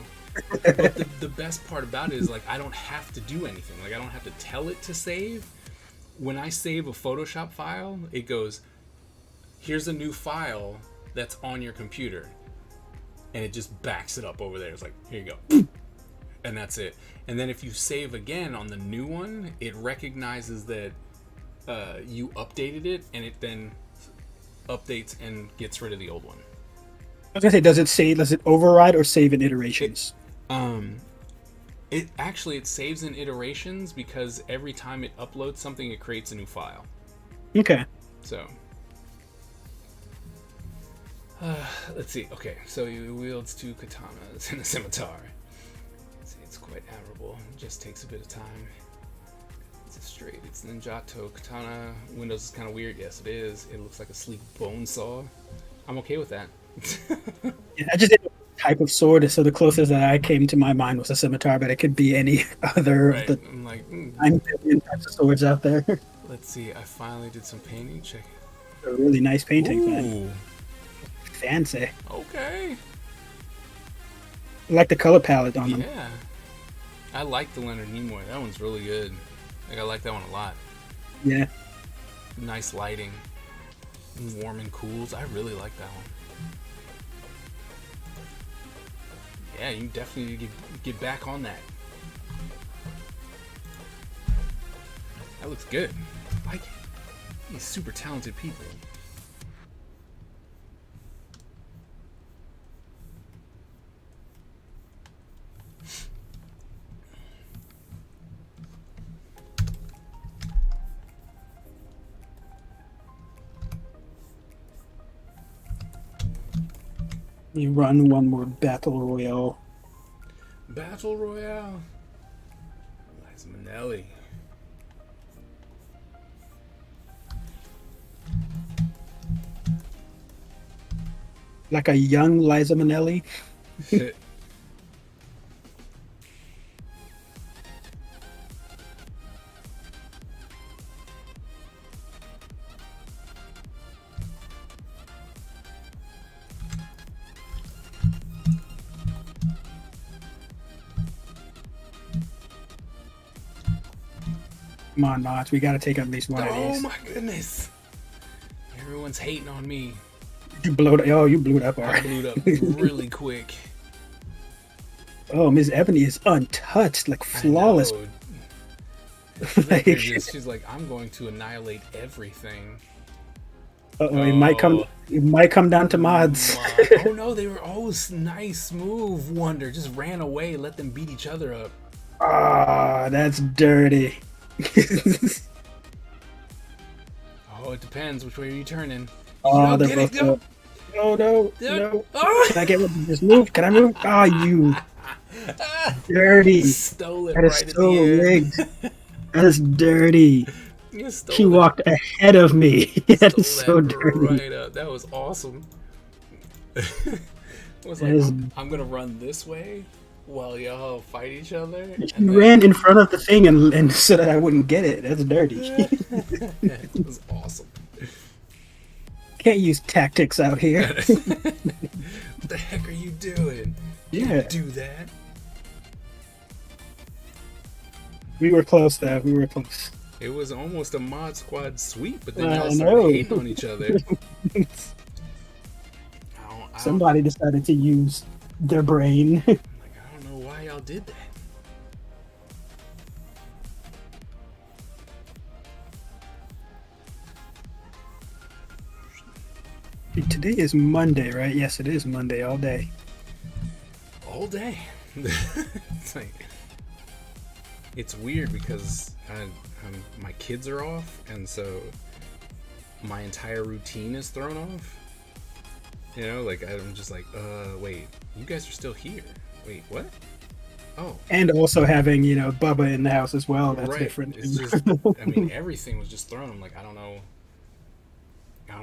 But the best part about it is, like, I don't have to do anything. Like, I don't have to tell it to save. When I save a Photoshop file, it goes, here's a new file that's on your computer. And it just backs it up over there. It's like, here you go. And that's it. And then if you save again on the new one, it recognizes that you updated it, and it then updates and gets rid of the old one. I was gonna say, does it override or save in iterations? It saves in iterations, because every time it uploads something, it creates a new file. Okay. So let's see. Okay, so he wields 2 katanas and a scimitar. Let's see, it's quite admirable. It just takes a bit of time. It's Ninjato katana. Windows is kind of weird. Yes, it is. It looks like a sleek bone saw. I'm okay with that. Yeah, I just didn't know what type of sword, so the closest that I came to my mind was a scimitar, but it could be any other Right. of the I'm like, 9 billion types of swords out there. let's see. I finally did some painting. Check it. A really nice painting, man. Ooh, Fancy. okay. I like the color palette on them. Yeah. I like the Leonard Nimoy. That one's really good. Like, I like that one a lot. Yeah. Nice lighting. Warm and cools. I really like that one. Yeah, you definitely need to get back on that. That looks good. I like it. These super talented people. You run one more battle royale. Battle Royale. Liza Minnelli. Like a young Liza Minnelli. Come on, mods. We gotta take at least one of Oh these. my goodness. Everyone's hating on me. You blew it. Oh, you blew it up I already. blew it up really quick. Oh, Miss Ebony is untouched, like flawless. I know. Like, She's like, I'm going to annihilate everything. uh-oh, it might come down to mods. Oh no, they were always nice, smooth. Wonder just ran away, let them beat each other up. Ah, that's dirty. Oh, it depends which way are you turning. Oh, No, they're get both. it, go. No, Yeah. no. Oh! Can I get rid of this move? Can I move? Ah, you dirty. Stole it That right is at so the end. rigged. That is dirty. You stole She it. walked ahead of me. That is so Stole that dirty. right up. That was awesome. I was like, That is- I'm gonna run this way while y'all fight each other. and She then- ran in front of the thing and so that I wouldn't get it. That's dirty. It was awesome. Can't use tactics out here. What the heck are you doing? You Yeah. do that. We were close, though. We were close. It was almost a mod squad sweep, but then I y'all started know. hating on each other. I don't, Somebody decided to use their brain. like, I don't know why y'all did that. Today is Monday, right? Yes, it is Monday all day. All day. It's like, it's weird because my kids are off, and so my entire routine is thrown off. You know, like I'm just like, wait, you guys are still here. Wait, what? Oh, And also having, Bubba in the house as well. That's right. different. It's just, I mean, everything was just thrown. I'm like, I don't know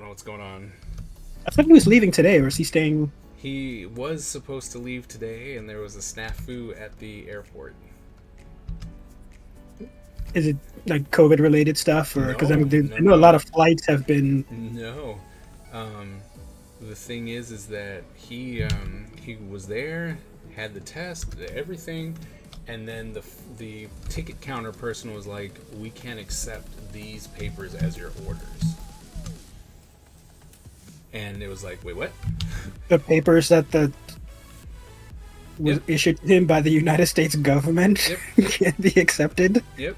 what's going on. I thought he was leaving today, or is he staying? He was supposed to leave today, and there was a snafu at the airport. Is it like COVID related stuff, or because No, I know a lot of flights have been. No. The thing is that he was there, had the test, everything, and then the ticket counter person was like, "We can't accept these papers as your orders." And it was like, "Wait, what?" The papers that was Yep. issued to him by the United States government Yep. can't be accepted. Yep.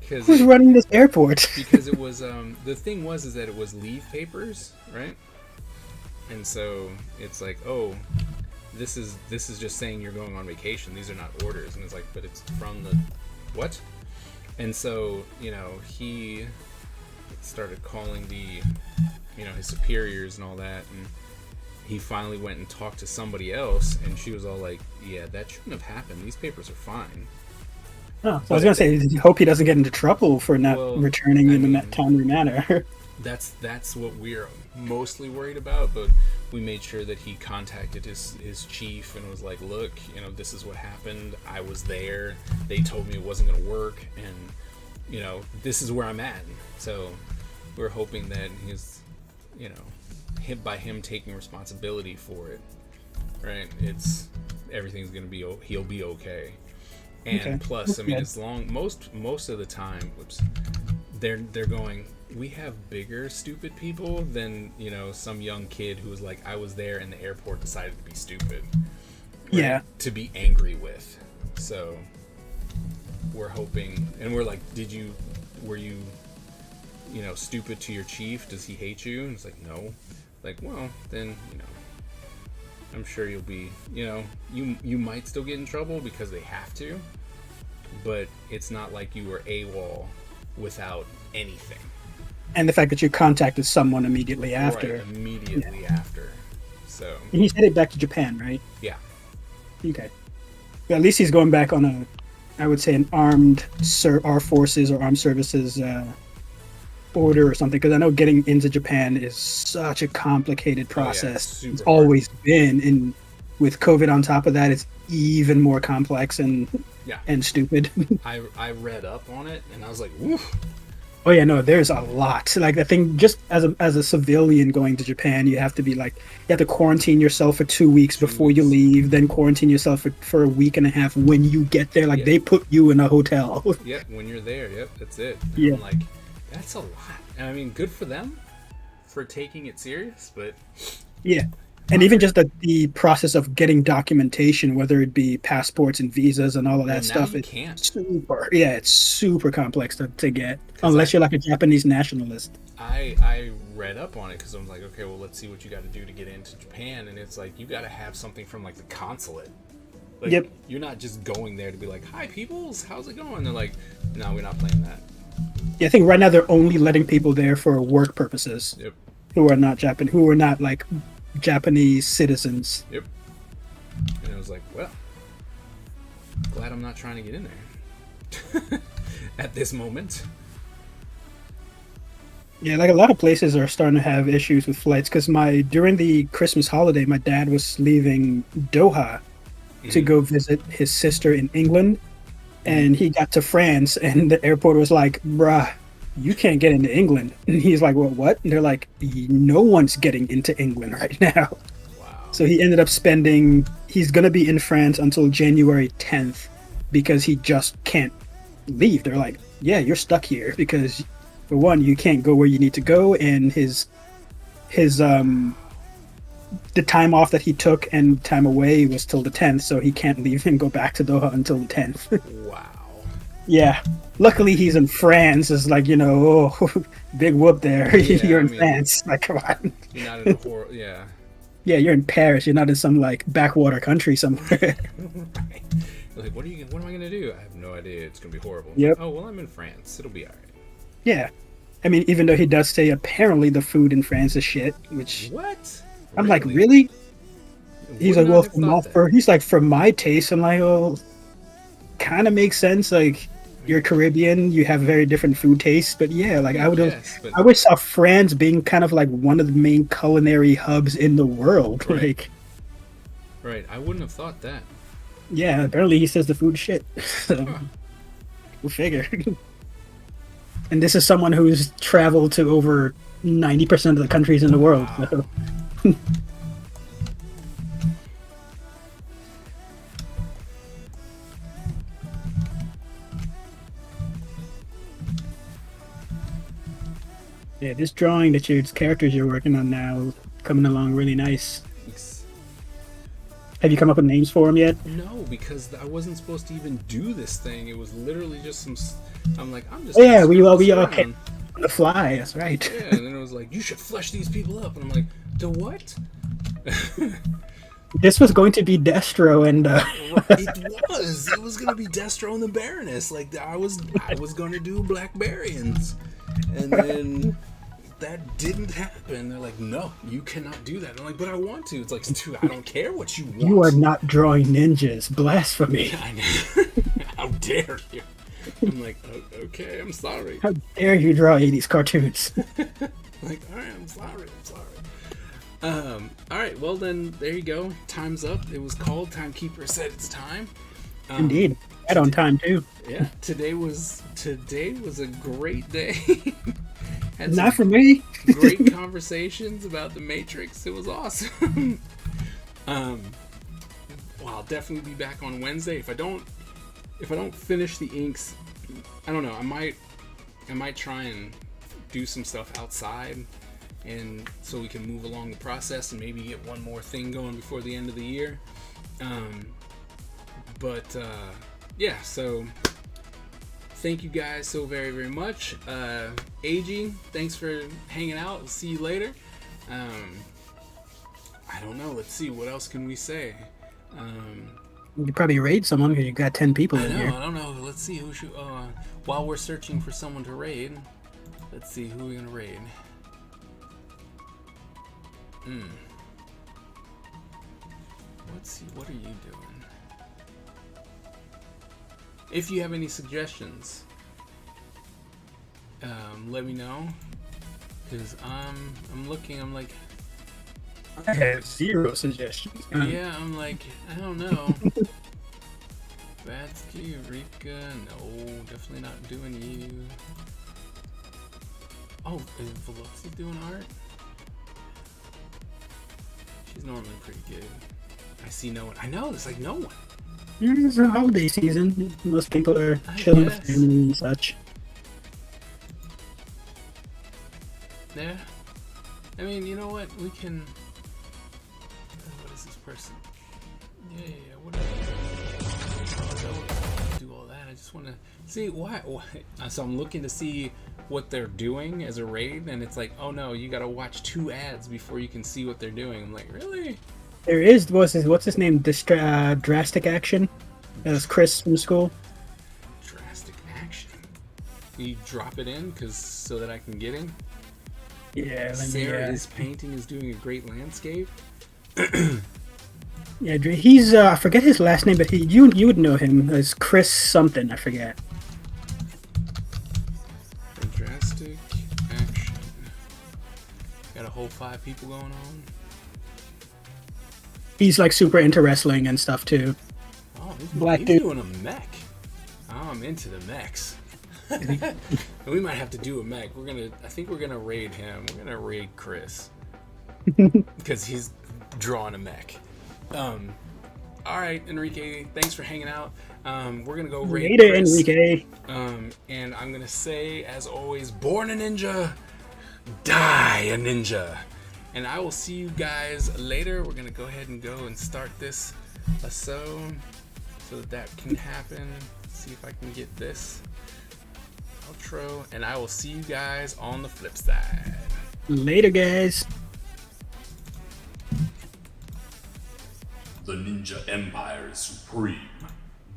Who's running this airport? Because it was the thing is that it was leave papers, right? And so it's like, oh, this is just saying you're going on vacation. These are not orders. And it's like, but it's from the what? And so, he started calling his superiors and all that, and he finally went and talked to somebody else, and she was all like, yeah, that shouldn't have happened. These papers are fine. Oh, so I was gonna say, I hope he doesn't get into trouble for not Well, returning I in a mean- timely manner. That's what we're mostly worried about, but we made sure that he contacted his chief and was like, look, this is what happened. I was there. They told me it wasn't going to work, and this is where I'm at. So we're hoping that he's by him taking responsibility for it, right, everything's going to be, he'll be okay. And Okay. plus, I mean, Okay. as long most of the time, they're going, we have bigger stupid people than some young kid who was like, I was there and the airport decided to be stupid, right, Yeah. to be angry with. So we're hoping, and we're like, were you stupid to your chief? Does he hate you? And it's like, no. Like, well, then I'm sure you'll be, you might still get in trouble because they have to, but it's not like you were AWOL without anything. And the fact that you contacted someone immediately after. Right, immediately after. So, And he's headed back to Japan, right? yeah. Okay. But at least he's going back on I would say, an armed our forces or armed services order or something. Because I know getting into Japan is such a complicated process. super It's hard. always been, and with COVID on top of that, it's even more complex and Yeah. and stupid. I read up on it and I was like, woof. Oh yeah, no, there's a lot. Like I think just as a civilian going to Japan, you have to quarantine yourself for 2 weeks before you leave, then quarantine yourself for a week and a half when you get there. Like Yeah. they put you in a hotel. Yep, when you're there, yep, that's it. And Yeah. I'm like, that's a lot. And I mean, good for them for taking it serious, but Yeah. And even just the process of getting documentation, whether it be passports and visas and all of that now stuff, you it's can't. it's super complex to get, unless you're like a Japanese nationalist. I read up on it because I'm like, okay, well, let's see what you got to do to get into Japan, and it's like you got to have something from like the consulate. Like, Yep. You're not just going there to be like, "Hi, peoples, how's it going?" They're like, "No, we're not playing that." Yeah, I think right now they're only letting people there for work purposes Yep. who are not like Japanese citizens. Yep. And I was like, well, glad I'm not trying to get in there at this moment. Yeah, like a lot of places are starting to have issues with flights because during the Christmas holiday, my dad was leaving Doha to go visit his sister in England, and he got to France, and the airport was like, "Bruh, you can't get into England." And he's like, "Well, what?" And they're like, "No one's getting into England right now." Wow. So he ended up he's gonna be in France until January 10th because he just can't leave. They're like, "Yeah, you're stuck here because." For one, you can't go where you need to go, and his the time off that he took and time away was till the 10th, so he can't leave and go back to Doha until the 10th. Wow. Yeah. Luckily, he's in France. It's like, big whoop there. Yeah, You're in I mean- France. Like, come on. You're not in a horror. Yeah. Yeah, you're in Paris. You're not in some like backwater country somewhere. Right. Like, what am I gonna do? I have no idea. It's gonna be horrible. Yep. Oh well, I'm in France. It'll be alright. Yeah. I mean, even though he does say apparently the food in France is shit, which What? I'm like, really? He's Would like, not well, have thought that. he's like, for my taste, I'm like, oh, kind of makes sense. Like, you're Caribbean, you have very different food tastes, but yeah, like I would have. Yes, but I always saw France being kind of like one of the main culinary hubs in the world. Right. Like, right, I wouldn't have thought that. yeah, apparently he says the food shit. So, we'll figure. And this is someone who's traveled to over 90% of the countries in the world. Wow. So. Yeah, this drawing that your characters you're working on now is coming along really nice. Thanks. Have you come up with names for them yet? No, because I wasn't supposed to even do this thing. It was literally just some. I'm like, I'm just. Oh, yeah, gonna we all screw came around. on the fly. That's right. Yeah, and then it was like, you should flesh these people up, and I'm like, to what? This was going to be Destro and It was gonna be Destro and the Baroness. Like I was gonna do Blackberrians, and then that didn't happen. They're like, no, you cannot do that. I'm like, but I want to. It's like, dude, I don't care what you want. you are not drawing ninjas. Blasphemy. I know. How dare you? I'm like, okay, I'm sorry. How dare you draw 80s cartoons? Like, all right, I'm sorry. All right, well then, there you go. Time's up. It was called. Timekeeper said it's time. Indeed. Right on time, too. Yeah, today was a great day. Had Not for some me. great conversations about the Matrix. It was awesome. Well, I'll definitely be back on Wednesday. If I don't finish the inks, I don't know. I might try and do some stuff outside, and so we can move along the process and maybe get one more thing going before the end of the year. Yeah, so thank you guys so very, very much. AG, thanks for hanging out. We'll see you later. I don't know. Let's see. What else can we say? You could probably raid someone because you got 10 people I in know. here. I don't know. Let's see who should. While we're searching for someone to raid, let's see who we're gonna raid. Let's see. What are you doing? If you have any suggestions, let me know. Cause I'm looking. I'm like, I have 0 suggestions. yeah. I'm like, I don't know. Batsky, Rika, no, definitely not doing you. Oh, is Veloci doing art? She's normally pretty good. I see no one. I know, there's like no one. It's a holiday season. Most people are chilling with guess. family and such. Yeah. I mean, you know what? We can. What is this person? Yeah. Whatever. Don't do all that. I just want to see why. So I'm looking to see what they're doing as a raid, and it's like, oh no, you gotta watch 2 ads before you can see what they're doing. I'm like, really? There is, what's his name? Drastic Action. That's Chris from school. Drastic Action. You drop it in so that I can get him. Yeah, Sarah is painting, is doing a great landscape. Yeah, he's I forget his last name, but you would know him as Chris something. I forget. Drastic Action. Got a whole 5 people going on. He's like super into wrestling and stuff too. Oh, Black he's dude. doing a mech. Oh, I'm into the mechs. We might have to do a mech. I think we're gonna raid him. We're gonna raid Chris because he's drawing a mech. All right, Enrique. Thanks for hanging out. We're gonna go raid Later, Chris. Enrique. And I'm gonna say, as always, born a ninja, die a ninja. And I will see you guys later. We're gonna go ahead and go and start this so that can happen. See if I can get this outro, and I will see you guys on the flip side. Later, guys. The Ninja Empire is supreme,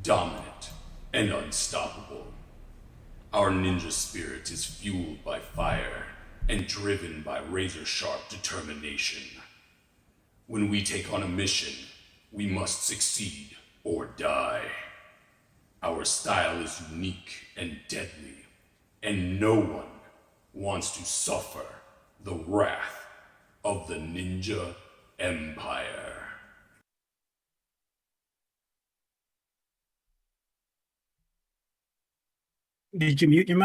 dominant, and unstoppable. Our ninja spirit is fueled by fire and driven by razor-sharp determination. When we take on a mission, we must succeed or die. Our style is unique and deadly, and no one wants to suffer the wrath of the Ninja Empire. Did you mute your mic?